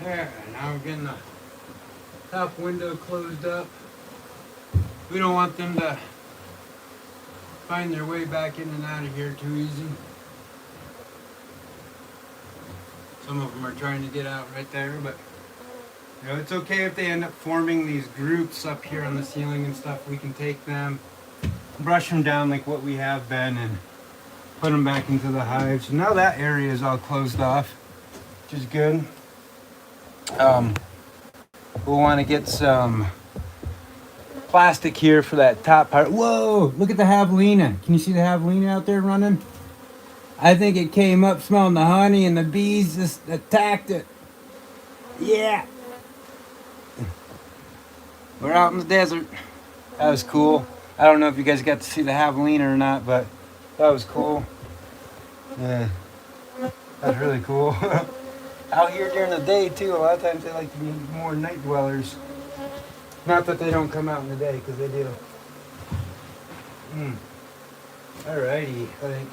there, now we're getting the top window closed up. We don't want them to find their way back in and out of here too easy. Some of them are trying to get out right there, but you know, it's okay if they end up forming these groups up here on the ceiling and stuff. We can take them, brush them down like what we have been, and put them back into the hive. So now that area is all closed off, which is good. We'll want to get some plastic here for that top part. Whoa, look at the javelina. Can you see the javelina out there running? I think it came up smelling the honey and the bees just attacked it. Yeah. We're out in the desert. That was cool. I don't know if you guys got to see the javelina or not, but that was cool. Yeah, that's really cool. Out here during the day too, a lot of times they like to be more night dwellers. Not that they don't come out in the day, because they do. Alrighty, I think.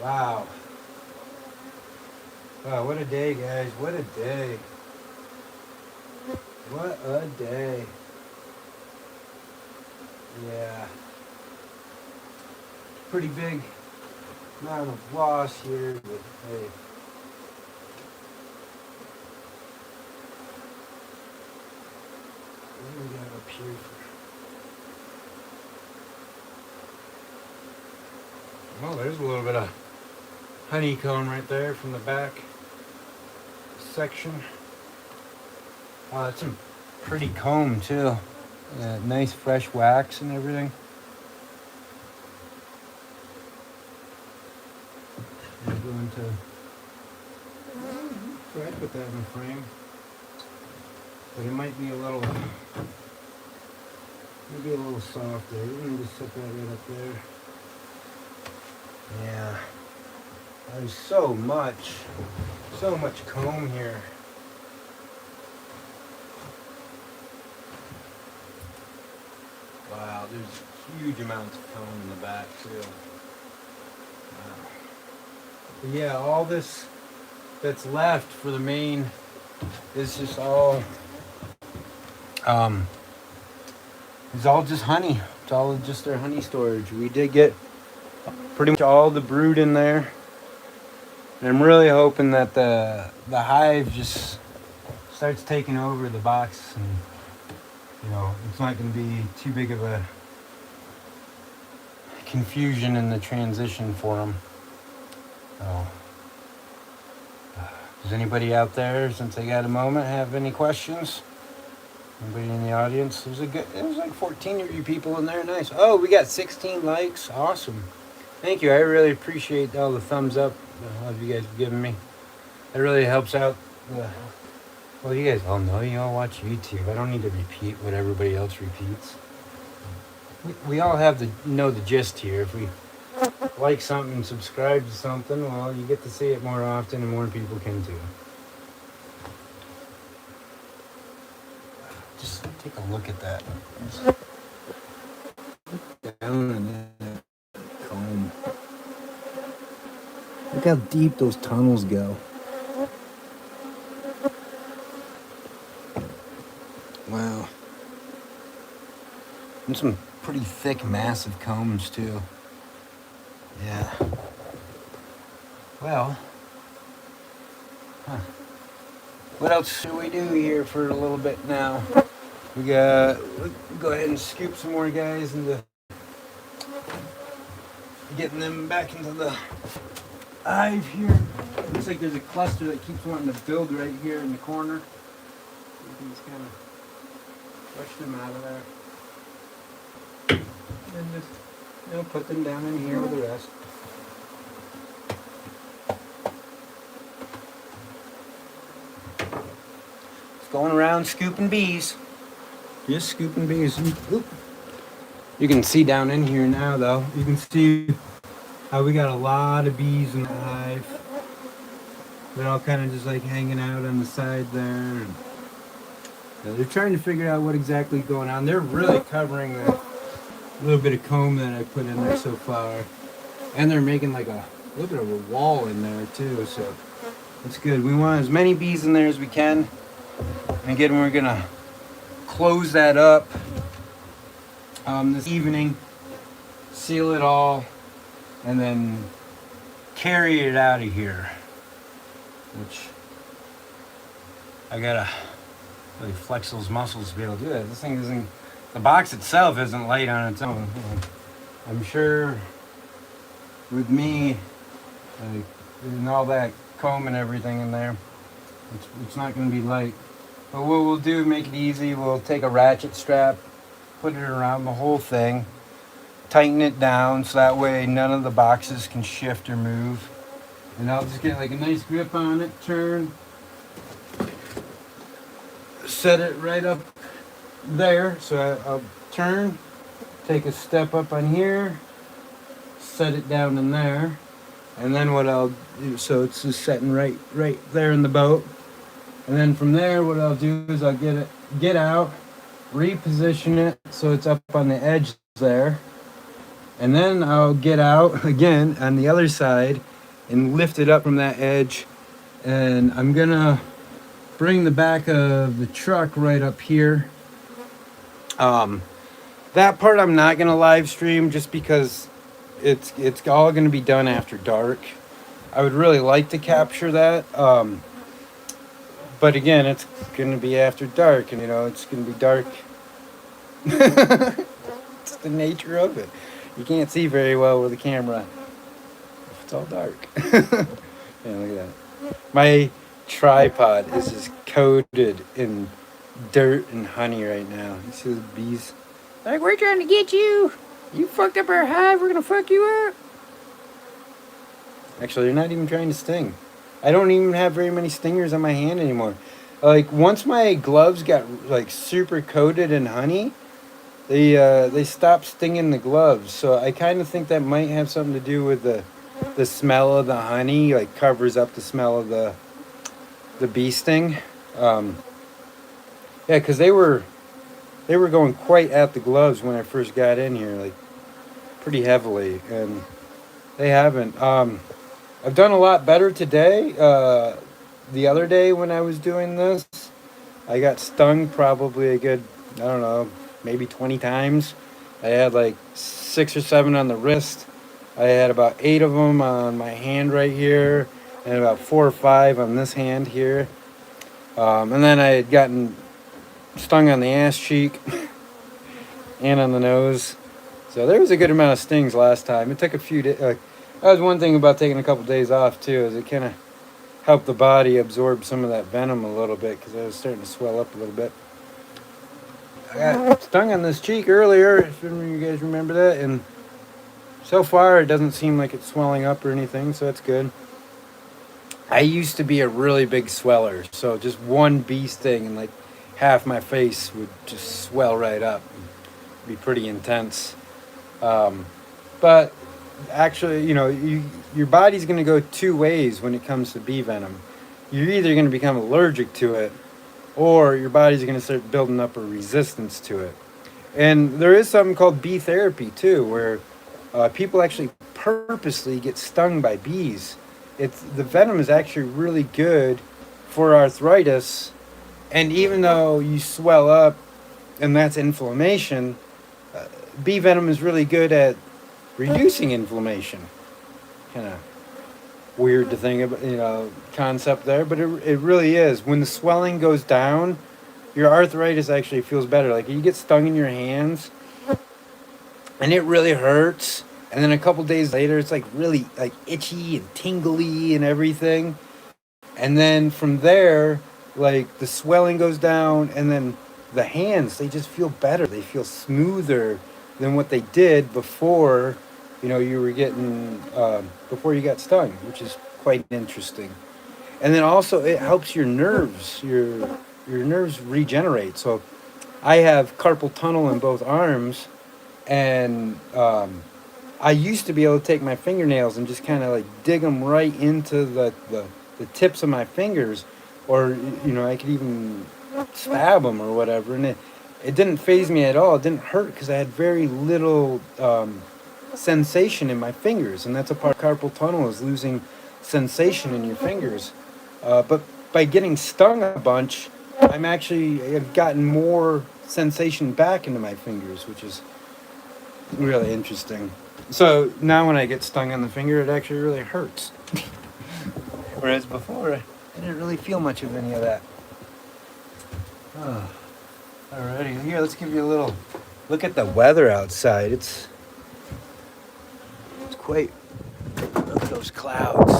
Wow. Wow, what a day, guys. What a day. What a day. Yeah. Pretty big amount of loss here, but hey. What do we got up here for? Well, there's a little bit of honeycomb right there from the back section. It's some pretty comb too. Nice fresh wax and everything. I'm going to try to put that in the frame, but it might be a little, maybe a little soft there. We're going to just set that right up there. Yeah, there's so much comb here. Wow, there's huge amounts of comb in the back too. Wow. But yeah, all this that's left for the main is just all it's all just honey. It's all just their honey storage. We did get pretty much all the brood in there. And I'm really hoping that the hive just starts taking over the box, and you know, it's not going to be too big of a confusion in the transition for them. So, does anybody out there, since I got a moment, have any questions? Anybody in the audience? There's like 14 of you people in there. Nice. Oh, we got 16 likes. Awesome. Thank you. I really appreciate all the thumbs up all of you guys have given me. That really helps out. Well, you guys all know, you all watch YouTube. I don't need to repeat what everybody else repeats. We all have know the gist here. If we like something, subscribe to something, well, you get to see it more often and more people can too. Just take a look at that. Down in that comb. Look how deep those tunnels go. Wow. And some pretty thick, massive combs too. Yeah. Well. Huh. What else should we do here for a little bit now? We'll go ahead and scoop some more guys into getting them back into the hive here. Looks like there's a cluster that keeps wanting to build right here in the corner. We can just kind of push them out of there. And just, put them down in here with the rest. Just going around scooping bees. Just scooping bees. Oop. You can see down in here now, though. You can see how we got a lot of bees in the hive. They're all kind of just like hanging out on the side there. And they're trying to figure out what exactly is going on. They're really covering the little bit of comb that I put in there so far. And they're making like a little bit of a wall in there too, so that's good. We want as many bees in there as we can. And again, we're gonna close that up this evening, seal it all, and then carry it out of here. Which I gotta really flex those muscles to be able to do that. This thing isn't, the box itself isn't light on its own. I'm sure with me and all that comb and everything in there, it's not going to be light. But what we'll do, make it easy, we'll take a ratchet strap, put it around the whole thing, tighten it down so that way none of the boxes can shift or move. And I'll just get like a nice grip on it, turn, set it right up there. So I'll turn, take a step up on here, set it down in there, and then what I'll do, so it's just setting right there in the boat. And then from there, what I'll do is I'll get out, reposition it so it's up on the edge there, and then I'll get out again on the other side and lift it up from that edge. And I'm gonna bring the back of the truck right up here. That part I'm not gonna live stream just because it's all gonna be done after dark. I would really like to capture that, but again, it's gonna be after dark, and it's gonna be dark. It's the nature of it. You can't see very well with the camera if it's all dark. Yeah, look at that. My tripod is just coated in dirt and honey right now. You see the bees? Like, we're trying to get you. You fucked up our hive. We're gonna fuck you up. Actually, they're not even trying to sting. I don't even have very many stingers on my hand anymore. Like, once my gloves got like super coated in honey, they stopped stinging the gloves. So I kind of think that might have something to do with the smell of the honey, like covers up the smell of the bee sting. Yeah, because they were going quite at the gloves when I first got in here, like pretty heavily, and they haven't. I've done a lot better today. The other day when I was doing this, I got stung probably a good, I don't know, maybe 20 times. I had like 6 or 7 on the wrist. I had about 8 of them on my hand right here, and about 4 or 5 on this hand here. And then I had gotten stung on the ass cheek and on the nose. So there was a good amount of stings last time. It took a few days. That was one thing about taking a couple days off too, is it kind of helped the body absorb some of that venom a little bit, because I was starting to swell up a little bit. I got stung on this cheek earlier, if you guys remember that, and so far it doesn't seem like it's swelling up or anything, so that's good. I used to be a really big sweller, so just one bee sting and like half my face would just swell right up. It'd be pretty intense. But actually, your body's going to go two ways when it comes to bee venom. You're either going to become allergic to it, or your body's going to start building up a resistance to it. And there is something called bee therapy too, where people actually purposely get stung by bees. The venom is actually really good for arthritis, and even though you swell up and that's inflammation, bee venom is really good at reducing inflammation. Kind of weird to think about, concept there, but it really is. When the swelling goes down, your arthritis actually feels better. Like you get stung in your hands, and it really hurts. And then a couple days later, it's like really like itchy and tingly and everything. And then from there, like the swelling goes down, and then the hands, they just feel better. They feel smoother than what they did before, you were getting before you got stung, which is quite interesting. And then also it helps your nerves. Your nerves regenerate. So I have carpal tunnel in both arms, and I used to be able to take my fingernails and just kind of like dig them right into the tips of my fingers, or I could even stab them or whatever, and it didn't phase me at all. It didn't hurt because I had very little sensation in my fingers, and that's a part of carpal tunnel, is losing sensation in your fingers. But by getting stung a bunch, I've gotten more sensation back into my fingers, which is really interesting. So now when I get stung on the finger, it actually really hurts. Whereas before, I didn't really feel much of any of that. Oh, alrighty, here, let's give you a little look at the weather outside. It's quite, look at those clouds.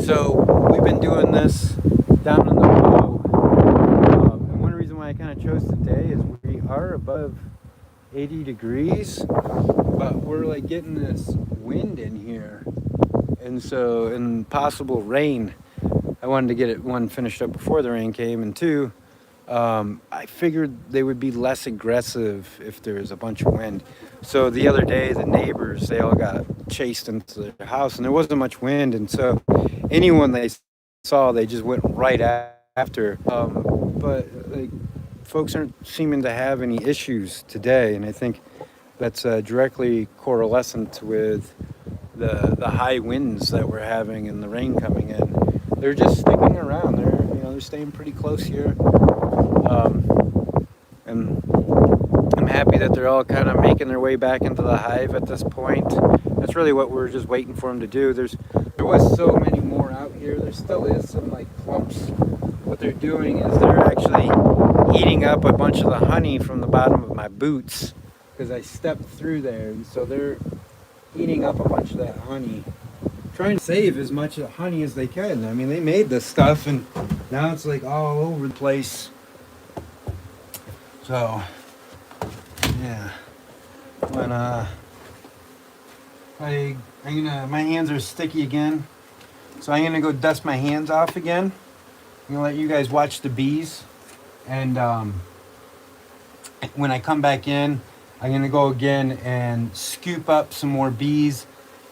So we've been doing this down in the low. And one reason why I kind of chose today is we are above 80 degrees, but we're like getting this wind in here, and possible rain. I wanted to get it, one, finished up before the rain came, and two, I figured they would be less aggressive if there was a bunch of wind. So the other day, the neighbors, they all got chased into their house, and there wasn't much wind, and so anyone they saw, they just went right after. But like, folks aren't seeming to have any issues today, and I think that's directly correlation with the high winds that we're having and the rain coming in. They're just sticking around. They're staying pretty close here, and I'm happy that they're all kind of making their way back into the hive at this point. That's really what we're just waiting for them to do. There was so many more out here. There still is some like clumps. What they're doing is they're actually eating up a bunch of the honey from the bottom of my boots, because I stepped through there, and so they're eating up a bunch of that honey, trying to save as much of the honey as they can. I mean, they made this stuff, and now it's like all over the place. So yeah, when my hands are sticky again, so I'm gonna go dust my hands off again. I'm gonna let you guys watch the bees, and when I come back in, I'm gonna go again and scoop up some more bees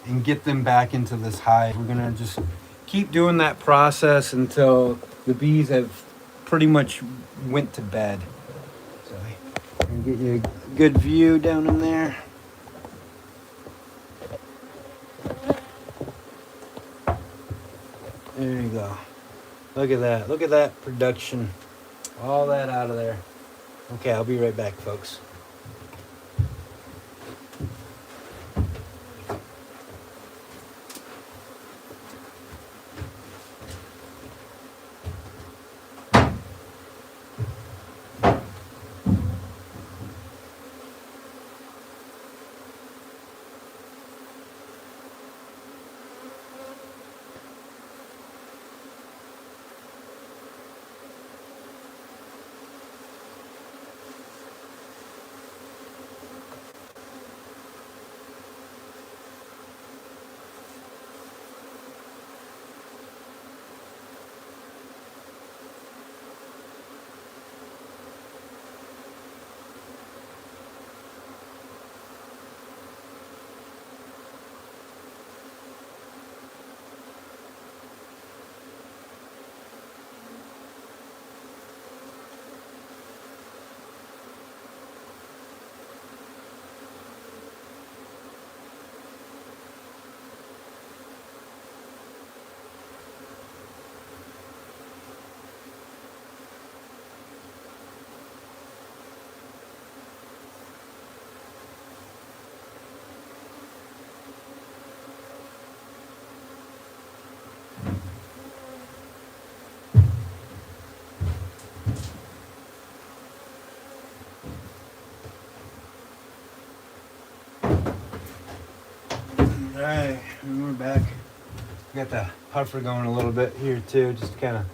and get them back into this hive. We're gonna just keep doing that process until the bees have pretty much went to bed. So I'm gonna get you a good view down in there. There you go. Look at that. Look at that production. All that out of there. Okay, I'll be right back, folks. them back. Got the puffer going a little bit here too, just to kind of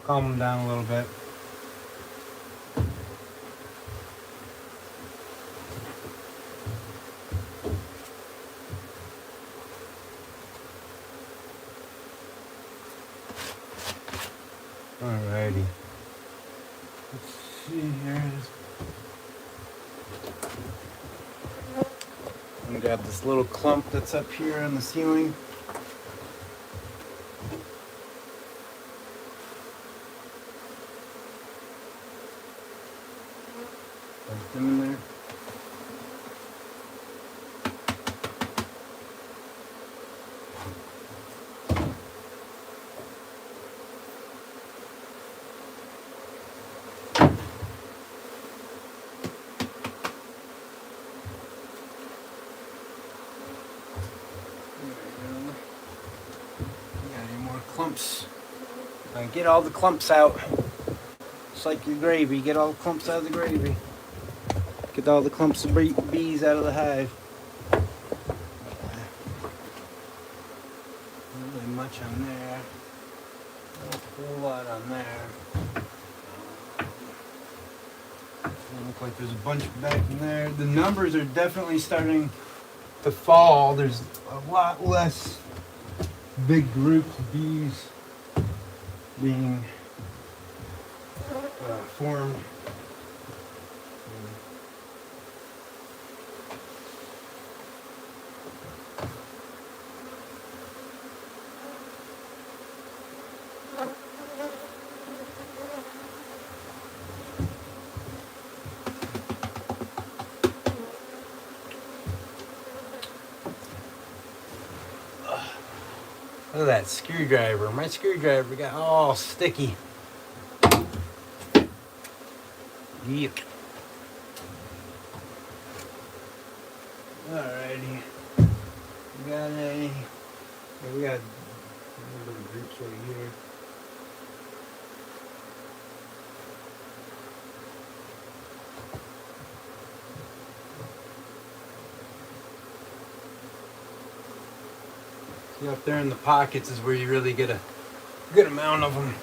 calm them down a little bit. Alrighty. Let's see here. I'm gonna grab this little clump that's up here on the ceiling. Put them in there. Clumps. Get all the clumps out. Just like your gravy. Get all the clumps out of the gravy. Get all the clumps of bees out of the hive. Not really much on there. Not a whole lot on there. Doesn't look like there's a bunch back in there. The numbers are definitely starting to fall. There's a lot less big groups of bees being formed. Look at that screwdriver. My screwdriver got all sticky. Yuck. Alrighty. We got we got little groups right here. See, up there in the pockets is where you really get a good amount of them.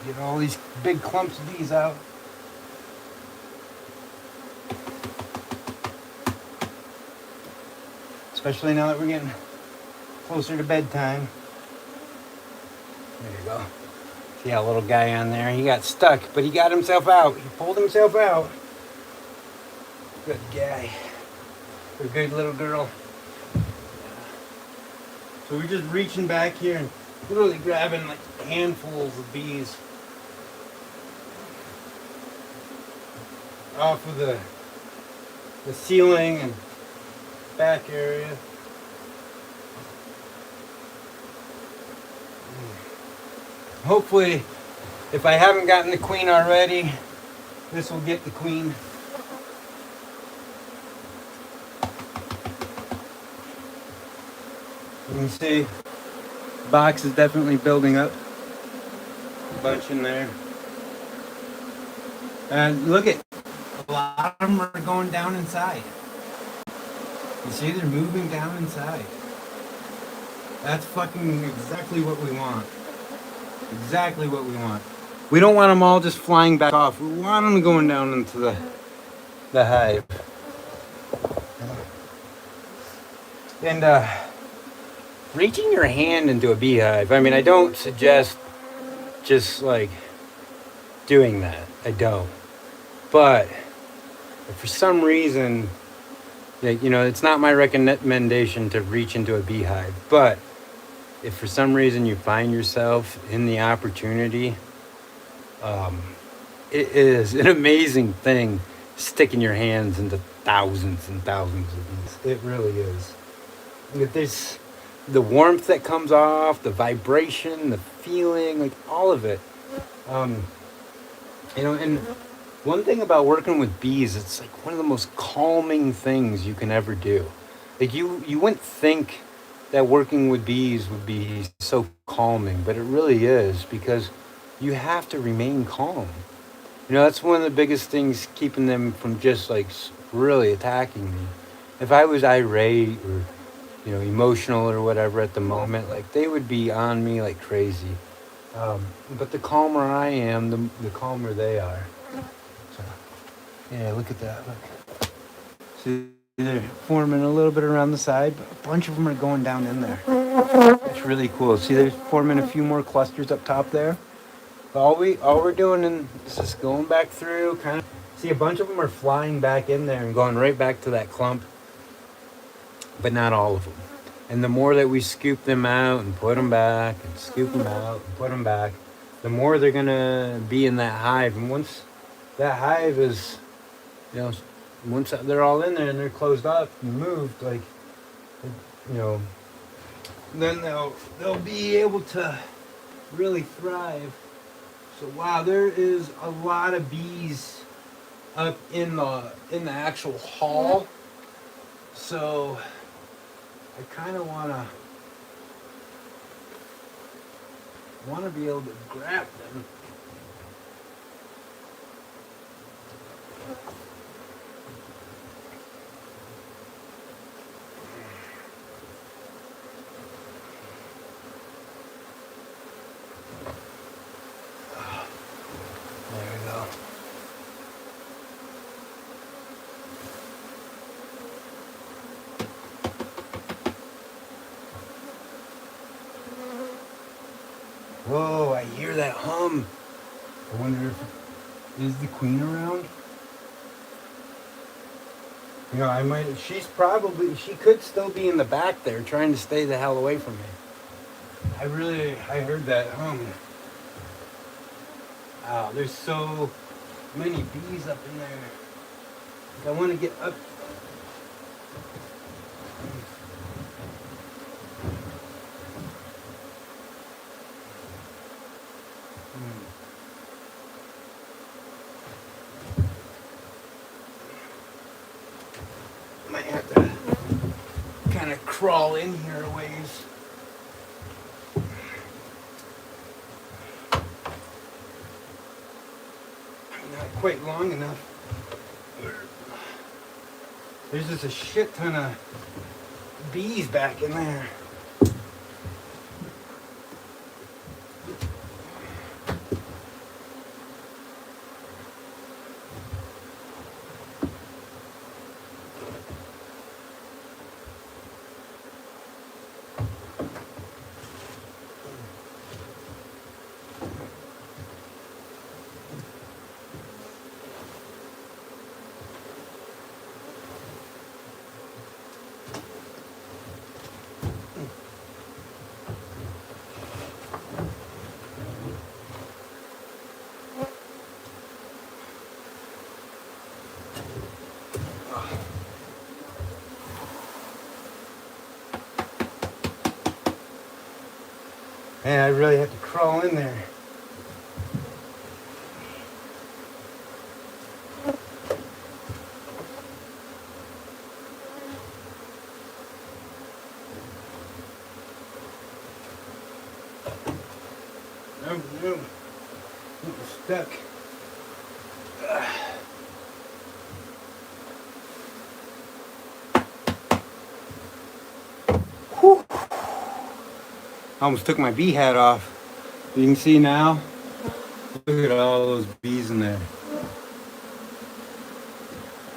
Get all these big clumps of bees out. Especially now that we're getting closer to bedtime. There you go. See that little guy on there? He got stuck, but he got himself out. He pulled himself out. Good guy. A good little girl. So we're just reaching back here and literally grabbing like handfuls of bees off of the ceiling and back area. Hopefully, if I haven't gotten the queen already, this will get the queen. You can see the box is definitely building up. A bunch in there. And look at, a lot of them are going down inside. You see, they're moving down inside. That's fucking exactly what we want. Exactly what we want. We don't want them all just flying back off. We want them going down into the hive. And reaching your hand into a beehive, I mean, I don't suggest just like doing that. I don't. But if for some reason, you know, it's not my recommendation to reach into a beehive, but if for some reason you find yourself in the opportunity It is an amazing thing sticking your hands into thousands and thousands of these. It really is. There's the warmth that comes off, the vibration, the feeling, like all of it. Um, and one thing about working with bees, it's like one of the most calming things you can ever do. Like you wouldn't think that working with bees would be so calming, but it really is because you have to remain calm. That's one of the biggest things keeping them from just like really attacking me. If I was irate or emotional or whatever at the moment, like they would be on me like crazy. But the calmer I am, the calmer they are. So, yeah, look at that. Look. See, they're forming a little bit around the side, but a bunch of them are going down in there. It's really cool. See, they're forming a few more clusters up top there. All we're doing is just going back through, kind of. See, a bunch of them are flying back in there and going right back to that clump, but not all of them. And the more that we scoop them out and put them back and scoop them out and put them back, the more they're gonna be in that hive. And once that hive is, you know, once they're all in there and they're closed up and moved, like, you know, then they'll be able to really thrive. So wow, there is a lot of bees up in the actual hall. So I kind of wanna be able to grab them. There we go. Whoa, I hear that hum. I wonder if is the queen around? She could still be in the back there trying to stay the hell away from me. I heard that hum. Wow, there's so many bees up in there. I want to get up. Might have to kind of crawl in here a ways. Not quite long enough. There's just a shit ton of bees back in there. Man, I really have to crawl in there. No. I'm stuck. Whew. I almost took my bee hat off. You can see now. Look at all those bees in there.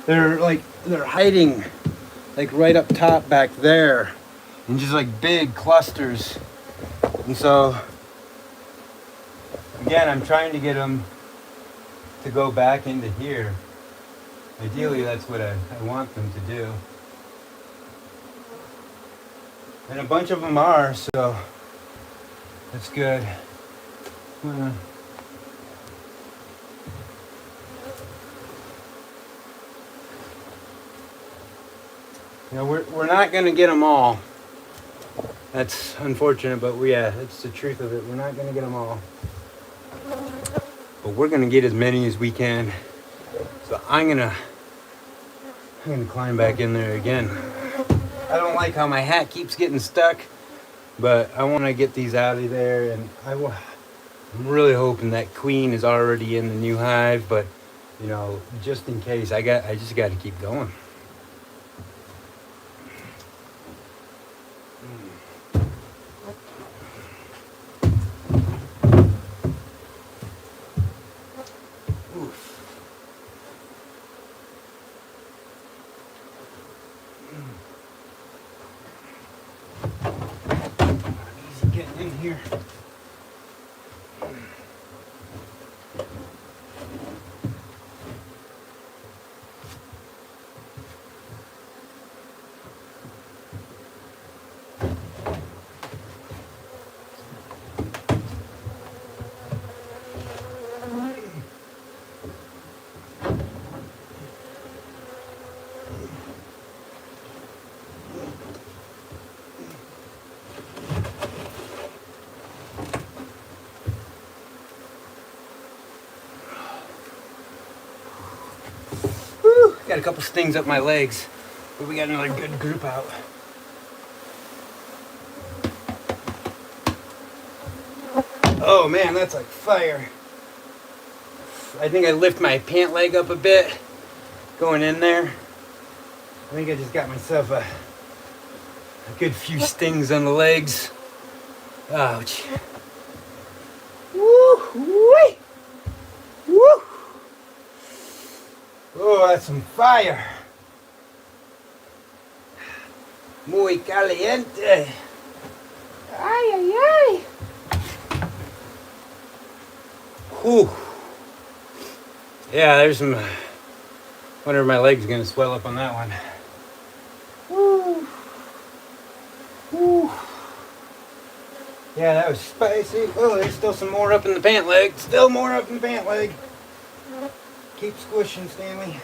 They're hiding like right up top back there in just like big clusters. And so again, I'm trying to get them to go back into here. Ideally, that's what I want them to do. And a bunch of them are, so that's good. You know, we're not going to get them all. That's unfortunate, but yeah, it's the truth of it. We're not going to get them all. But we're going to get as many as we can. So I'm going to climb back in there again. I don't like how my hat keeps getting stuck, but I want to get these out of there, and I'm really hoping that queen is already in the new hive, but you know, just in case, I just got to keep going. Easy getting in here. Got a couple stings up my legs, but we got another good group out. Oh man, that's like fire. I think I lift my pant leg up a bit going in there. I think I just got myself a good few stings on the legs. Ouch. Woo! Wee! Woo! Oh, that's some fire. Muy caliente. Ay, ay, ay. Whew. Yeah, there's some. Wonder if my leg's gonna swell up on that one. Woo. Woo. Yeah, that was spicy. Oh, there's still some more up in the pant leg. Still more up in the pant leg. Keep squishing, Stanley.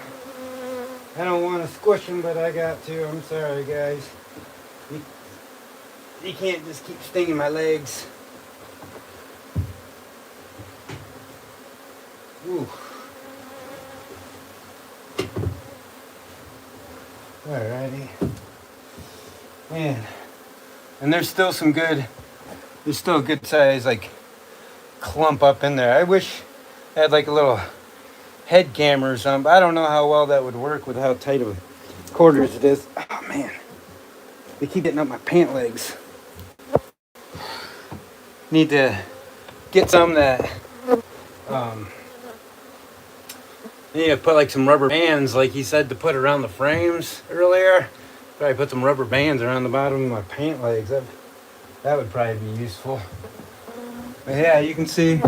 I don't want to squish them, but I got to. I'm sorry, guys. You can't just keep stinging my legs. Ooh. Alrighty. Man. And there's still some good, there's still a good size, like, clump up in there. I wish I had like a little head camera or something, but I don't know how well that would work with how tight of quarters it is. Oh man, they keep getting up my pant legs. Need to get some that need to put like some rubber bands, like he said, to put around the frames earlier. Probably put some rubber bands around the bottom of my pant legs. That would probably be useful. But yeah, you can see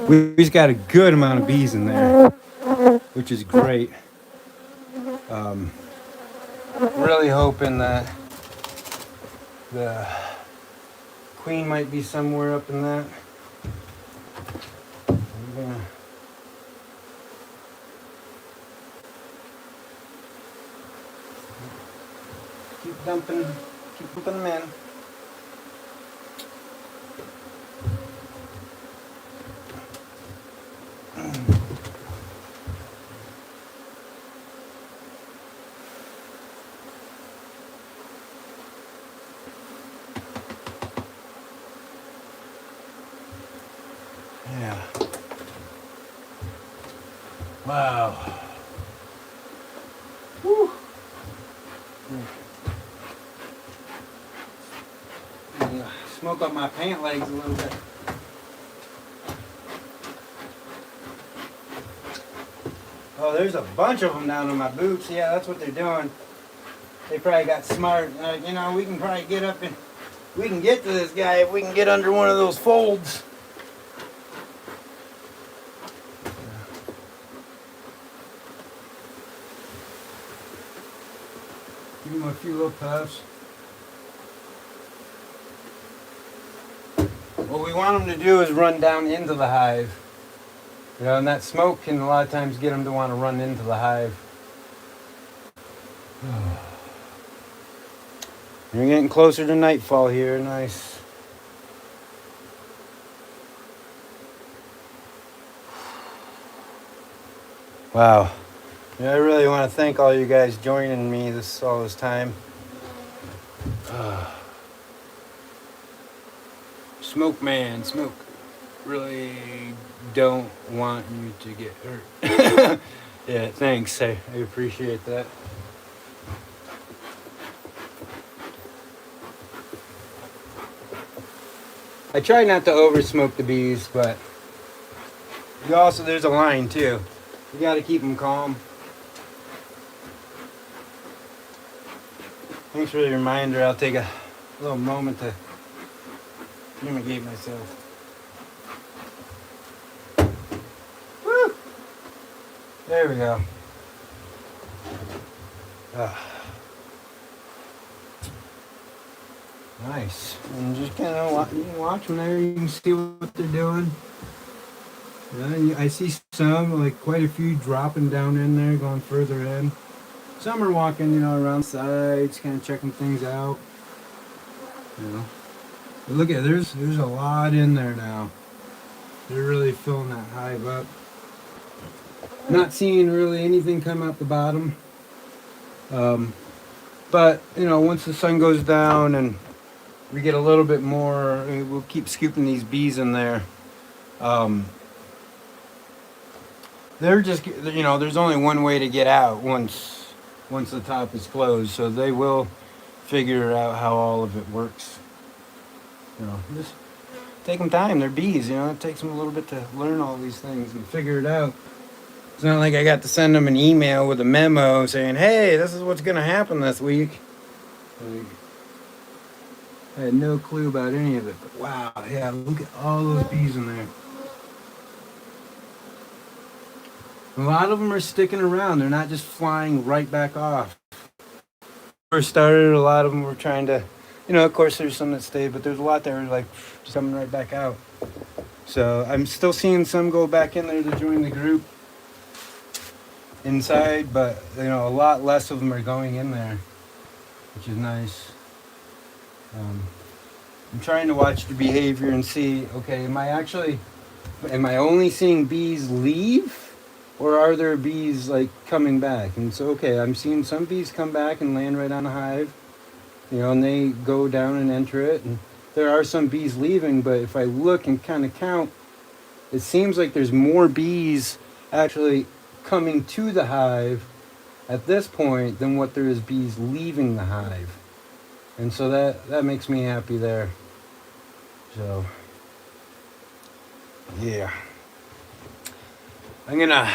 we've got a good amount of bees in there, which is great. Really hoping that the queen might be somewhere up in that. I'm gonna keep dumping them in. Yeah. Wow. Woo. Smoke up my pant legs a little bit. Oh, there's a bunch of them down on my boots. Yeah, that's what they're doing. They probably got smart. You know, we can probably get up and we can get to this guy if we can get under one of those folds. Give him a few little puffs. What we want them to do is run down into the hive. You know, and that smoke can a lot of times get them to want to run into the hive. We're getting closer to nightfall here. Nice. Wow. Yeah, I really want to thank all you guys joining me all this time. Smoke man, smoke. Really don't want you to get hurt. Yeah, thanks. I appreciate that. I try not to over smoke the bees, but there's a line too. You got to keep them calm. Thanks for the reminder. I'll take a little moment to fumigate myself. Woo! There we go. Nice. And just kind of watch them there. You can see what they're doing. Yeah, I see some, like quite a few dropping down in there, going further in. Some are walking, around sides, kind of checking things out. But look at there's a lot in there now. They're really filling that hive up. Not seeing really anything come out the bottom. But once the sun goes down and we get a little bit more, we'll keep scooping these bees in there. They're just, there's only one way to get out once the top is closed, so they will figure out how all of it works. Just take them time. They're bees, it takes them a little bit to learn all these things and figure it out. It's not like I got to send them an email with a memo saying, hey, this is what's going to happen this week. I had no clue about any of it, but wow, yeah, look at all those bees in there. A lot of them are sticking around. They're not just flying right back off. First started, a lot of them were trying to, of course there's some that stayed, but there's a lot that are like just coming right back out. So I'm still seeing some go back in there to join the group inside, but a lot less of them are going in there, which is nice. I'm trying to watch the behavior and see, okay, am I only seeing bees leave? Or are there bees like coming back? And so, okay, I'm seeing some bees come back and land right on the hive, and they go down and enter it. And there are some bees leaving, but if I look and kind of count, it seems like there's more bees actually coming to the hive at this point than what there is bees leaving the hive. And so that makes me happy there. So, yeah. I'm gonna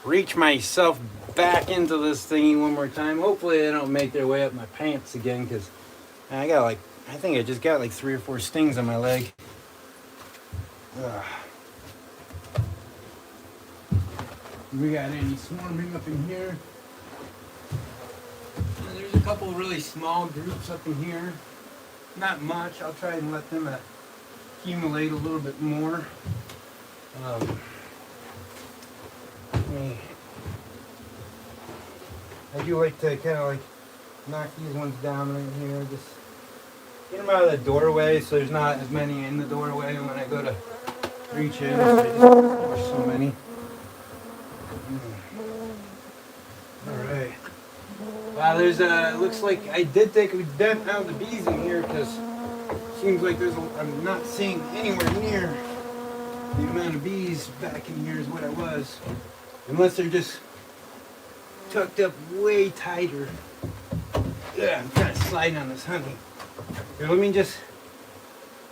reach myself back into this thingy one more time. Hopefully they don't make their way up my pants again, because I think I just got like 3 or 4 stings on my leg. We got any swarming up in here? There's a couple of really small groups up in here. Not much. I'll try and let them accumulate a little bit more. I do like to kind of like knock these ones down right here. Just get them out of the doorway so there's not as many in the doorway when I go to reach in. There's so many. Alright. Wow, looks like I did take a dent out of the bees in here, because it seems like I'm not seeing anywhere near the amount of bees back in here is what I was. Unless they're just tucked up way tighter. Yeah, I'm kind of sliding on this honey. Here, let me just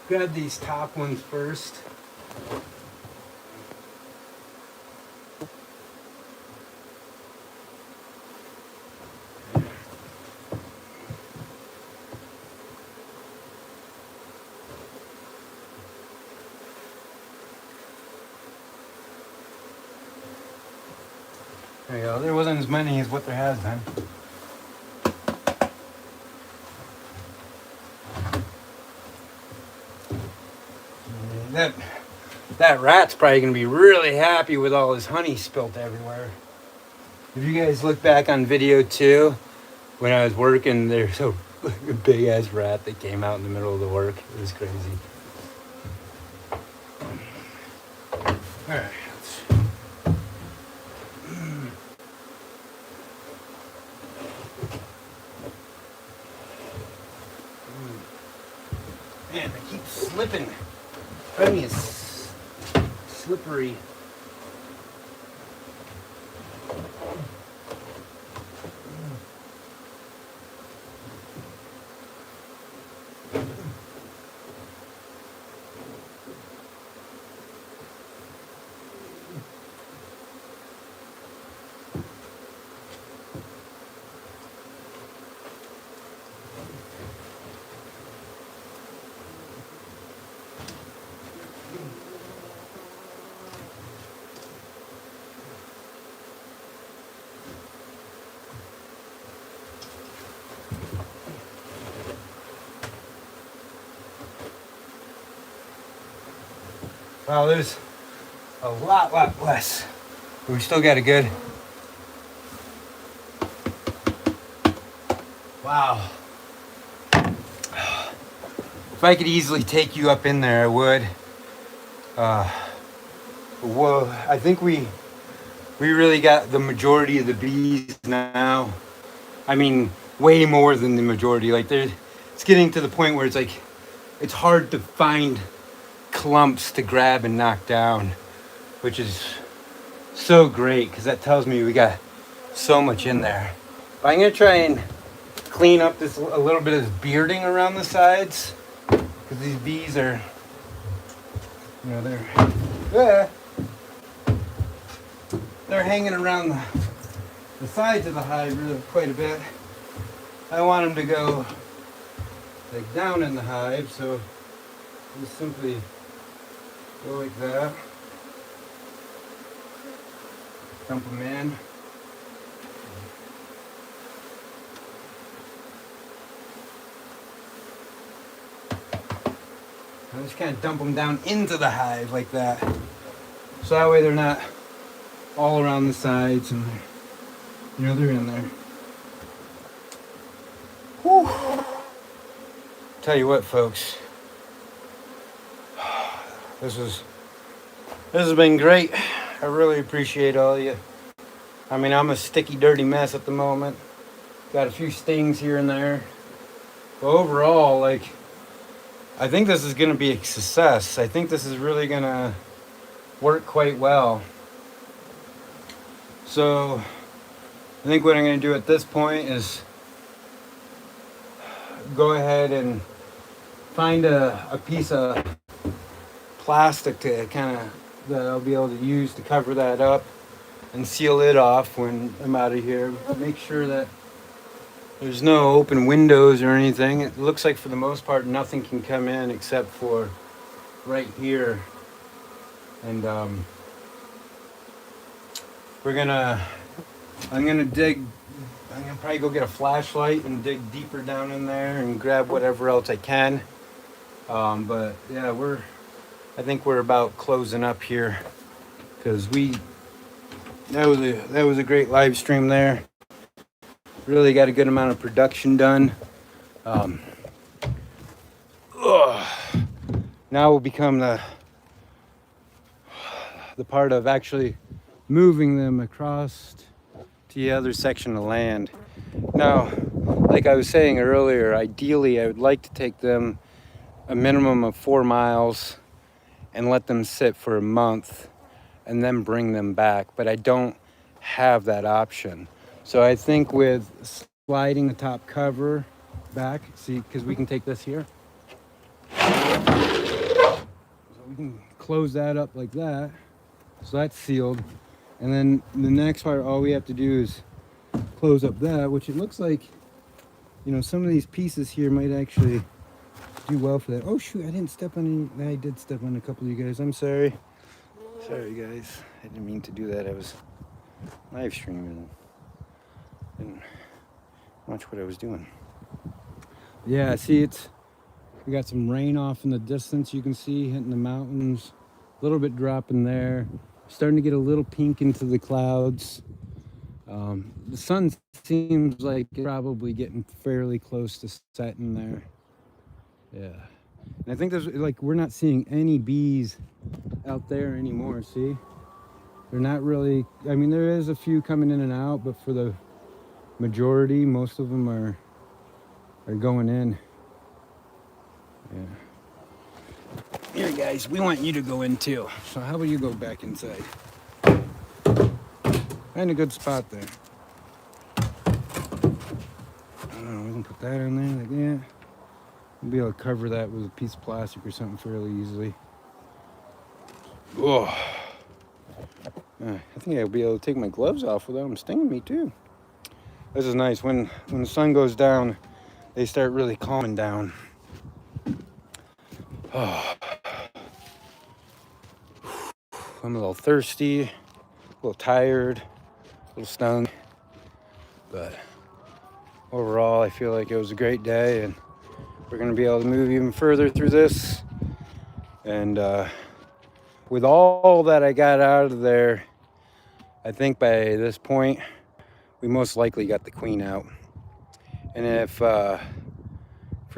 grab these top ones first. There you go. There wasn't as many as what there has been. That rat's probably going to be really happy with all his honey spilt everywhere. If you guys look back on video 2, when I was working, there's a a big ass rat that came out in the middle of the work. It was crazy. All right. Man, I keep slipping. Honey is slippery. Wow, there's a lot less. But we still got a good. Wow. If I could easily take you up in there, I would. Well, I think we really got the majority of the bees now. I mean, way more than the majority. Like, it's getting to the point where it's like, it's hard to find clumps to grab and knock down, which is so great because that tells me we got so much in there. But I'm gonna try and clean up this a little bit of this bearding around the sides because these bees are, you know, they're hanging around the sides of the hive really quite a bit. I want them to go like down in the hive, so just simply go like that. Dump them in. I just kind of dump them down into the hive like that. So that way they're not all around the sides and, you know, they're in there. Whew. Tell you what, folks. This has been great. I really appreciate all of you. I mean, I'm a sticky, dirty mess at the moment. Got a few stings here and there. But overall, like, I think this is going to be a success. I think this is really going to work quite well. So, I think what I'm going to do at this point is go ahead and find a piece of plastic to kind of that I'll be able to use to cover that up and seal it off when I'm out of here. Make sure that there's no open windows or anything. It looks like for the most part nothing can come in except for right here. And I'm gonna probably go get a flashlight and dig deeper down in there and grab whatever else I can. But yeah, I think we're about closing up here because that was a great live stream there. Really got a good amount of production done. Now will become the part of actually moving them across to the other section of land. Now, like I was saying earlier, ideally I would like to take them a minimum of 4 miles and let them sit for a month and then bring them back, but I don't have that option. So I think with sliding the top cover back, see, because we can take this here. So we can close that up like that. So that's sealed. And then the next part, all we have to do is close up that, which it looks like, you know, some of these pieces here might actually do well for that. Oh shoot, I didn't step on any. I did step on a couple of you guys. I'm sorry. Sorry guys. I didn't mean to do that. I was live streaming. Didn't watch what I was doing. Yeah, see, we got some rain off in the distance. You can see hitting the mountains. A little bit dropping there. Starting to get a little pink into the clouds. The sun seems like it's probably getting fairly close to setting there. Yeah. And I think there's like, we're not seeing any bees out there anymore. See, they're not really, I mean, there is a few coming in and out, but for the majority, most of them are going in. Yeah. Here, guys, we want you to go in too. So how about you go back inside? Find a good spot there. I don't know, we can put that in there like that. We'll be able to cover that with a piece of plastic or something fairly easily. Oh, I think I'll be able to take my gloves off without them stinging me too. This is nice. When the sun goes down, they start really calming down. Oh. I'm a little thirsty, a little tired, a little stung, but overall I feel like it was a great day, and we're going to be able to move even further through this. And with all that I got out of there, I think by this point we most likely got the queen out. And if for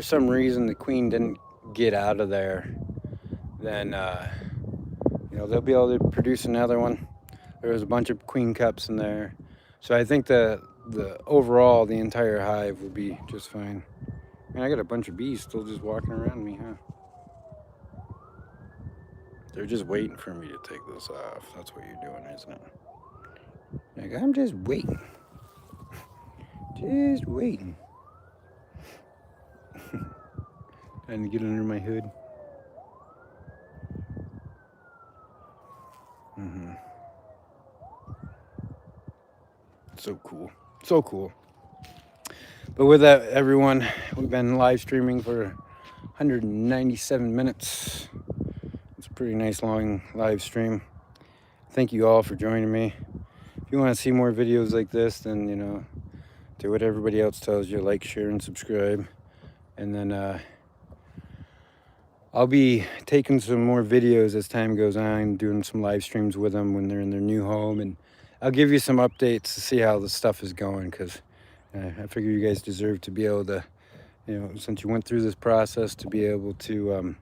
some reason the queen didn't get out of there, then you know, they'll be able to produce another one. There was a bunch of queen cups in there, so I think the overall the entire hive will be just fine. And I got a bunch of bees still just walking around me, huh? They're just waiting for me to take this off. That's what you're doing, isn't it? Like, I'm just waiting. Just waiting. Trying to get under my hood. So cool. So cool. But with that, everyone, we've been live streaming for 197 minutes. It's a pretty nice long live stream. Thank you all for joining me. If you want to see more videos like this, then, you know, do what everybody else tells you. Like, share, and subscribe. And then I'll be taking some more videos as time goes on, doing some live streams with them when they're in their new home. And I'll give you some updates to see how the stuff is going, because I figure you guys deserve to be able to, you know, since you went through this process, to be able to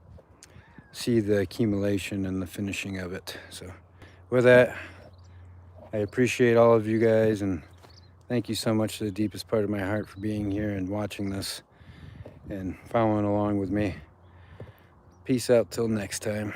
see the accumulation and the finishing of it. So with that, I appreciate all of you guys, and thank you so much to the deepest part of my heart for being here and watching this and following along with me. Peace out till next time.